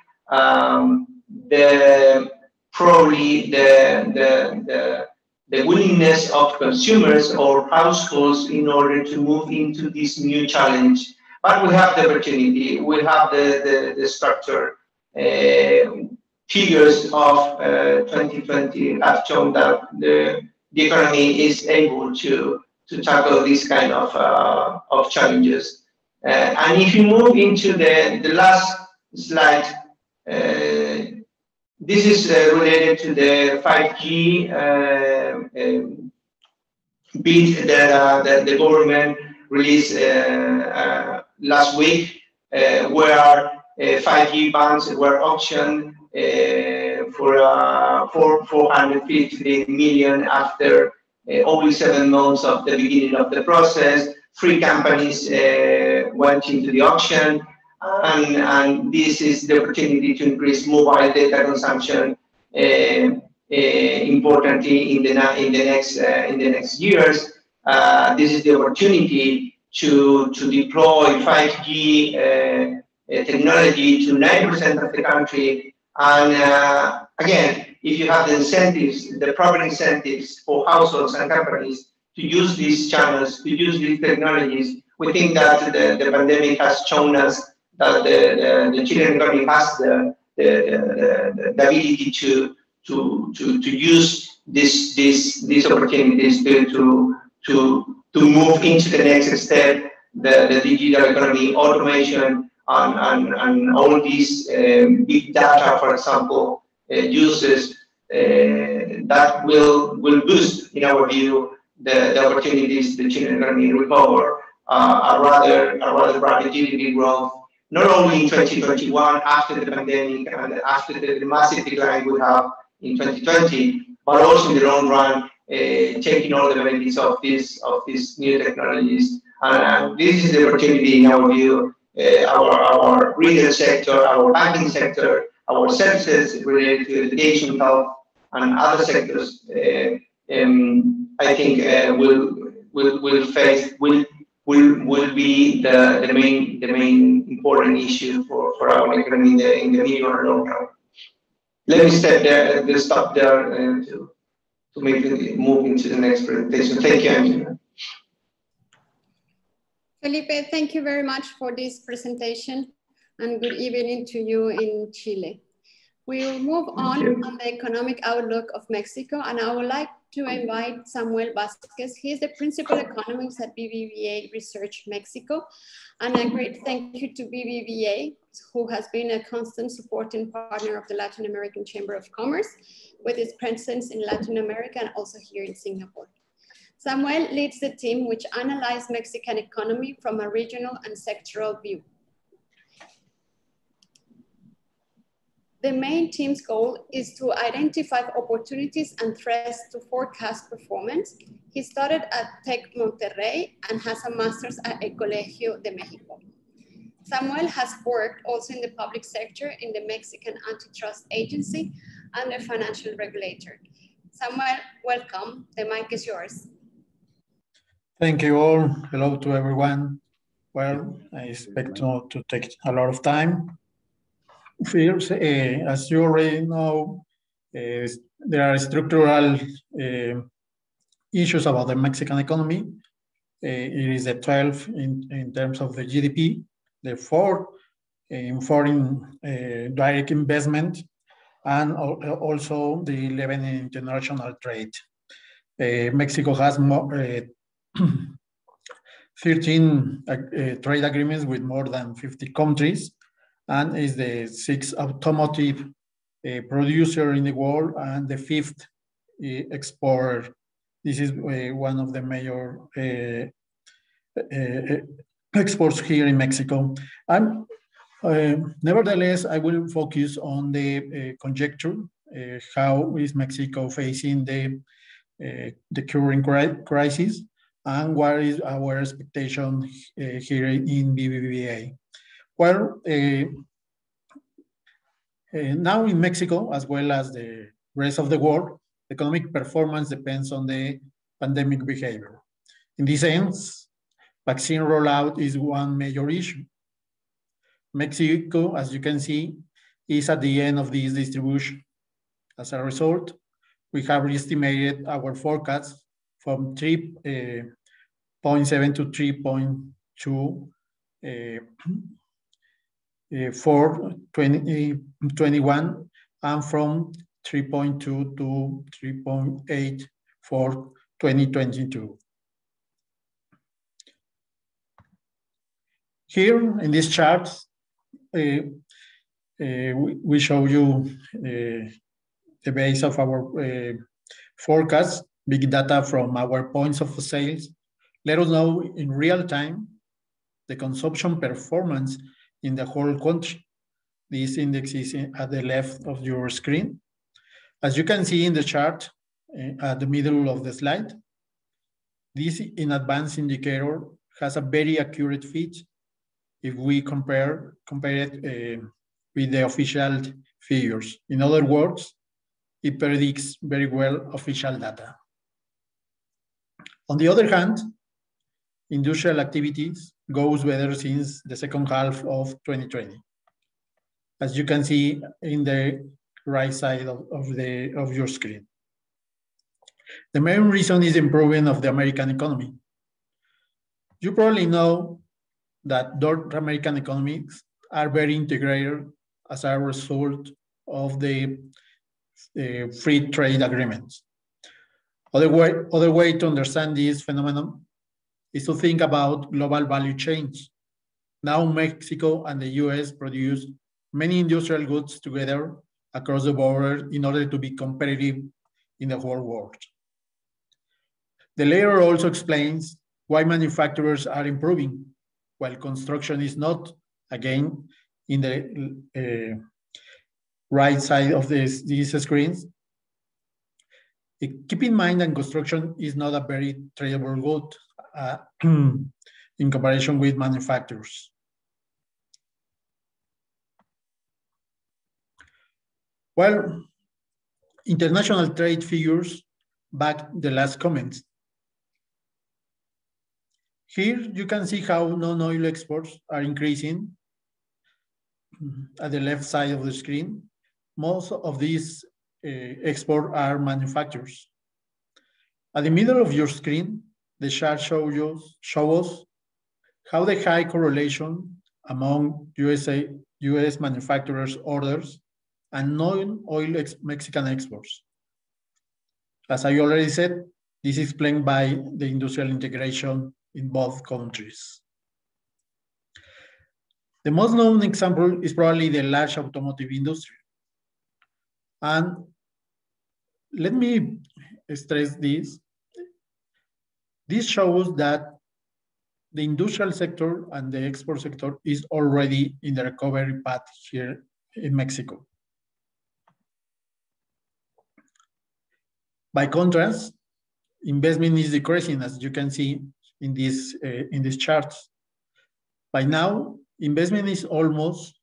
probably the willingness of consumers or households in order to move into this new challenge. But we have the opportunity, we have the structure. Figures of 2020 have shown that the economy is able to tackle this kind of challenges. And if you move into the last slide, this is related to the 5G bid that the government released last week, where 5G bands were auctioned for 450 million after only 7 months of the beginning of the process. 3 companies went into the auction, and this is the opportunity to increase mobile data consumption importantly in the next years. This is the opportunity to deploy 5G technology to 90% of the country. And again, if you have the incentives, the proper incentives for households and companies to use these channels, to use these technologies, we think that the pandemic has shown us that the Chilean economy has the ability to use these opportunities to move into the next step, the digital economy, automation, and all these big data, for example, uses that will boost, in our view, the opportunities the Chilean economy recover a rather rapid GDP growth, not only in 2021 after the pandemic and after the massive decline we have in 2020, but also in the long run, taking all the benefits of these new technologies. And this is the opportunity, in our view, our retail sector, our banking sector, our services related to education, health, and other sectors. I think will be the main important issue for our economy in the medium or long term. Let me stop there to move into the next presentation. Thank you, Angela. Felipe, thank you very much for this presentation, and good evening to you in Chile. We will move on the economic outlook of Mexico, and I would like to invite Samuel Vasquez. He is the principal economist at BBVA Research Mexico, and a great thank you to BBVA, who has been a constant supporting partner of the Latin American Chamber of Commerce with its presence in Latin America and also here in Singapore. Samuel leads the team which analyzed Mexican economy from a regional and sectoral view. The main team's goal is to identify opportunities and threats to forecast performance. He studied at Tec Monterrey and has a master's at El Colegio de Mexico. Samuel has worked also in the public sector in the Mexican Antitrust Agency and the financial regulator. Samuel, welcome. The mic is yours. Thank you all. Hello to everyone. Well, I expect not to take a lot of time. First, as you already know, there are structural issues about the Mexican economy. It is the 12th in terms of the GDP, the 4th in foreign direct investment, and also the 11th in international trade. Mexico has more, 13 trade agreements with more than 50 countries, and is the 6th automotive producer in the world and the 5th exporter. This is one of the major exports here in Mexico. Nevertheless, I will focus on the conjecture, how is Mexico facing the current crisis, and what is our expectation here in BBVA. Well, now in Mexico, as well as the rest of the world, economic performance depends on the pandemic behavior. In this sense, vaccine rollout is one major issue. Mexico, as you can see, is at the end of this distribution. As a result, we have estimated our forecast from 3.7 to 3.2 for 2021, and from 3.2 to 3.8 for 2022. Here in this chart, we show you the base of our forecast, big data from our points of sales. Let us know in real time the consumption performance in the whole country. This index is at the left of your screen. As you can see in the chart at the middle of the slide, this in advance indicator has a very accurate fit if we compare it with the official figures. In other words, it predicts very well official data. On the other hand, industrial activities goes better since the second half of 2020. As you can see in the right side of your screen. The main reason is improvement of the American economy. You probably know that North American economies are very integrated as a result of the free trade agreements. Other way to understand this phenomenon is to think about global value chains. Now Mexico and the US produce many industrial goods together across the border in order to be competitive in the whole world. The layer also explains why manufacturers are improving, while construction is not, again, in the right side of these screens. Keep in mind that construction is not a very tradable good in comparison with manufacturers. Well, international trade figures back the last comments. Here you can see how non-oil exports are increasing at the left side of the screen. Most of these exports are manufacturers. At the middle of your screen, the chart shows us how the high correlation among US manufacturers' orders and non-oil Mexican exports. As I already said, this is explained by the industrial integration in both countries. The most known example is probably the large automotive industry. And let me stress this. This shows that the industrial sector and the export sector is already in the recovery path here in Mexico. By contrast, investment is decreasing, as you can see in these charts. By now, investment is almost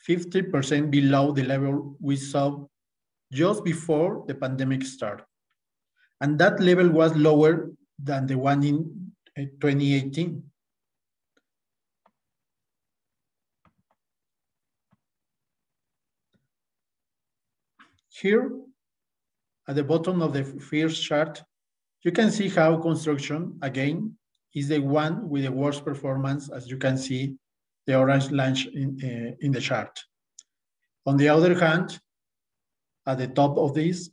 50% below the level we saw just before the pandemic started. And that level was lower than the one in 2018. Here, at the bottom of the first chart, you can see how construction, again, is the one with the worst performance, as you can see the orange line in the chart. On the other hand, at the top of this,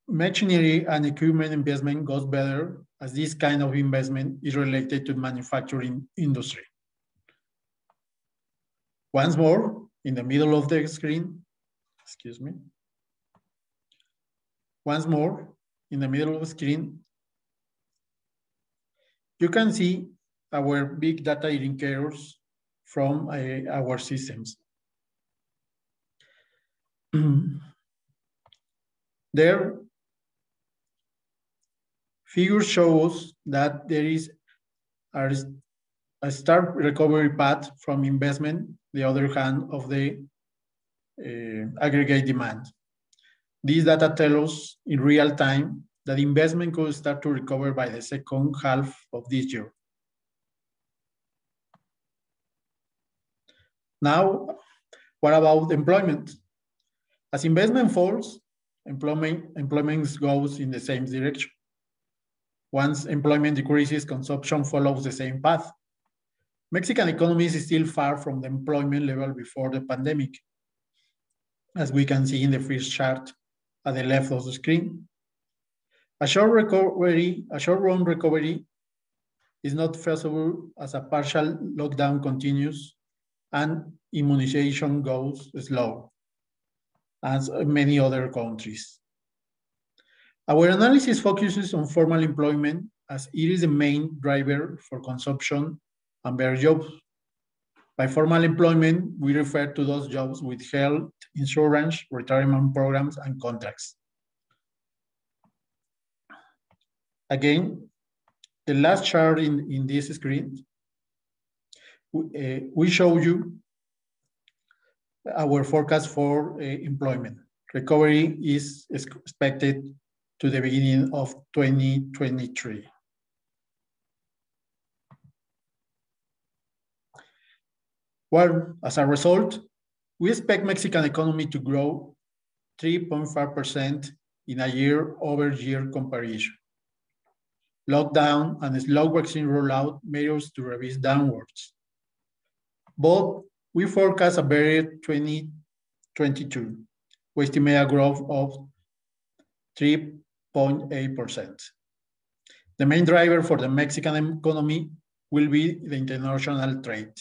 machinery and equipment investment goes better, as this kind of investment is related to manufacturing industry. Once more, in the middle of the screen, excuse me. Once more, in the middle of the screen, you can see our big data indicators from our systems. There, figures show us that there is a stark recovery path from investment, the other hand of the aggregate demand. These data tell us in real time that investment could start to recover by the second half of this year. Now, what about employment? As investment falls, employment goes in the same direction. Once employment decreases, consumption follows the same path. Mexican economy is still far from the employment level before the pandemic, as we can see in the first chart at the left of the screen. A short-run recovery is not feasible as a partial lockdown continues and immunization goes slow, as many other countries. Our analysis focuses on formal employment as it is the main driver for consumption and better jobs. By formal employment, we refer to those jobs with health, insurance, retirement programs, and contracts. Again, the last chart in this screen, we show you our forecast for employment. Recovery is expected to the beginning of 2023. Well, as a result, we expect Mexican economy to grow 3.5% in a year-over-year comparison. Lockdown and slow vaccine rollout made us to revise downwards. But we forecast a better 2022. We estimate a growth of 3.8%. The main driver for the Mexican economy will be the international trade.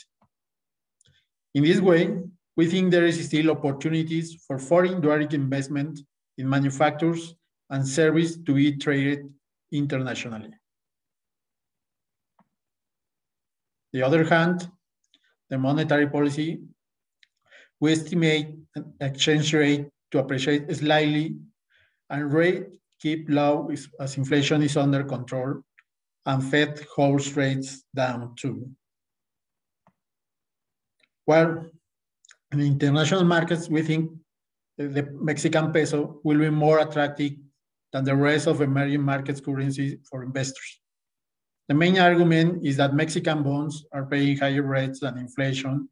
In this way, we think there is still opportunities for foreign direct investment in manufacturers and service to be traded internationally. The other hand, the monetary policy, we estimate an exchange rate to appreciate slightly and rate keep low as inflation is under control and Fed holds rates down too. Well, in international markets, we think the Mexican peso will be more attractive than the rest of emerging markets currencies for investors. The main argument is that Mexican bonds are paying higher rates than inflation,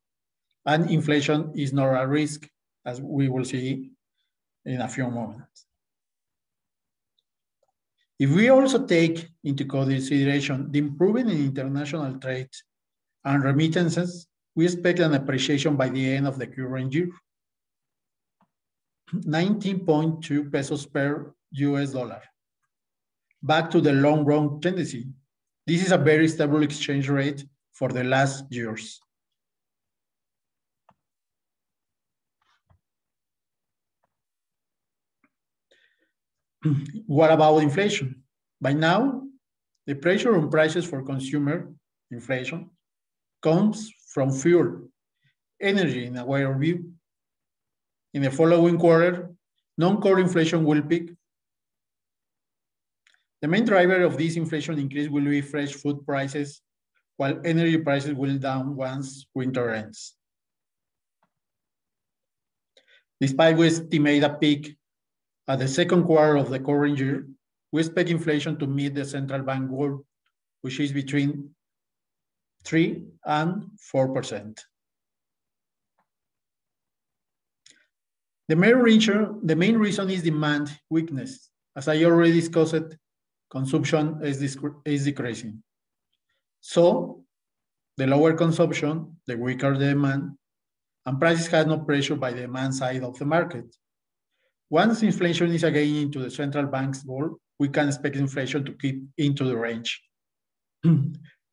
and inflation is not a risk, as we will see in a few moments. If we also take into consideration the improvement in international trade and remittances, we expect an appreciation by the end of the current year. 19.2 pesos per US dollar. Back to the long run tendency. This is a very stable exchange rate for the last years. What about inflation? By now, the pressure on prices for consumer inflation comes from fuel, energy in our view. In the following quarter, non-core inflation will peak. The main driver of this inflation increase will be fresh food prices, while energy prices will down once winter ends. Despite we estimate a peak at the second quarter of the current year, we expect inflation to meet the central bank goal, which is between 3 and 4%. The main reason is demand weakness. As I already discussed, consumption is decreasing. So the lower consumption, the weaker demand, and prices have no pressure by the demand side of the market. Once inflation is again into the central bank's goal, we can expect inflation to keep into the range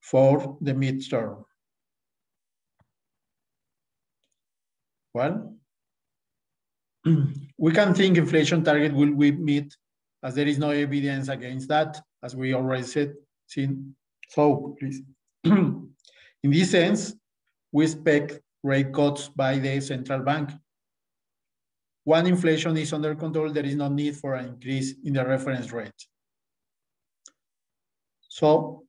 for the midterm. Well, we can think inflation target will we meet, as there is no evidence against that, as we already seen. So please, in this sense, we expect rate cuts by the central bank. When inflation is under control, there is no need for an increase in the reference rate. So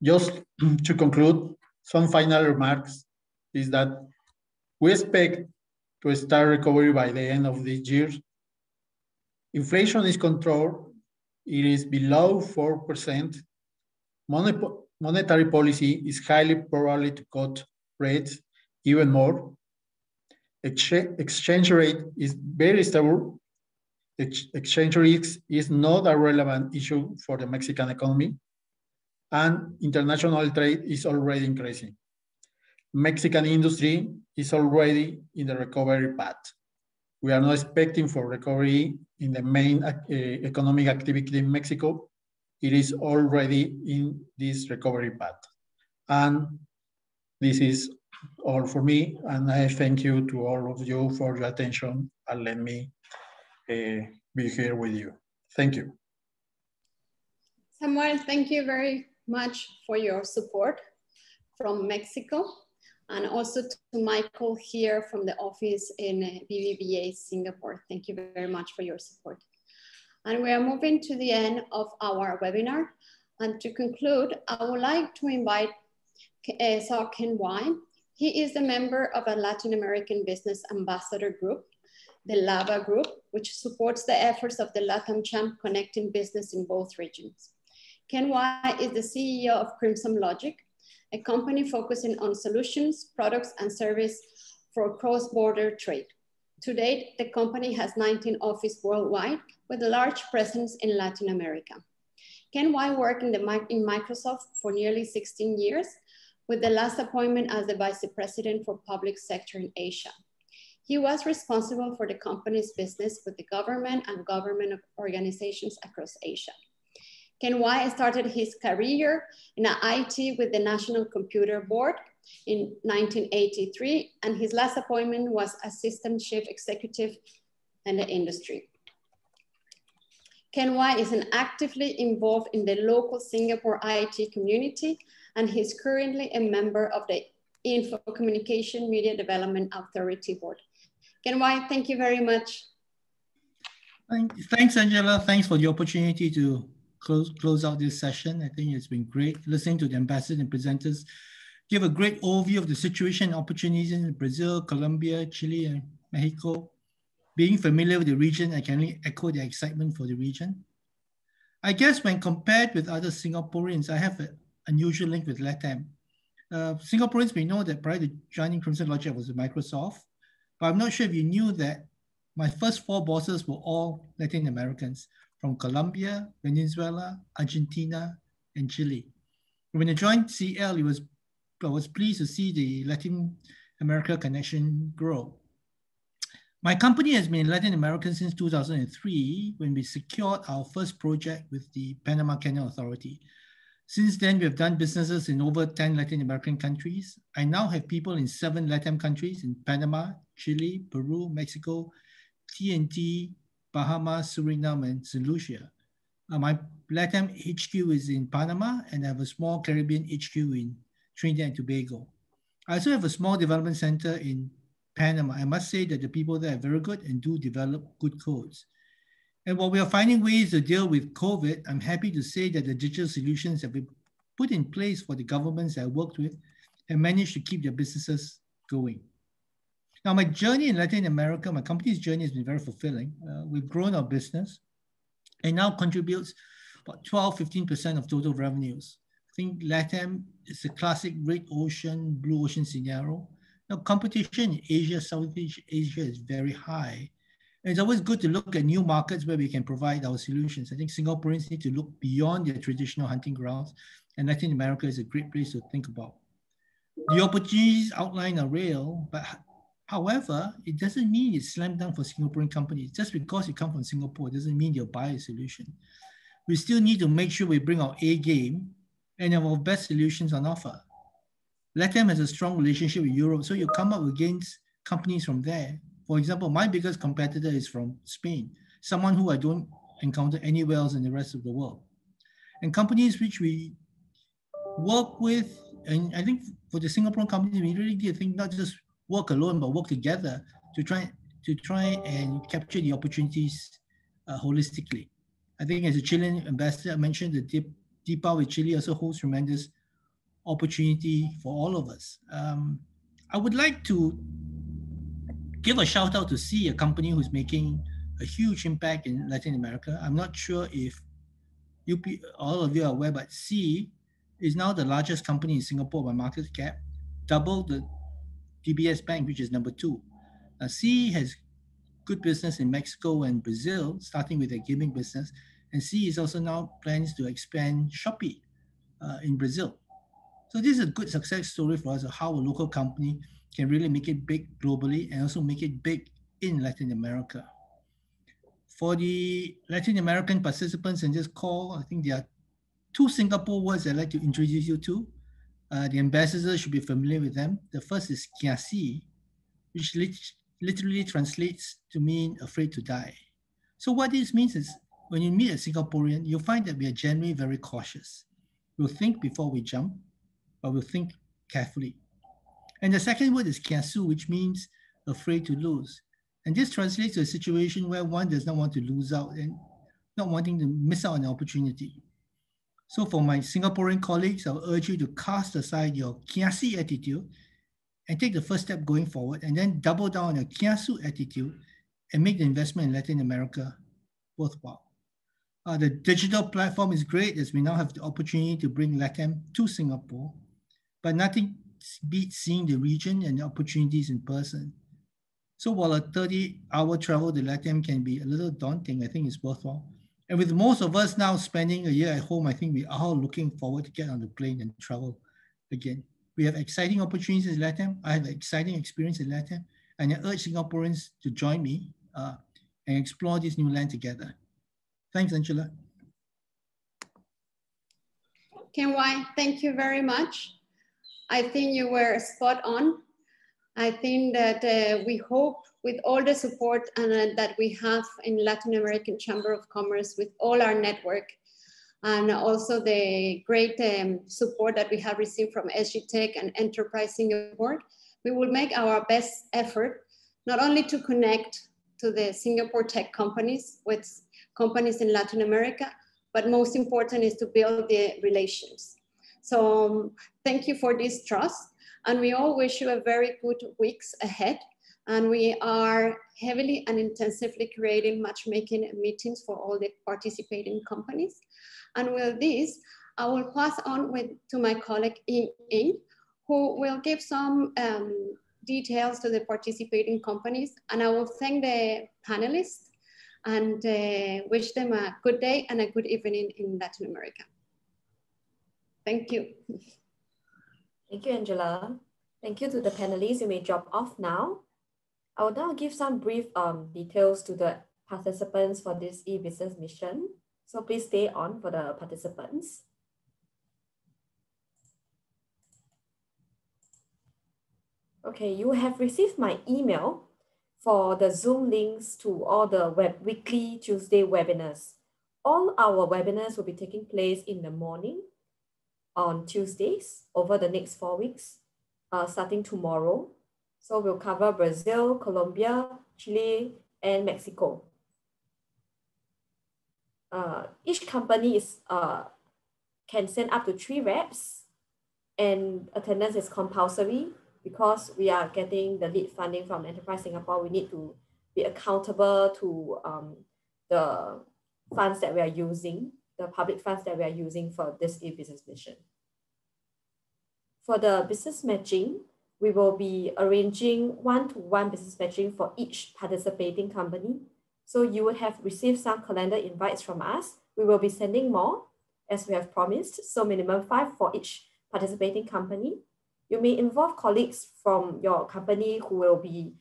just to conclude, some final remarks is that we expect to start recovery by the end of this year. Inflation is controlled. It is below 4%. Monetary policy is highly probably to cut rates even more. Exchange rate is very stable. Exchange risk is not a relevant issue for the Mexican economy, and international trade is already increasing. Mexican industry is already in the recovery path. We are not expecting for recovery in the main economic activity in Mexico. It is already in this recovery path. And this is all for me. And I thank you to all of you for your attention and let me be here with you. Thank you. Samuel, thank you very much for your support from Mexico, and also to Michael here from the office in BBVA Singapore. Thank you very much for your support. And we are moving to the end of our webinar. And to conclude, I would like to invite Ken Wai. He is a member of a Latin American Business Ambassador Group, the LABA Group, which supports the efforts of the LatAmCham connecting business in both regions. Ken Wai is the CEO of Crimson Logic, a company focusing on solutions, products, and service for cross-border trade. To date, the company has 19 offices worldwide with a large presence in Latin America. Ken Wai worked in Microsoft for nearly 16 years, with the last appointment as the Vice President for Public Sector in Asia. He was responsible for the company's business with the government and government organizations across Asia. Ken Wai started his career in IT with the National Computer Board in 1983, and his last appointment was Assistant Chief Executive in the industry. Ken Wai is actively involved in the local Singapore IT community, and he's currently a member of the Info Communication Media Development Authority Board. Ken Wai, thank you very much. Thanks, Angela. Thanks for the opportunity to close out this session. I think it's been great listening to the ambassadors and presenters give a great overview of the situation and opportunities in Brazil, Colombia, Chile, and Mexico. Being familiar with the region, I can only echo their excitement for the region. I guess when compared with other Singaporeans, I have an unusual link with LatAm. Singaporeans may know that prior to joining Crimson Logic, I was at Microsoft, but I'm not sure if you knew that my first 4 bosses were all Latin Americans, from Colombia, Venezuela, Argentina, and Chile. When I joined CL, I was pleased to see the Latin America connection grow. My company has been in Latin America since 2003, when we secured our first project with the Panama Canal Authority. Since then, we have done businesses in over 10 Latin American countries. I now have people in 7 LatAm countries in Panama, Chile, Peru, Mexico, TNT, Bahamas, Suriname, and St. Lucia. My LatAm HQ is in Panama, and I have a small Caribbean HQ in Trinidad and Tobago. I also have a small development center in Panama. I must say that the people there are very good and do develop good codes. And while we are finding ways to deal with COVID, I'm happy to say that the digital solutions that we put in place for the governments that I worked with have managed to keep their businesses going. Now, my journey in Latin America, my company's journey has been very fulfilling. We've grown our business and now contributes about 12–15% of total revenues. I think LatAm is a classic red ocean, blue ocean scenario. Now, competition in Asia, Southeast Asia is very high. And it's always good to look at new markets where we can provide our solutions. I think Singaporeans need to look beyond their traditional hunting grounds, and Latin America is a great place to think about. The opportunities outlined are real, but however, it doesn't mean it's slam dunk for Singaporean companies. Just because you come from Singapore doesn't mean you'll buy a solution. We still need to make sure we bring our A game and have our best solutions on offer. LatAm has a strong relationship with Europe, so you come up against companies from there. For example, my biggest competitor is from Spain, someone who I don't encounter anywhere else in the rest of the world. And companies which we work with, and I think for the Singaporean companies, we really need to think not just work alone, but work together to try and capture the opportunities holistically. I think as a Chilean ambassador, I mentioned the DIPA with Chile also holds tremendous opportunity for all of us. I would like to give a shout out to C, a company who's making a huge impact in Latin America. I'm not sure if all of you are aware, but C is now the largest company in Singapore by market cap, double the DBS Bank, which is number 2. C has good business in Mexico and Brazil, starting with their gaming business. And C is also now plans to expand Shopee in Brazil. So this is a good success story for us of how a local company can really make it big globally and also make it big in Latin America. For the Latin American participants in this call, I think there are 2 Singapore words I'd like to introduce you to. The ambassadors should be familiar with them. The first is kiasi, which literally translates to mean afraid to die. So what this means is when you meet a Singaporean, you'll find that we are generally very cautious. We'll think before we jump, but we'll think carefully. And the second word is kiasu, which means afraid to lose. And this translates to a situation where one does not want to lose out and not wanting to miss out on an opportunity. So for my Singaporean colleagues, I'll urge you to cast aside your kiasi attitude and take the first step going forward, and then double down on your kiasu attitude and make the investment in Latin America worthwhile. The digital platform is great as we now have the opportunity to bring LatAm to Singapore, but nothing beats seeing the region and the opportunities in person. So while a 30-hour travel to LatAm can be a little daunting, I think it's worthwhile. And with most of us now spending a year at home, I think we are all looking forward to get on the plane and travel again. We have exciting opportunities in LatAm. I have an exciting experience in LatAm, and I urge Singaporeans to join me and explore this new land together. Thanks, Angela. KY, thank you very much. I think you were spot on. I think that we hope with all the support that we have in Latin American Chamber of Commerce with all our network, and also the great support that we have received from SGTech and Enterprise Singapore, we will make our best effort, not only to connect to the Singapore tech companies with companies in Latin America, but most important is to build the relations. So thank you for this trust. And we all wish you a very good weeks ahead. And we are heavily and intensively creating matchmaking meetings for all the participating companies. And with this, I will pass on to my colleague Ying, who will give some details to the participating companies. And I will thank the panelists and wish them a good day and a good evening in Latin America. Thank you. Thank you, Angela. Thank you to the panelists. You may drop off now. I will now give some brief details to the participants for this e-business mission. So please stay on for the participants. Okay, you have received my email for the Zoom links to all the weekly Tuesday webinars. All our webinars will be taking place in the morning on Tuesdays over the next 4 weeks, starting tomorrow. So we'll cover Brazil, Colombia, Chile, and Mexico. Each company can send up to 3 reps, and attendance is compulsory. Because we are getting the lead funding from Enterprise Singapore, we need to be accountable to the funds that we are using, the public funds that we are using for this e-business mission. For the business matching, we will be arranging one-to-one business matching for each participating company. So you would have received some calendar invites from us. We will be sending more as we have promised. So minimum 5 for each participating company. You may involve colleagues from your company who will be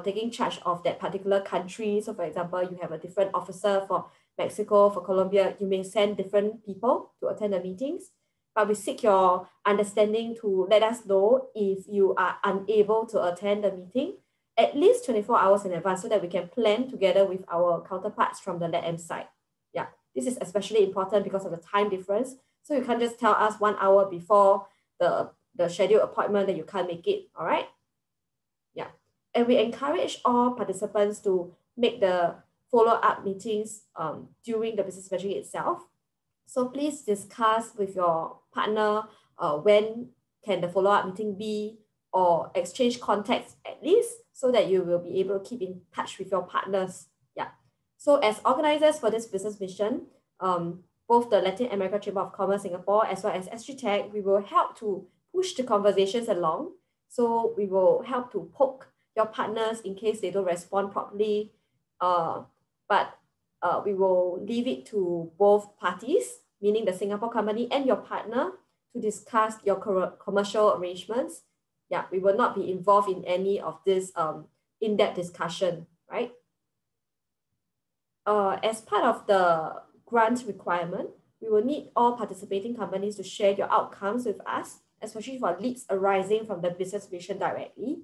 taking charge of that particular country. So for example, you have a different officer for Mexico, for Colombia, you may send different people to attend the meetings, but we seek your understanding to let us know if you are unable to attend the meeting at least 24 hours in advance so that we can plan together with our counterparts from the LatAm side. Yeah, this is especially important because of the time difference. So you can't just tell us 1 hour before the scheduled appointment that you can't make it, all right? Yeah, and we encourage all participants to make the follow-up meetings during the business matching itself. So please discuss with your partner when can the follow-up meeting be, or exchange contacts at least so that you will be able to keep in touch with your partners. Yeah. So as organizers for this business mission, both the Latin America Chamber of Commerce Singapore as well as SGTech, we will help to push the conversations along. So we will help to poke your partners in case they don't respond properly. But we will leave it to both parties, meaning the Singapore company and your partner, to discuss your commercial arrangements. Yeah, we will not be involved in any of this in-depth discussion, right? As part of the grant requirement, we will need all participating companies to share your outcomes with us, especially for leads arising from the business mission directly.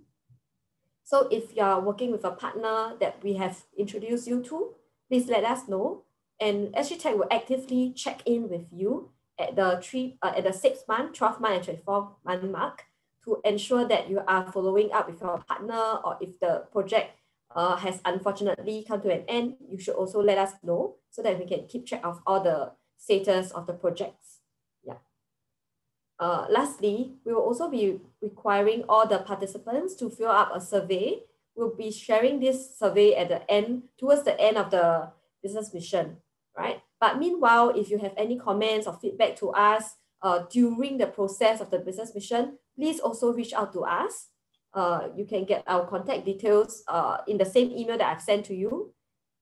So if you are working with a partner that we have introduced you to, please let us know. And SGTech will actively check in with you at the 6 month, 12 month, and 24-month mark to ensure that you are following up with your partner, or if the project has unfortunately come to an end, you should also let us know so that we can keep track of all the status of the projects. Yeah. Lastly, we will also be requiring all the participants to fill up a survey. We'll be sharing this survey at the end, towards the end of the business mission, right? But meanwhile, if you have any comments or feedback to us during the process of the business mission, please also reach out to us. You can get our contact details in the same email that I've sent to you.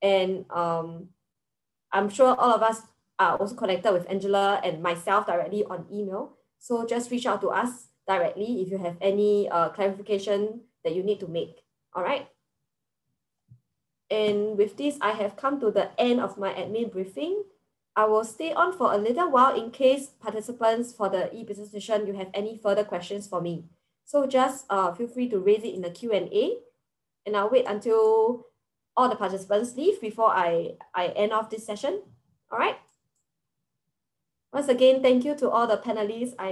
And I'm sure all of us are also connected with Angela and myself directly on email. So just reach out to us directly if you have any clarification that you need to make, all right? And with this, I have come to the end of my admin briefing. I will stay on for a little while in case participants for the e-business session, you have any further questions for me. So just feel free to raise it in the Q&A, and I'll wait until all the participants leave before I end off this session. All right. Once again, thank you to all the panelists. I